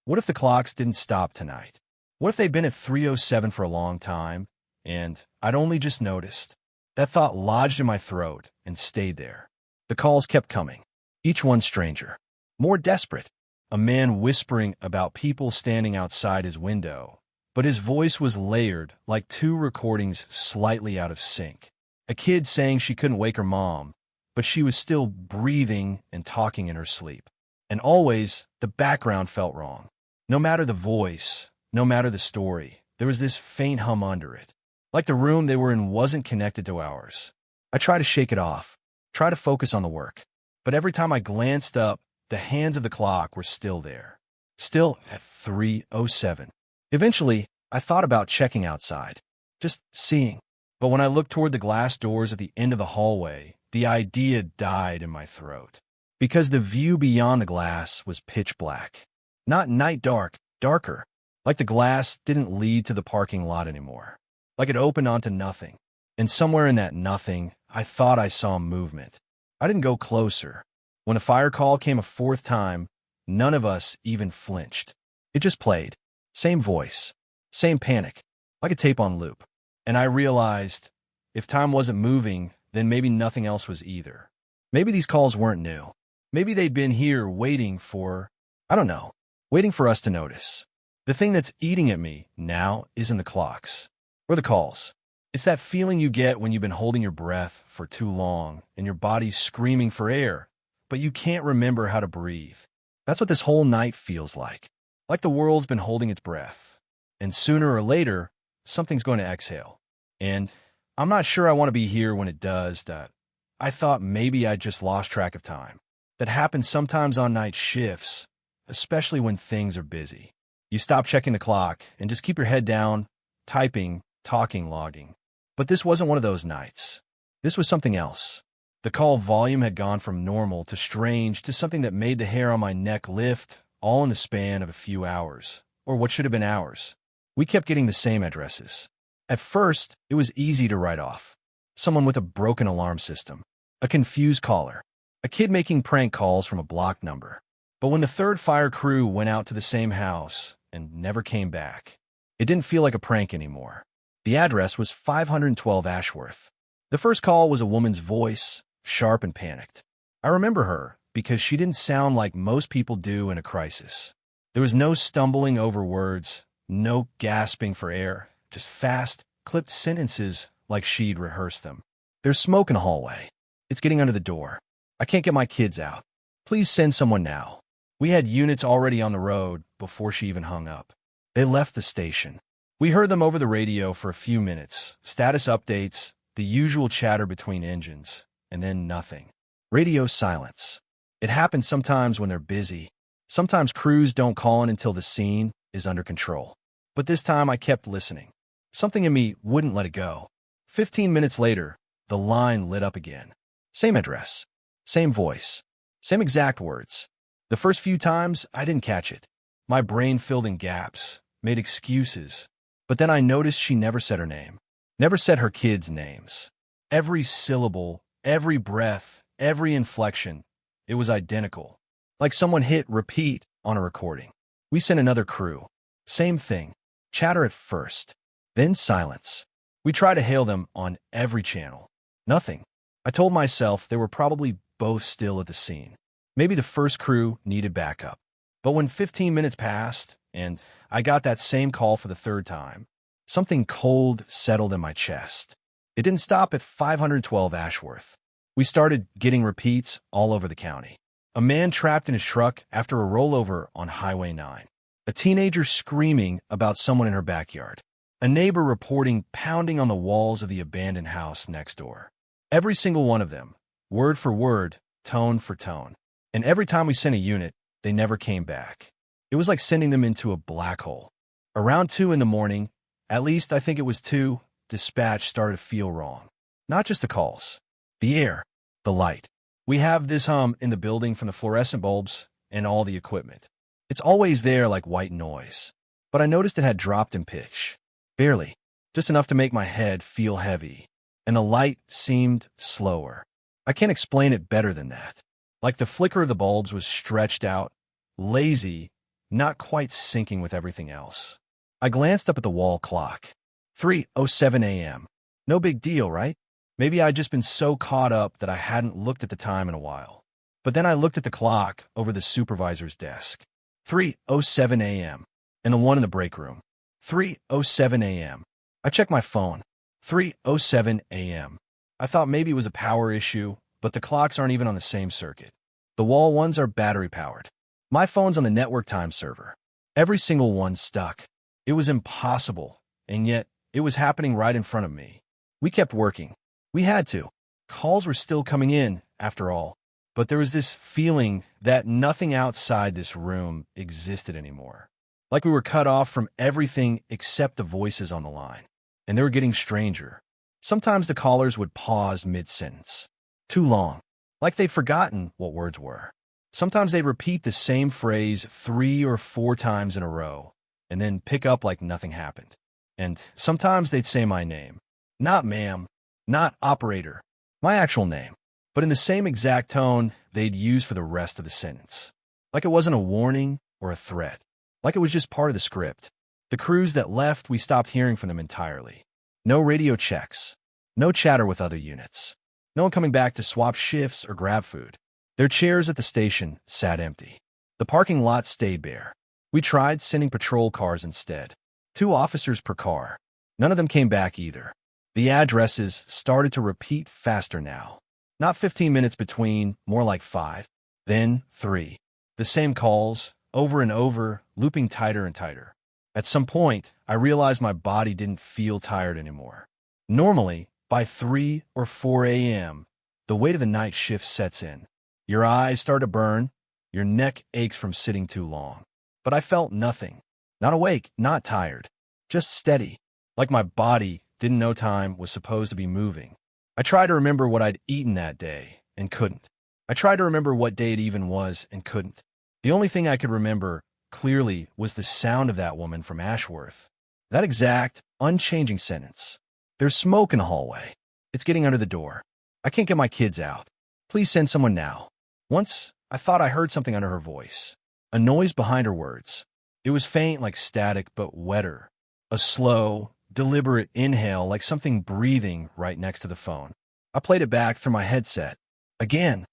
What if the clocks didn't stop tonight? What if they'd been at 307 for a long time, and I'd only just noticed? That thought lodged in my throat and stayed there. The calls kept coming, each one stranger, more desperate. A man whispering about people standing outside his window, but his voice was layered like two recordings slightly out of sync. A kid saying she couldn't wake her mom, but she was still breathing and talking in her sleep. And always, the background felt wrong. No matter the voice, no matter the story, there was this faint hum under it. Like the room they were in wasn't connected to ours. I tried to shake it off, try to focus on the work. But every time I glanced up, the hands of the clock were still there. Still at 3:07. Eventually, I thought about checking outside, just seeing. But when I looked toward the glass doors at the end of the hallway, the idea died in my throat. Because the view beyond the glass was pitch black. Not night dark, darker. Like the glass didn't lead to the parking lot anymore. Like it opened onto nothing. And somewhere in that nothing, I thought I saw movement. I didn't go closer. When the fire call came a fourth time, none of us even flinched. It just played. Same voice. Same panic. Like a tape on loop. And I realized, if time wasn't moving, then maybe nothing else was either. Maybe these calls weren't new. Maybe they'd been here waiting for, I don't know, waiting for us to notice. The thing that's eating at me now isn't the clocks or the calls. It's that feeling you get when you've been holding your breath for too long and your body's screaming for air, but you can't remember how to breathe. That's what this whole night feels like. Like the world's been holding its breath. And sooner or later, something's going to exhale. And I'm not sure I want to be here when it does that. I thought maybe I just lost track of time. That happens sometimes on night shifts, especially when things are busy. You stop checking the clock and just keep your head down, typing, talking, logging. But this wasn't one of those nights. This was something else. The call volume had gone from normal to strange to something that made the hair on my neck lift, all in the span of a few hours, or what should have been hours. We kept getting the same addresses. At first, it was easy to write off. Someone with a broken alarm system, a confused caller, a kid making prank calls from a blocked number. But when the third fire crew went out to the same house and never came back, it didn't feel like a prank anymore. The address was 512 Ashworth. The first call was a woman's voice, sharp and panicked. I remember her because she didn't sound like most people do in a crisis. There was no stumbling over words, no gasping for air, just fast, clipped sentences like she'd rehearsed them. There's smoke in the hallway. It's getting under the door. I can't get my kids out. Please send someone now. We had units already on the road before she even hung up. They left the station. We heard them over the radio for a few minutes, status updates, the usual chatter between engines, and then nothing. Radio silence. It happens sometimes when they're busy. Sometimes crews don't call in until the scene is under control. But this time I kept listening. Something in me wouldn't let it go. 15 minutes later, the line lit up again. Same address, same voice, same exact words. The first few times, I didn't catch it. My brain filled in gaps, made excuses. But then I noticed she never said her name, never said her kids' names. Every syllable, every breath, every inflection, it was identical. Like someone hit repeat on a recording. We sent another crew. Same thing. Chatter at first, then silence. We tried to hail them on every channel. Nothing. I told myself they were probably both still at the scene. Maybe the first crew needed backup. But when 15 minutes passed, and I got that same call for the third time, something cold settled in my chest. It didn't stop at 512 Ashworth. We started getting repeats all over the county. A man trapped in his truck after a rollover on Highway 9. A teenager screaming about someone in her backyard. A neighbor reporting pounding on the walls of the abandoned house next door. Every single one of them, word for word, tone for tone. And every time we sent a unit, they never came back. It was like sending them into a black hole. Around 2 in the morning, at least I think it was 2, dispatch started to feel wrong. Not just the calls, the air, the light. We have this hum in the building from the fluorescent bulbs and all the equipment. It's always there like white noise. But I noticed it had dropped in pitch. Barely. Just enough to make my head feel heavy. And the light seemed slower. I can't explain it better than that. Like the flicker of the bulbs was stretched out, lazy, not quite syncing with everything else. I glanced up at the wall clock. 3:07 a.m. No big deal, right? Maybe I'd just been so caught up that I hadn't looked at the time in a while. But then I looked at the clock over the supervisor's desk. 3:07 a.m. And the one in the break room. 3:07 a.m. I checked my phone. 3:07 a.m. I thought maybe it was a power issue, but the clocks aren't even on the same circuit. The wall ones are battery-powered. My phone's on the network time server. Every single one stuck. It was impossible, and yet it was happening right in front of me. We kept working. We had to. Calls were still coming in, after all. But there was this feeling that nothing outside this room existed anymore. Like we were cut off from everything except the voices on the line. And they were getting stranger. Sometimes the callers would pause mid-sentence. Too long. Like they'd forgotten what words were. Sometimes they'd repeat the same phrase 3 or 4 times in a row, and then pick up like nothing happened. And sometimes they'd say my name. Not ma'am, not operator, my actual name. But in the same exact tone they'd use for the rest of the sentence. Like it wasn't a warning or a threat. Like it was just part of the script. The crews that left, we stopped hearing from them entirely. No radio checks. No chatter with other units. No one coming back to swap shifts or grab food. Their chairs at the station sat empty. The parking lot stayed bare. We tried sending patrol cars instead. 2 officers per car. None of them came back either. The addresses started to repeat faster now. Not 15 minutes between, more like 5. Then 3. The same calls, over and over, looping tighter and tighter. At some point, I realized my body didn't feel tired anymore. Normally, by 3 or 4 a.m., the weight of the night shift sets in. Your eyes start to burn. Your neck aches from sitting too long. But I felt nothing. Not awake, not tired. Just steady. Like my body didn't know time was supposed to be moving. I tried to remember what I'd eaten that day and couldn't. I tried to remember what day it even was and couldn't. The only thing I could remember clearly was the sound of that woman from Ashworth. That exact, unchanging sentence. There's smoke in the hallway. It's getting under the door. I can't get my kids out. Please send someone now. Once, I thought I heard something under her voice. A noise behind her words. It was faint like static, but wetter. A slow, deliberate inhale like something breathing right next to the phone. I played it back through my headset. Again.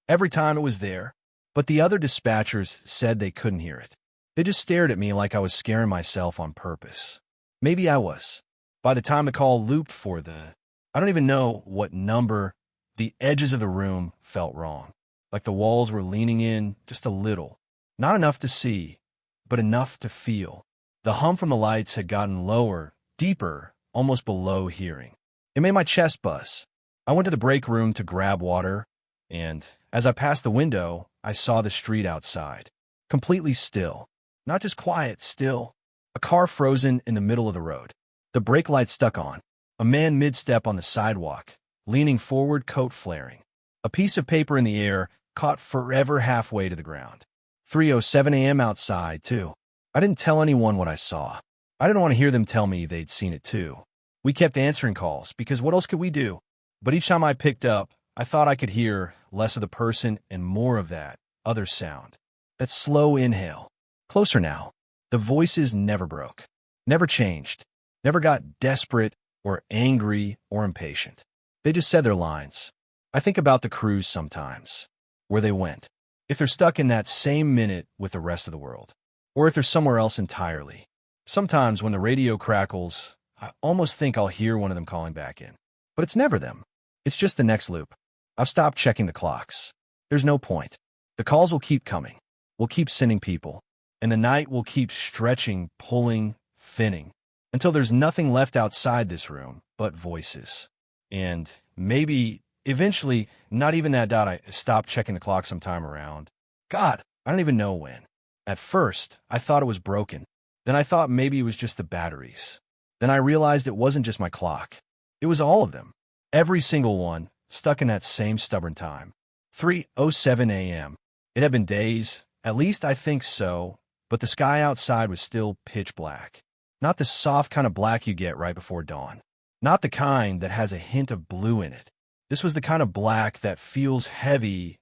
Every time it was there. But the other dispatchers said they couldn't hear it. They just stared at me like I was scaring myself on purpose. Maybe I was. By the time the call looped for I don't even know what number, the edges of the room felt wrong. Like the walls were leaning in just a little. Not enough to see, but enough to feel. The hum from the lights had gotten lower, deeper, almost below hearing. It made my chest buzz. I went to the break room to grab water, and as I passed the window, I saw the street outside. Completely still. Not just quiet, still. A car frozen in the middle of the road. The brake light stuck on. A man mid-step on the sidewalk, leaning forward, coat flaring. A piece of paper in the air, caught forever halfway to the ground. 3:07 a.m. outside, too. I didn't tell anyone what I saw. I didn't want to hear them tell me they'd seen it, too. We kept answering calls, because what else could we do? But each time I picked up, I thought I could hear less of the person and more of that other sound. That slow inhale. Closer now. The voices never broke. Never changed. Never got desperate or angry or impatient. They just said their lines. I think about the crews sometimes. Where they went. If they're stuck in that same minute with the rest of the world. Or if they're somewhere else entirely. Sometimes when the radio crackles, I almost think I'll hear one of them calling back in. But it's never them. It's just the next loop. I've stopped checking the clocks. There's no point. The calls will keep coming. We'll keep sending people. And the night will keep stretching, pulling, thinning. Until there's nothing left outside this room but voices. And maybe, eventually, not even that I stopped checking the clock sometime around. God, I don't even know when. At first, I thought it was broken. Then I thought maybe it was just the batteries. Then I realized it wasn't just my clock. It was all of them. Every single one, stuck in that same stubborn time. 3:07 a.m. It had been days, at least I think so, but the sky outside was still pitch black. Not the soft kind of black you get right before dawn. Not the kind that has a hint of blue in it. This was the kind of black that feels heavy,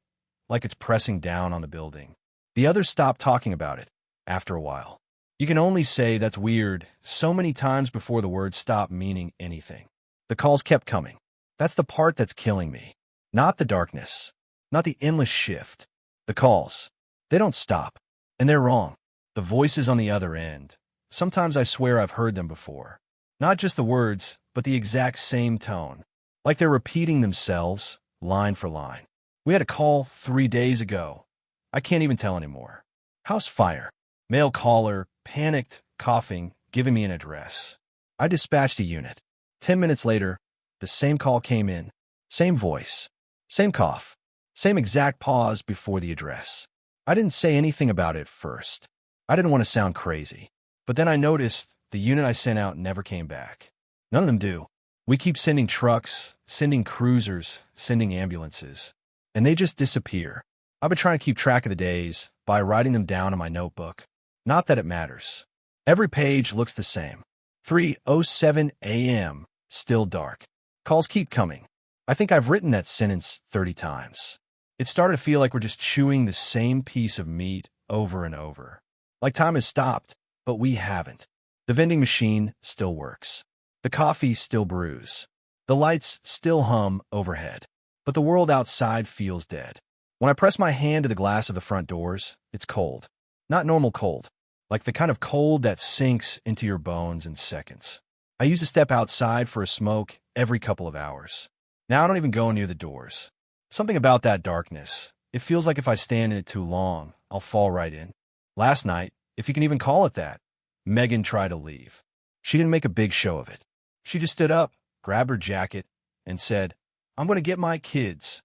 like it's pressing down on the building. The others stopped talking about it, after a while. You can only say that's weird so many times before the words stop meaning anything. The calls kept coming. That's the part that's killing me. Not the darkness. Not the endless shift. The calls. They don't stop. And they're wrong. The voices on the other end. Sometimes I swear I've heard them before. Not just the words, but the exact same tone. Like they're repeating themselves, line for line. We had a call 3 days ago. I can't even tell anymore. House fire. Male caller, panicked, coughing, giving me an address. I dispatched a unit. 10 minutes later, the same call came in. Same voice. Same cough. Same exact pause before the address. I didn't say anything about it first. I didn't want to sound crazy. But then I noticed the unit I sent out never came back. None of them do. We keep sending trucks, sending cruisers, sending ambulances. And they just disappear. I've been trying to keep track of the days by writing them down in my notebook. Not that it matters. Every page looks the same. 3:07 a.m. Still dark. Calls keep coming. I think I've written that sentence 30 times. It started to feel like we're just chewing the same piece of meat over and over. Like time has stopped, but we haven't. The vending machine still works. The coffee still brews. The lights still hum overhead. But the world outside feels dead. When I press my hand to the glass of the front doors, it's cold. Not normal cold. Like the kind of cold that sinks into your bones in seconds. I used to step outside for a smoke every couple of hours. Now I don't even go near the doors. Something about that darkness. It feels like if I stand in it too long, I'll fall right in. Last night, if you can even call it that, Megan tried to leave. She didn't make a big show of it. She just stood up, grabbed her jacket, and said, "I'm going to get my kids."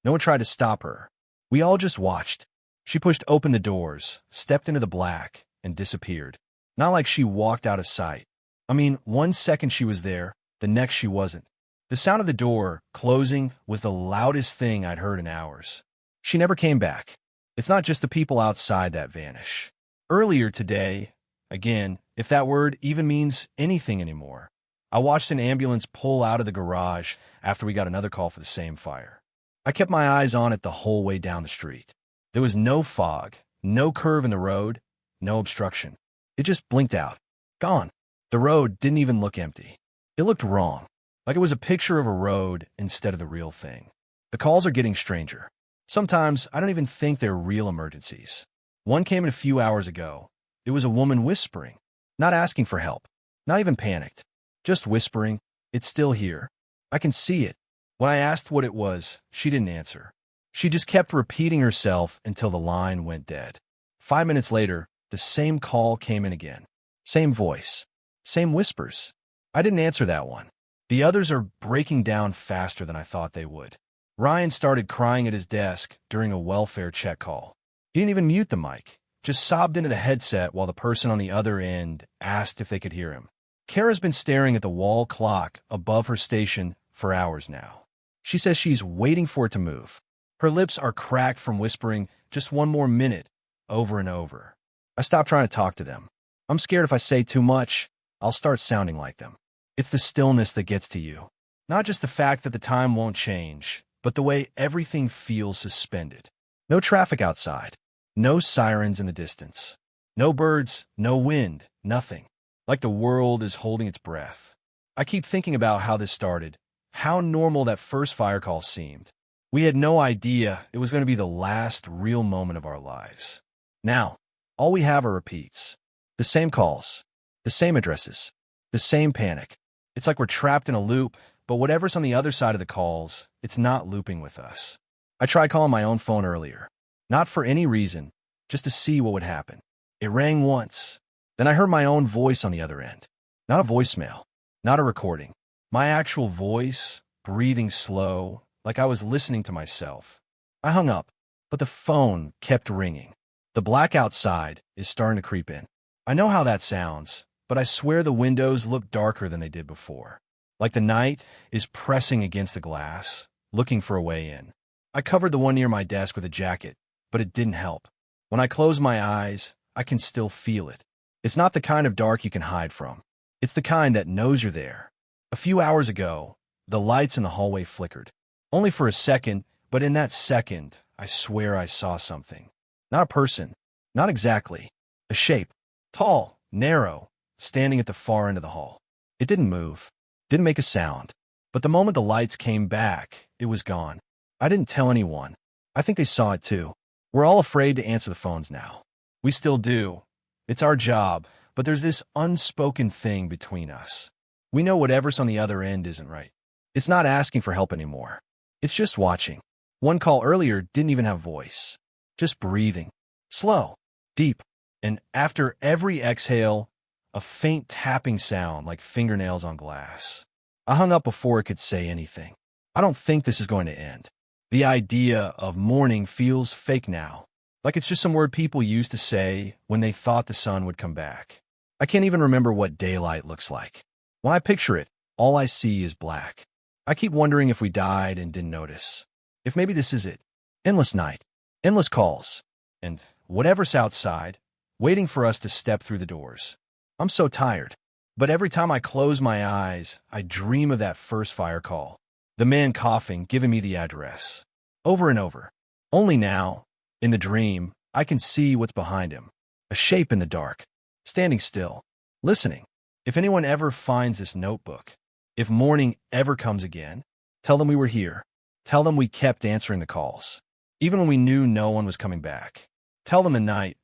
No one tried to stop her. We all just watched. She pushed open the doors, stepped into the black, and disappeared. Not like she walked out of sight. I mean, 1 second she was there, the next she wasn't. The sound of the door closing was the loudest thing I'd heard in hours. She never came back. It's not just the people outside that vanish. Earlier today, again, if that word even means anything anymore, I watched an ambulance pull out of the garage after we got another call for the same fire. I kept my eyes on it the whole way down the street. There was no fog, no curve in the road, no obstruction. It just blinked out. Gone. The road didn't even look empty. It looked wrong, like it was a picture of a road instead of the real thing. The calls are getting stranger. Sometimes I don't even think they're real emergencies. One came in a few hours ago. It was a woman whispering, not asking for help, not even panicked, just whispering, "It's still here. I can see it." When I asked what it was, she didn't answer. She just kept repeating herself until the line went dead. 5 minutes later, the same call came in again. Same voice. Same whispers. I didn't answer that one. The others are breaking down faster than I thought they would. Ryan started crying at his desk during a welfare check call. He didn't even mute the mic, just sobbed into the headset while the person on the other end asked if they could hear him. Kara's been staring at the wall clock above her station for hours now. She says she's waiting for it to move. Her lips are cracked from whispering just one more minute over and over. I stopped trying to talk to them. I'm scared if I say too much, I'll start sounding like them. It's the stillness that gets to you. Not just the fact that the time won't change, but the way everything feels suspended. No traffic outside. No sirens in the distance. No birds, no wind, nothing. Like the world is holding its breath. I keep thinking about how this started, how normal that first fire call seemed. We had no idea it was going to be the last real moment of our lives. Now, all we have are repeats. The same calls, the same addresses, the same panic. It's like we're trapped in a loop, but whatever's on the other side of the calls, it's not looping with us. I tried calling my own phone earlier. Not for any reason, just to see what would happen. It rang once. Then I heard my own voice on the other end. Not a voicemail, not a recording. My actual voice, breathing slow, like I was listening to myself. I hung up, but the phone kept ringing. The black outside is starting to creep in. I know how that sounds, but I swear the windows look darker than they did before. Like the night is pressing against the glass, looking for a way in. I covered the one near my desk with a jacket, but it didn't help. When I close my eyes, I can still feel it. It's not the kind of dark you can hide from. It's the kind that knows you're there. A few hours ago, the lights in the hallway flickered. Only for a second, but in that second, I swear I saw something. Not a person. Not exactly. A shape. Tall, narrow, standing at the far end of the hall. It didn't move. Didn't make a sound. But the moment the lights came back, it was gone. I didn't tell anyone. I think they saw it too. We're all afraid to answer the phones now. We still do. It's our job, but there's this unspoken thing between us. We know whatever's on the other end isn't right. It's not asking for help anymore. It's just watching. One call earlier didn't even have voice. Just breathing. Slow. Deep. And after every exhale, a faint tapping sound like fingernails on glass. I hung up before it could say anything. I don't think this is going to end. The idea of morning feels fake now. Like it's just some word people used to say when they thought the sun would come back. I can't even remember what daylight looks like. When I picture it, all I see is black. I keep wondering if we died and didn't notice. If maybe this is it. Endless night. Endless calls. And whatever's outside, waiting for us to step through the doors. I'm so tired. But every time I close my eyes, I dream of that first fire call. The man coughing, giving me the address. Over and over. Only now, in the dream, I can see what's behind him. A shape in the dark. Standing still. Listening. If anyone ever finds this notebook, if morning ever comes again, tell them we were here. Tell them we kept answering the calls, even when we knew no one was coming back. Tell them the night,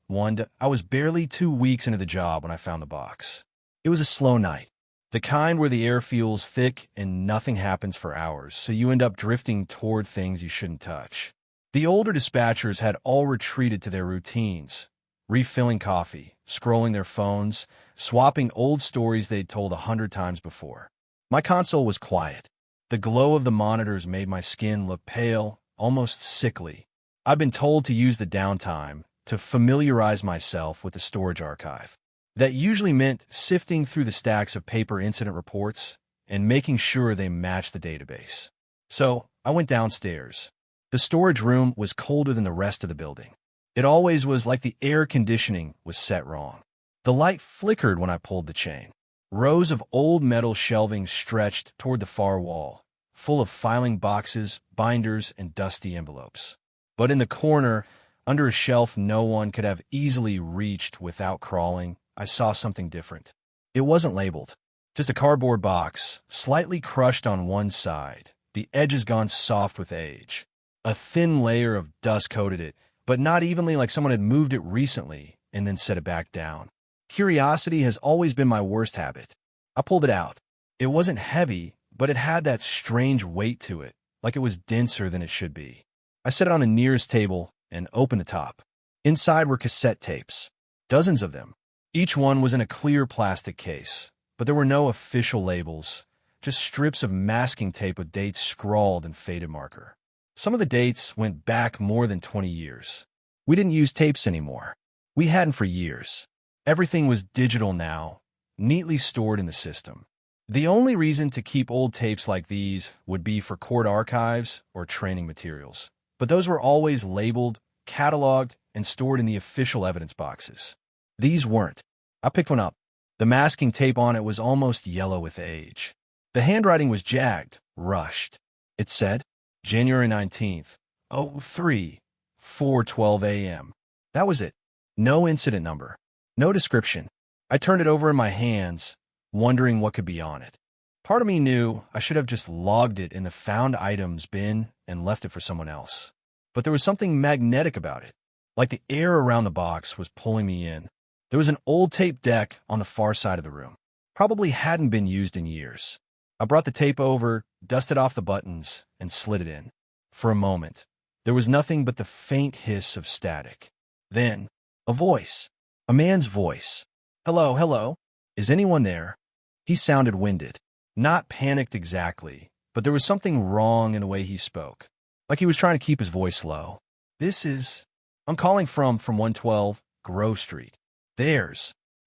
I was barely 2 weeks into the job when I found the box. It was a slow night. The kind where the air feels thick and nothing happens for hours, so you end up drifting toward things you shouldn't touch. The older dispatchers had all retreated to their routines, refilling coffee, scrolling their phones, swapping old stories they'd told 100 times before. My console was quiet. The glow of the monitors made my skin look pale, almost sickly. I've been told to use the downtime to familiarize myself with the storage archive. That usually meant sifting through the stacks of paper incident reports and making sure they matched the database. So I went downstairs. The storage room was colder than the rest of the building. It always was, like the air conditioning was set wrong. The light flickered when I pulled the chain. Rows of old metal shelving stretched toward the far wall, full of filing boxes, binders, and dusty envelopes. But in the corner, under a shelf no one could have easily reached without crawling, I saw something different. It wasn't labeled. Just a cardboard box, slightly crushed on one side, the edges gone soft with age. A thin layer of dust coated it, but not evenly, like someone had moved it recently and then set it back down. Curiosity has always been my worst habit. I pulled it out. It wasn't heavy, but it had that strange weight to it, like it was denser than it should be. I set it on the nearest table and opened the top. Inside were cassette tapes, dozens of them. Each one was in a clear plastic case, but there were no official labels, just strips of masking tape with dates scrawled in faded marker. Some of the dates went back more than 20 years. We didn't use tapes anymore. We hadn't for years. Everything was digital now, neatly stored in the system. The only reason to keep old tapes like these would be for court archives or training materials. But those were always labeled, cataloged, and stored in the official evidence boxes. These weren't. I picked one up. The masking tape on it was almost yellow with age. The handwriting was jagged, rushed. It said, January 19th, 03, 4:12 a.m. That was it. No incident number. No description. I turned it over in my hands, wondering what could be on it. Part of me knew I should have just logged it in the found items bin and left it for someone else. But there was something magnetic about it, like the air around the box was pulling me in. There was an old tape deck on the far side of the room. Probably hadn't been used in years. I brought the tape over, dusted off the buttons, and slid it in. For a moment, there was nothing but the faint hiss of static. Then, a voice. A man's voice. Hello, hello. Is anyone there? He sounded winded. Not panicked exactly, but there was something wrong in the way he spoke. Like he was trying to keep his voice low. I'm calling from 112 Grove Street. There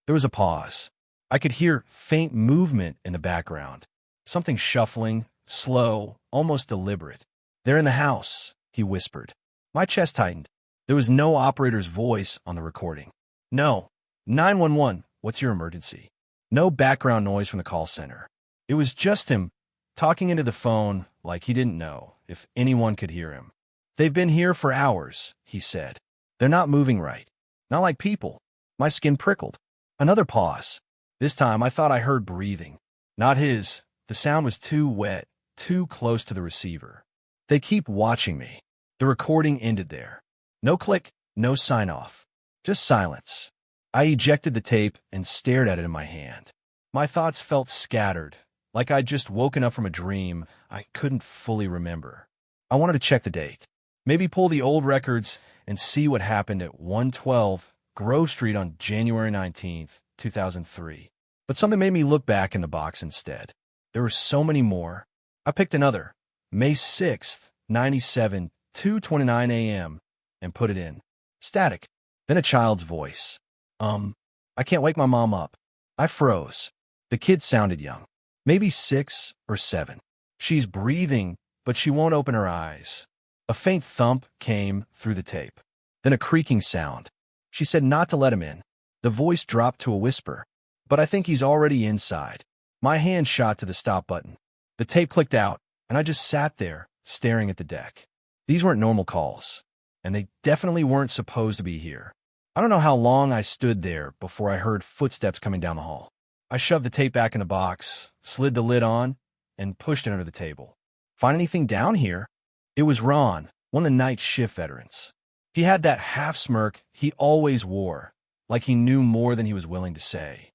was a pause. I could hear faint movement in the background. Something shuffling, slow, almost deliberate. They're in the house, he whispered. My chest tightened. There was no operator's voice on the recording. No. 911, what's your emergency? No background noise from the call center. It was just him, talking into the phone like he didn't know if anyone could hear him. They've been here for hours, he said. They're not moving right. Not like people. My skin prickled. Another pause. This time I thought I heard breathing. Not his. The sound was too wet, too close to the receiver. They keep watching me. The recording ended there. No click, no sign-off. Just silence. I ejected the tape and stared at it in my hand. My thoughts felt scattered, like I'd just woken up from a dream I couldn't fully remember. I wanted to check the date. Maybe pull the old records and see what happened at 112 Grove Street on January 19th, 2003. But something made me look back in the box instead. There were so many more. I picked another, May 6th, 97, 2:29 a.m., and put it in. Static. Then a child's voice. I can't wake my mom up. I froze. The kid sounded young. Maybe 6 or 7. She's breathing, but she won't open her eyes. A faint thump came through the tape. Then a creaking sound. She said not to let him in. The voice dropped to a whisper. But I think he's already inside. My hand shot to the stop button. The tape clicked out, and I just sat there, staring at the deck. These weren't normal calls, and they definitely weren't supposed to be here. I don't know how long I stood there before I heard footsteps coming down the hall. I shoved the tape back in the box, slid the lid on, and pushed it under the table. Find anything down here? It was Ron, one of the night shift veterans. He had that half smirk he always wore, like he knew more than he was willing to say.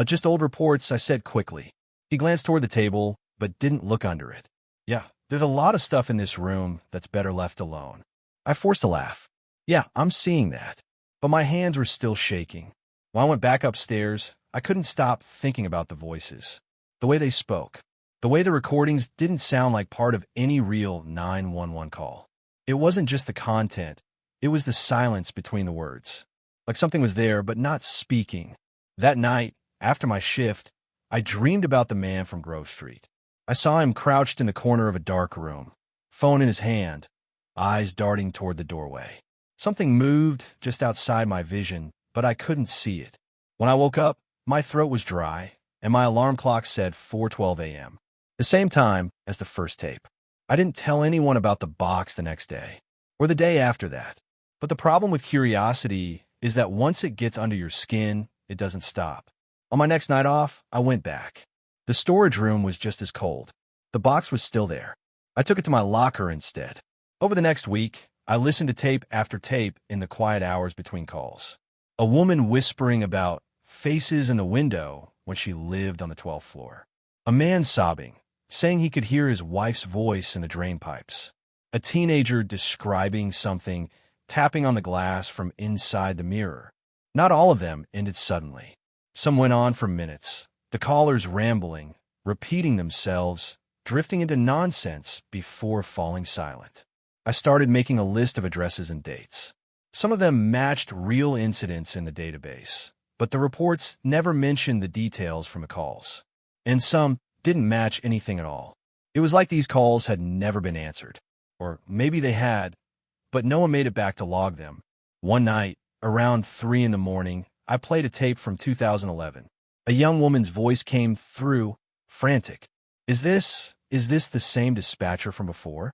Just old reports, I said quickly. He glanced toward the table, but didn't look under it. Yeah, there's a lot of stuff in this room that's better left alone. I forced a laugh. Yeah, I'm seeing that. But my hands were still shaking. When I went back upstairs, I couldn't stop thinking about the voices. The way they spoke. The way the recordings didn't sound like part of any real 911 call. It wasn't just the content. It was the silence between the words. Like something was there, but not speaking. That night, after my shift, I dreamed about the man from Grove Street. I saw him crouched in the corner of a dark room, phone in his hand, eyes darting toward the doorway. Something moved just outside my vision, but I couldn't see it. When I woke up, my throat was dry, and my alarm clock said 4:12 a.m., the same time as the first tape. I didn't tell anyone about the box the next day, or the day after that. But the problem with curiosity is that once it gets under your skin, it doesn't stop. On my next night off, I went back. The storage room was just as cold. The box was still there. I took it to my locker instead. Over the next week, I listened to tape after tape in the quiet hours between calls. A woman whispering about faces in the window when she lived on the 12th floor. A man sobbing, saying he could hear his wife's voice in the drain pipes. A teenager describing something, tapping on the glass from inside the mirror. Not all of them ended suddenly. Some went on for minutes, the callers rambling, repeating themselves, drifting into nonsense before falling silent. I started making a list of addresses and dates. Some of them matched real incidents in the database, but the reports never mentioned the details from the calls. And some didn't match anything at all. It was like these calls had never been answered. Or maybe they had, but no one made it back to log them. One night, around 3 in the morning, I played a tape from 2011. A young woman's voice came through, frantic. Is this the same dispatcher from before?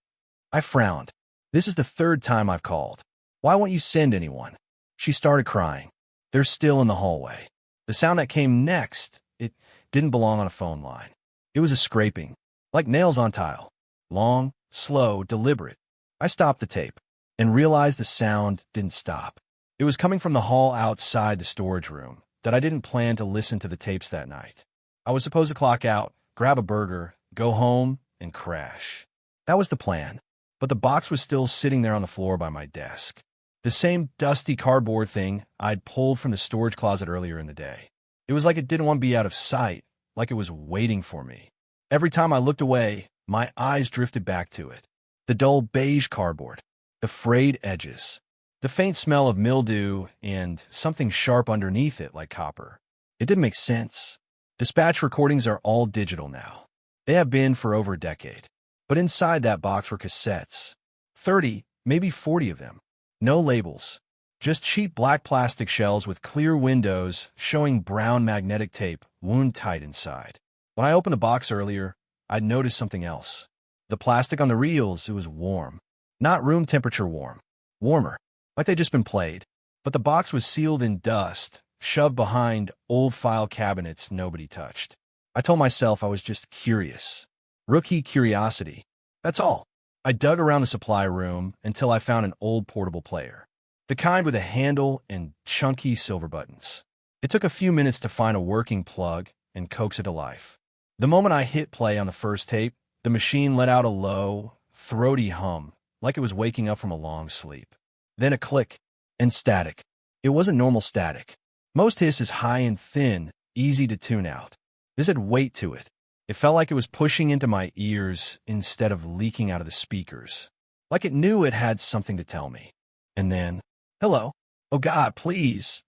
I frowned. This is the third time I've called. Why won't you send anyone? She started crying. They're still in the hallway. The sound that came next, it didn't belong on a phone line. It was a scraping, like nails on tile. Long, slow, deliberate. I stopped the tape and realized the sound didn't stop. It was coming from the hall outside the storage room that I didn't plan to listen to the tapes that night. I was supposed to clock out, grab a burger, go home, and crash. That was the plan. But the box was still sitting there on the floor by my desk. The same dusty cardboard thing I'd pulled from the storage closet earlier in the day. It was like it didn't want to be out of sight, like it was waiting for me. Every time I looked away, my eyes drifted back to it. The dull beige cardboard, the frayed edges, the faint smell of mildew, and something sharp underneath it like copper. It didn't make sense. Dispatch recordings are all digital now. They have been for over a decade. But inside that box were cassettes. 30, maybe 40 of them. No labels. Just cheap black plastic shells with clear windows showing brown magnetic tape wound tight inside. When I opened the box earlier, I'd noticed something else. The plastic on the reels, it was warm. Not room temperature warm. Warmer. Like they'd just been played. But the box was sealed in dust, shoved behind old file cabinets nobody touched. I told myself I was just curious. Rookie curiosity. That's all. I dug around the supply room until I found an old portable player. The kind with a handle and chunky silver buttons. It took a few minutes to find a working plug and coax it to life. The moment I hit play on the first tape, the machine let out a low, throaty hum, like it was waking up from a long sleep. Then a click, and static. It wasn't normal static. Most hiss is high and thin, easy to tune out. This had weight to it. It felt like it was pushing into my ears instead of leaking out of the speakers. Like it knew it had something to tell me. And then, hello. Oh God, please,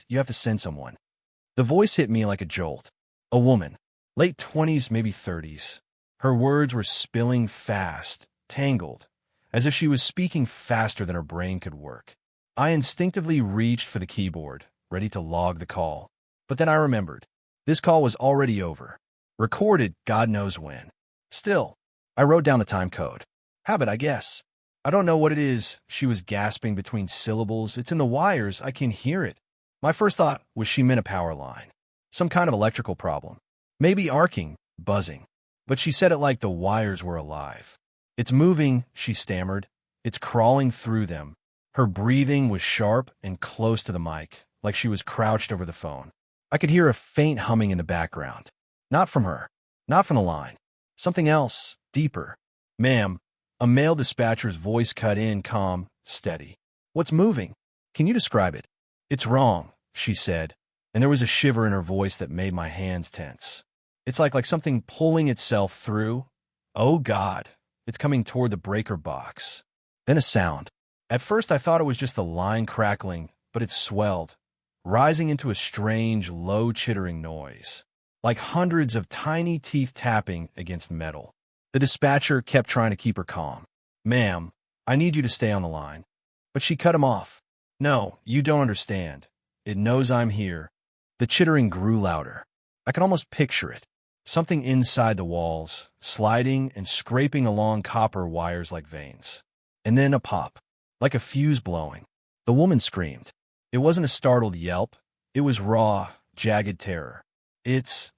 you have to send someone. The voice hit me like a jolt. A woman, late 20s, maybe 30s. Her words were spilling fast, tangled, as if she was speaking faster than her brain could work. I instinctively reached for the keyboard, ready to log the call. But then I remembered. This call was already over. Recorded God knows when. Still, I wrote down the time code. Habit, I guess. I don't know what it is. She was gasping between syllables. It's in the wires. I can hear it. My first thought was she meant a power line. Some kind of electrical problem. Maybe arcing, buzzing. But she said it like the wires were alive. It's moving, she stammered. It's crawling through them. Her breathing was sharp and close to the mic, like she was crouched over the phone. I could hear a faint humming in the background. Not from her. Not from the line. Something else, deeper. Ma'am, a male dispatcher's voice cut in, calm, steady. What's moving? Can you describe it? It's wrong, she said, and there was a shiver in her voice that made my hands tense. It's like something pulling itself through. Oh God, it's coming toward the breaker box. Then a sound. At first I thought it was just the line crackling, but it swelled, rising into a strange, low chittering noise, like hundreds of tiny teeth tapping against metal. The dispatcher kept trying to keep her calm. "Ma'am, I need you to stay on the line." But she cut him off. "No, you don't understand. It knows I'm here." The chittering grew louder. I could almost picture it. Something inside the walls, sliding and scraping along copper wires like veins. And then a pop, like a fuse blowing. The woman screamed. It wasn't a startled yelp. It was raw, jagged terror.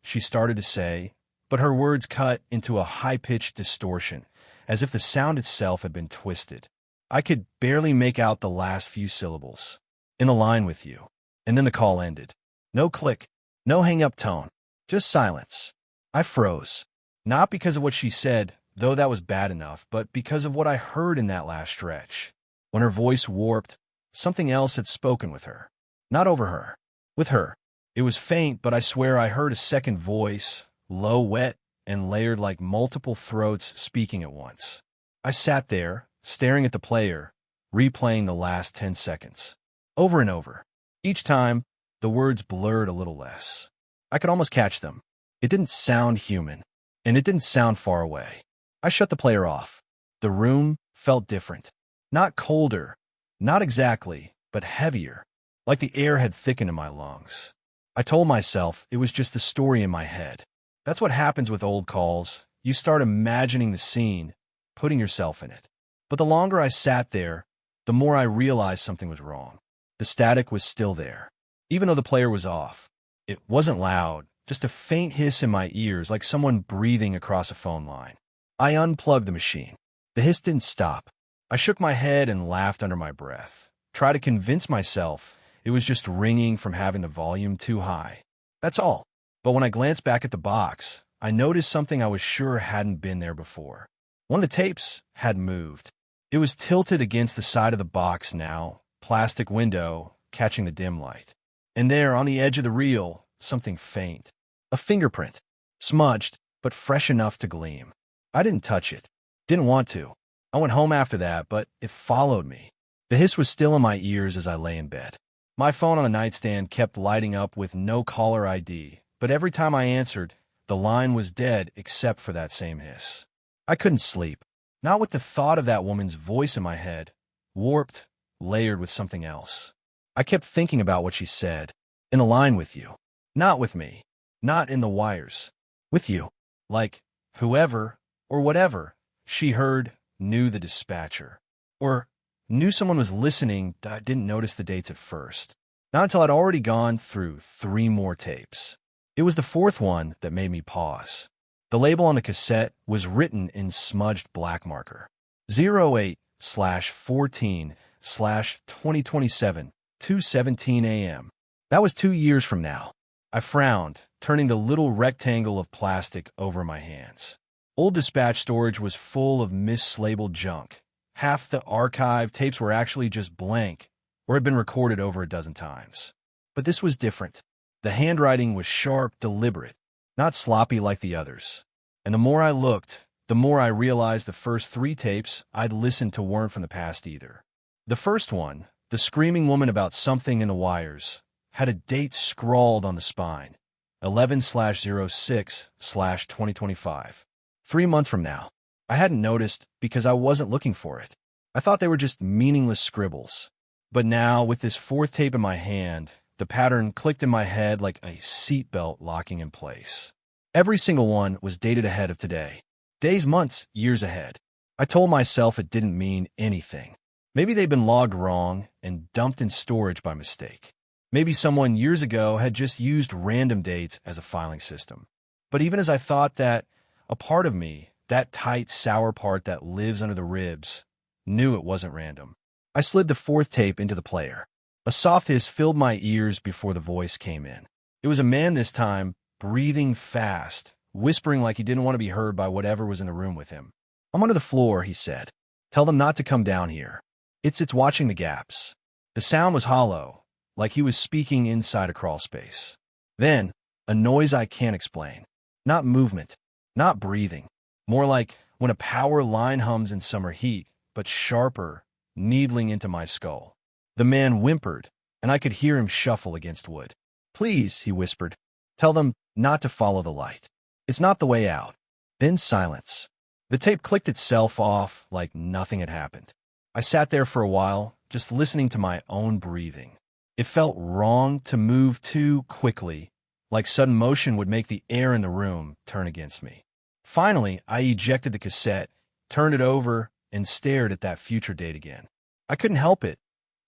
She started to say, but her words cut into a high-pitched distortion, as if the sound itself had been twisted. I could barely make out the last few syllables. "In a line with you." And then the call ended. No click, no hang-up tone, just silence. I froze. Not because of what she said, though that was bad enough, but because of what I heard in that last stretch. When her voice warped, something else had spoken with her. Not over her. With her. It was faint, but I swear I heard a second voice, low, wet, and layered like multiple throats speaking at once. I sat there, staring at the player, replaying the last 10 seconds. Over and over. Each time, the words blurred a little less. I could almost catch them. It didn't sound human, and it didn't sound far away. I shut the player off. The room felt different. Not colder, not exactly, but heavier, like the air had thickened in my lungs. I told myself it was just the story in my head. That's what happens with old calls. You start imagining the scene, putting yourself in it. But the longer I sat there, the more I realized something was wrong. The static was still there, even though the player was off. It wasn't loud, just a faint hiss in my ears like someone breathing across a phone line. I unplugged the machine. The hiss didn't stop. I shook my head and laughed under my breath, tried to convince myself it was just ringing from having the volume too high. That's all. But when I glanced back at the box, I noticed something I was sure hadn't been there before. One of the tapes had moved. It was tilted against the side of the box now, plastic window catching the dim light. And there, on the edge of the reel, something faint. A fingerprint. Smudged, but fresh enough to gleam. I didn't touch it. Didn't want to. I went home after that, but it followed me. The hiss was still in my ears as I lay in bed. My phone on the nightstand kept lighting up with no caller ID, but every time I answered, the line was dead except for that same hiss. I couldn't sleep. Not with the thought of that woman's voice in my head, warped, layered with something else. I kept thinking about what she said. In a line with you. Not with me. Not in the wires. With you. Like, whoever, or whatever, she heard, knew the dispatcher. Or knew someone was listening that didn't notice the dates at first. Not until I'd already gone through 3 more tapes. It was the 4th one that made me pause. The label on the cassette was written in smudged black marker. 08/14/2027, 2:17 a.m. That was 2 years from now. I frowned, turning the little rectangle of plastic over my hands. Old dispatch storage was full of mislabeled junk. Half the archive tapes were actually just blank, or had been recorded over a dozen times. But this was different. The handwriting was sharp, deliberate, not sloppy like the others. And the more I looked, the more I realized the first 3 tapes I'd listened to weren't from the past either. The first one, the screaming woman about something in the wires, had a date scrawled on the spine, 11/06/2025. 3 months from now. I hadn't noticed because I wasn't looking for it. I thought they were just meaningless scribbles. But now, with this 4th tape in my hand, the pattern clicked in my head like a seatbelt locking in place. Every single one was dated ahead of today. Days, months, years ahead. I told myself it didn't mean anything. Maybe they'd been logged wrong and dumped in storage by mistake. Maybe someone years ago had just used random dates as a filing system. But even as I thought that, a part of me, that tight, sour part that lives under the ribs, knew it wasn't random. I slid the 4th tape into the player. A soft hiss filled my ears before the voice came in. It was a man this time, breathing fast, whispering like he didn't want to be heard by whatever was in the room with him. "I'm under the floor," he said. "Tell them not to come down here. It's watching the gaps." The sound was hollow, like he was speaking inside a crawl space. Then, a noise I can't explain. Not movement, not breathing. More like when a power line hums in summer heat, but sharper, needling into my skull. The man whimpered, and I could hear him shuffle against wood. "Please," he whispered, "tell them not to follow the light. It's not the way out." Then silence. The tape clicked itself off like nothing had happened. I sat there for a while, just listening to my own breathing. It felt wrong to move too quickly, like sudden motion would make the air in the room turn against me. Finally, I ejected the cassette, turned it over, and stared at that future date again. I couldn't help it.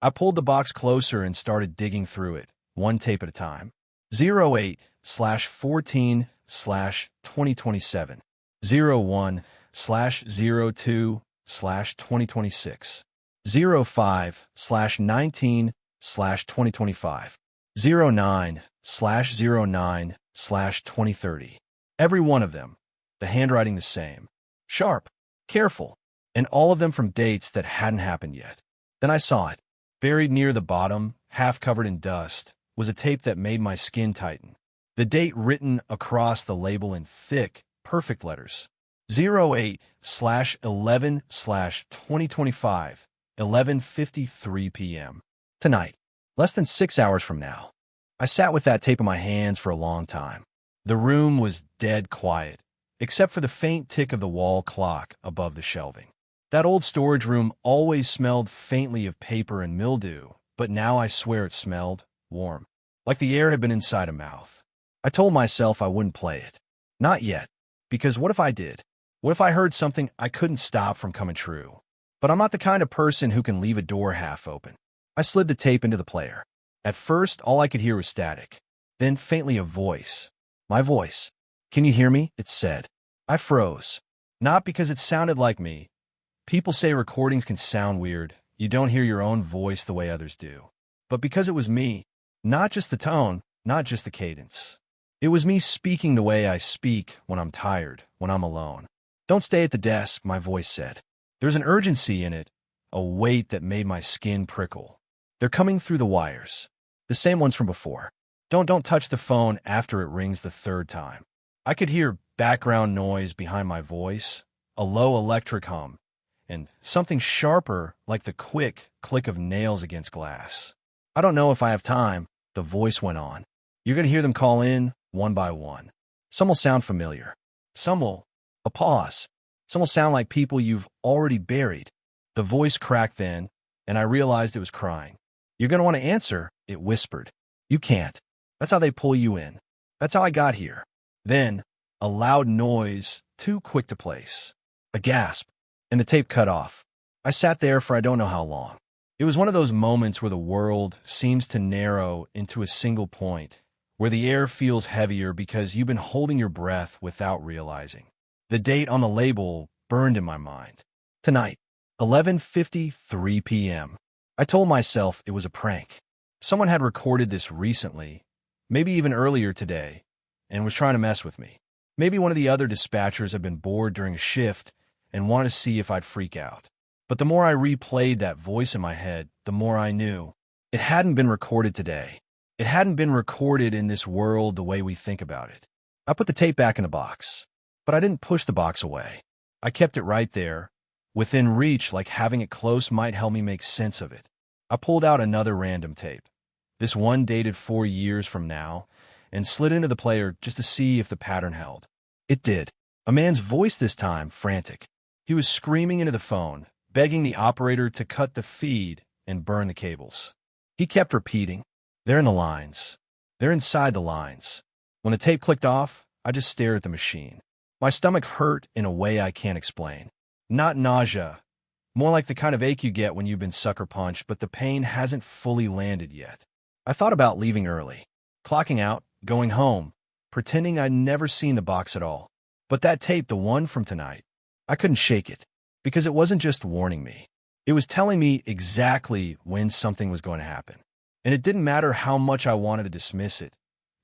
I pulled the box closer and started digging through it, one tape at a time. 08/14/2027. 01/02/2026. 05/19/2025. 09/09/2030. Every one of them, the handwriting the same. Sharp, careful, and all of them from dates that hadn't happened yet. Then I saw it. Buried near the bottom, half covered in dust, was a tape that made my skin tighten. The date written across the label in thick, perfect letters. 08/11/2025, 11:53 p.m. Tonight, less than 6 hours from now. I sat with that tape in my hands for a long time. The room was dead quiet, except for the faint tick of the wall clock above the shelving. That old storage room always smelled faintly of paper and mildew, but now I swear it smelled warm, like the air had been inside a mouth. I told myself I wouldn't play it. Not yet, because what if I did? What if I heard something I couldn't stop from coming true? But I'm not the kind of person who can leave a door half open. I slid the tape into the player. At first, all I could hear was static. Then faintly a voice. My voice. "Can you hear me?" it said. I froze. Not because it sounded like me. People say recordings can sound weird. You don't hear your own voice the way others do. But because it was me. Not just the tone, not just the cadence. It was me speaking the way I speak when I'm tired, when I'm alone. "Don't stay at the desk," my voice said. There's an urgency in it, a weight that made my skin prickle. "They're coming through the wires. The same ones from before. Don't touch the phone after it rings the third time." I could hear background noise behind my voice, a low electric hum, and something sharper like the quick click of nails against glass. "I don't know if I have time," the voice went on. "You're going to hear them call in, one by one. Some will sound familiar. Some will." A pause. "Some will sound like people you've already buried." The voice cracked then, and I realized it was crying. "You're going to want to answer," it whispered. "You can't. That's how they pull you in. That's how I got here." Then, a loud noise, too quick to place. A gasp, and the tape cut off. I sat there for I don't know how long. It was one of those moments where the world seems to narrow into a single point, where the air feels heavier because you've been holding your breath without realizing. The date on the label burned in my mind. Tonight, 11:53 p.m. I told myself it was a prank. Someone had recorded this recently, maybe even earlier today, and was trying to mess with me. Maybe one of the other dispatchers had been bored during a shift and wanted to see if I'd freak out. But the more I replayed that voice in my head, the more I knew. It hadn't been recorded today. It hadn't been recorded in this world the way we think about it. I put the tape back in the box, but I didn't push the box away. I kept it right there, within reach, like having it close might help me make sense of it. I pulled out another random tape, this one dated 4 years from now, and slid into the player just to see if the pattern held. It did. A man's voice this time, frantic. He was screaming into the phone, begging the operator to cut the feed and burn the cables. He kept repeating, "They're in the lines. They're inside the lines." When the tape clicked off, I just stared at the machine. My stomach hurt in a way I can't explain. Not nausea, more like the kind of ache you get when you've been sucker punched, but the pain hasn't fully landed yet. I thought about leaving early, clocking out, going home, pretending I'd never seen the box at all. But that tape, the one from tonight, I couldn't shake it, because it wasn't just warning me. It was telling me exactly when something was going to happen. And it didn't matter how much I wanted to dismiss it.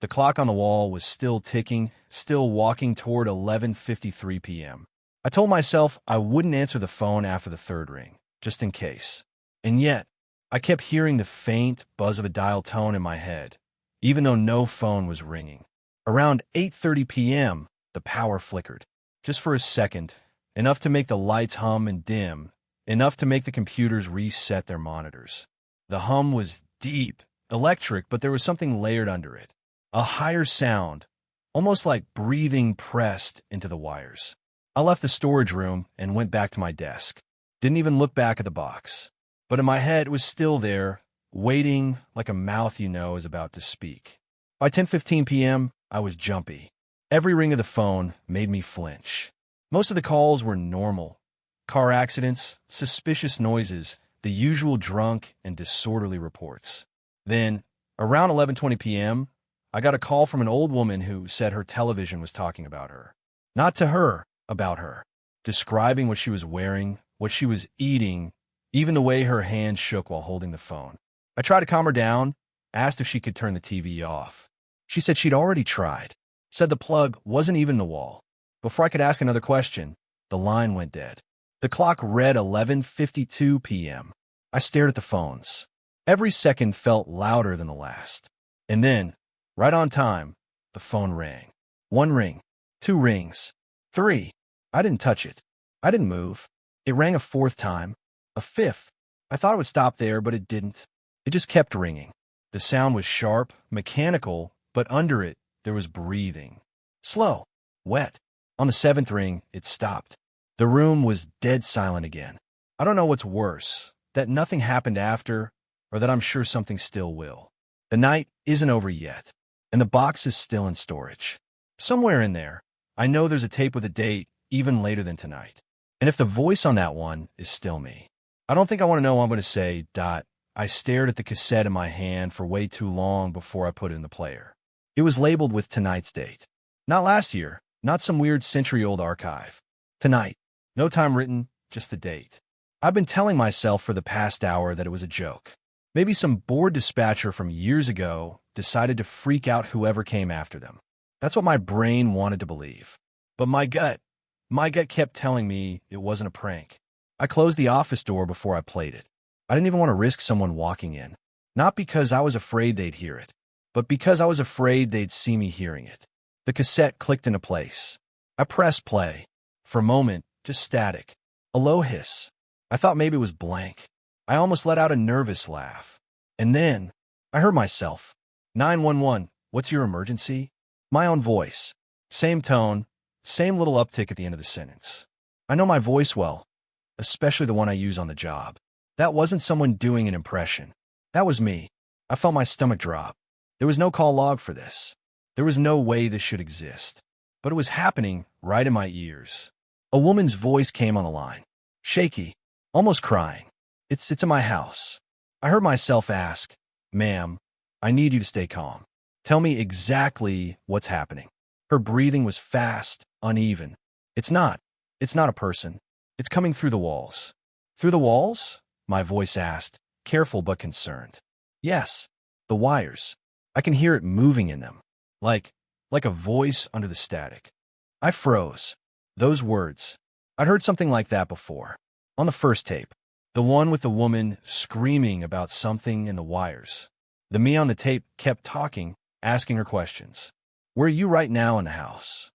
The clock on the wall was still ticking, still walking toward 11:53 p.m. I told myself I wouldn't answer the phone after the third ring, just in case. And yet, I kept hearing the faint buzz of a dial tone in my head, even though no phone was ringing. Around 8:30 p.m., the power flickered. Just for a second, enough to make the lights hum and dim, enough to make the computers reset their monitors. The hum was deep, electric, but there was something layered under it. A higher sound, almost like breathing pressed into the wires. I left the storage room and went back to my desk. Didn't even look back at the box. But in my head, it was still there, waiting like a mouth you know is about to speak. By 10:15 p.m., I was jumpy. Every ring of the phone made me flinch. Most of the calls were normal. Car accidents, suspicious noises, the usual drunk and disorderly reports. Then, around 11:20 p.m., I got a call from an old woman who said her television was talking about her. Not to her, about her. Describing what she was wearing, what she was eating, even the way her hand shook while holding the phone. I tried to calm her down, asked if she could turn the TV off. She said she'd already tried, said the plug wasn't even in the wall. Before I could ask another question, the line went dead. The clock read 11:52 p.m. I stared at the phones. Every second felt louder than the last. And then, right on time, the phone rang. 1 ring, 2 rings, 3. I didn't touch it. I didn't move. It rang a 4th time, a 5th. I thought it would stop there, but it didn't. It just kept ringing. The sound was sharp, mechanical, but under it, there was breathing. Slow, wet. On the 7th ring, it stopped. The room was dead silent again. I don't know what's worse, that nothing happened after, or that I'm sure something still will. The night isn't over yet, and the box is still in storage. Somewhere in there, I know there's a tape with a date even later than tonight. And if the voice on that one is still me, I don't think I want to know what I'm going to say. I stared at the cassette in my hand for way too long before I put it in the player. It was labeled with tonight's date. Not last year, not some weird century-old archive. Tonight. No time written, just the date. I've been telling myself for the past hour that it was a joke. Maybe some bored dispatcher from years ago decided to freak out whoever came after them. That's what my brain wanted to believe. But my gut kept telling me it wasn't a prank. I closed the office door before I played it. I didn't even want to risk someone walking in. Not because I was afraid they'd hear it, but because I was afraid they'd see me hearing it. The cassette clicked into place. I pressed play. For a moment, just static. A low hiss. I thought maybe it was blank. I almost let out a nervous laugh. And then, I heard myself. 911, what's your emergency? My own voice. Same tone, same little uptick at the end of the sentence. I know my voice well, especially the one I use on the job. That wasn't someone doing an impression. That was me. I felt my stomach drop. There was no call log for this. There was no way this should exist. But it was happening right in my ears. A woman's voice came on the line. Shaky, almost crying. It's in my house. I heard myself ask, "Ma'am, I need you to stay calm. Tell me exactly what's happening." Her breathing was fast, uneven. It's not a person. It's coming through the walls. Through the walls? My voice asked, careful but concerned. Yes, the wires. I can hear it moving in them. Like a voice under the static. I froze. Those words. I'd heard something like that before. On the first tape. The one with the woman screaming about something in the wires. The me on the tape kept talking, asking her questions. Where are you right now in the house?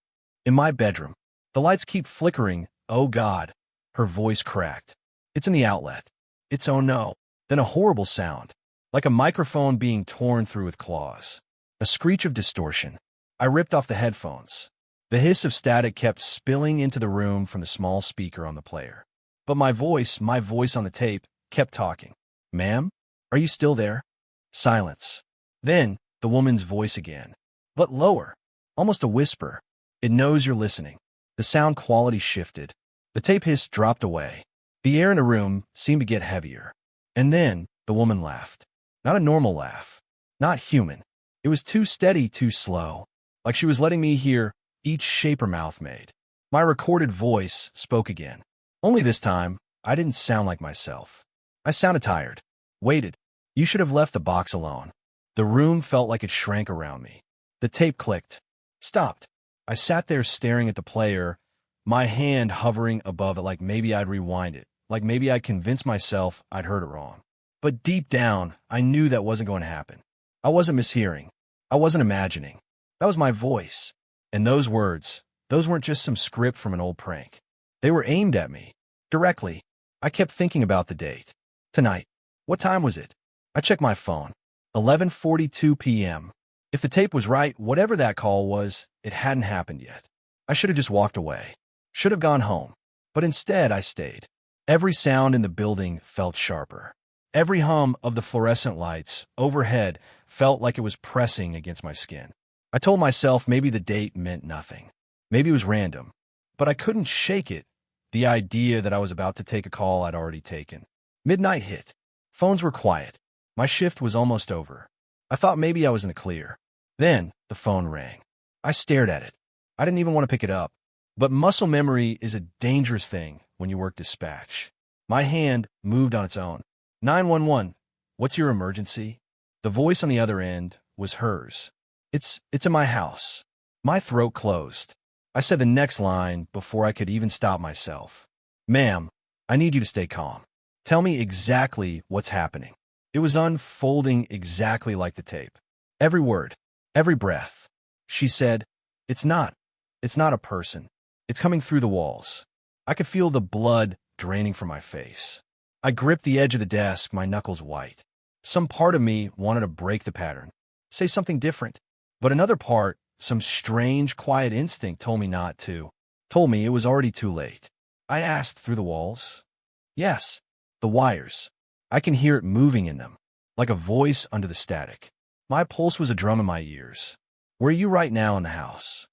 In my bedroom. The lights keep flickering. Oh God. Her voice cracked. It's in the outlet. It's oh no. Then a horrible sound. Like a microphone being torn through with claws. A screech of distortion. I ripped off the headphones. The hiss of static kept spilling into the room from the small speaker on the player. But my voice on the tape, kept talking. Ma'am? Are you still there? Silence. Then, the woman's voice again. But lower. Almost a whisper. It knows you're listening. The sound quality shifted. The tape hiss dropped away. The air in the room seemed to get heavier. And then, the woman laughed. Not a normal laugh. Not human. It was too steady, too slow. Like she was letting me hear each shape her mouth made. My recorded voice spoke again. Only this time, I didn't sound like myself. I sounded tired. Waited. You should have left the box alone. The room felt like it shrank around me. The tape clicked. Stopped. I sat there staring at the player, my hand hovering above it like maybe I'd rewind it, like maybe I'd convince myself I'd heard it wrong. But deep down, I knew that wasn't going to happen. I wasn't mishearing. I wasn't imagining. That was my voice. And those words, those weren't just some script from an old prank. They were aimed at me. Directly. I kept thinking about the date. Tonight. What time was it? I checked my phone. 11:42 p.m. If the tape was right, whatever that call was, it hadn't happened yet. I should have just walked away. Should have gone home. But instead, I stayed. Every sound in the building felt sharper. Every hum of the fluorescent lights overhead felt like it was pressing against my skin. I told myself maybe the date meant nothing. Maybe it was random. But I couldn't shake it, the idea that I was about to take a call I'd already taken. Midnight hit. Phones were quiet. My shift was almost over. I thought maybe I was in the clear. Then the phone rang. I stared at it. I didn't even want to pick it up. But muscle memory is a dangerous thing when you work dispatch. My hand moved on its own. 911, what's your emergency? The voice on the other end was hers. It's in my house. My throat closed. I said the next line before I could even stop myself. Ma'am, I need you to stay calm. Tell me exactly what's happening. It was unfolding exactly like the tape. Every word, every breath. She said, It's not a person. It's coming through the walls. I could feel the blood draining from my face. I gripped the edge of the desk, my knuckles white. Some part of me wanted to break the pattern, say something different. But another part, some strange, quiet instinct told me not to. Told me it was already too late. I asked through the walls. Yes, the wires. I can hear it moving in them, like a voice under the static. My pulse was a drum in my ears. Where are you right now in the house?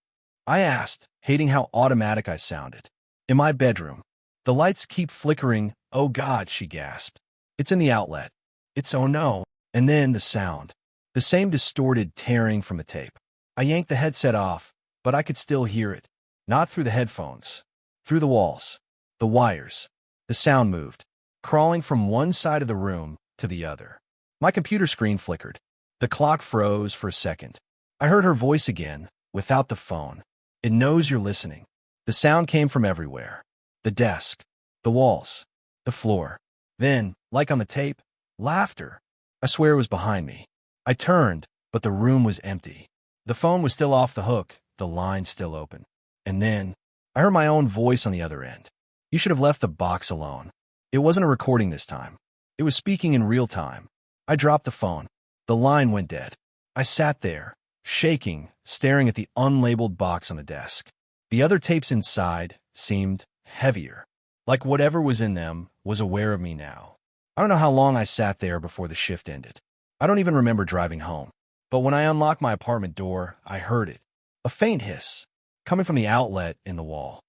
I asked, hating how automatic I sounded. In my bedroom. The lights keep flickering. Oh God, she gasped. It's in the outlet. It's oh no. And then the sound. The same distorted tearing from the tape. I yanked the headset off, but I could still hear it. Not through the headphones. Through the walls. The wires. The sound moved, crawling from one side of the room to the other. My computer screen flickered. The clock froze for a second. I heard her voice again, without the phone. It knows you're listening. The sound came from everywhere. The desk, the walls, the floor. Then, like on the tape, laughter. I swear it was behind me. I turned, but the room was empty. The phone was still off the hook, the line still open. And then, I heard my own voice on the other end. You should have left the box alone. It wasn't a recording this time. It was speaking in real time. I dropped the phone. The line went dead. I sat there, shaking, staring at the unlabeled box on the desk. The other tapes inside seemed heavier, like whatever was in them was aware of me now. I don't know how long I sat there before the shift ended. I don't even remember driving home. But when I unlocked my apartment door, I heard it. A faint hiss, coming from the outlet in the wall.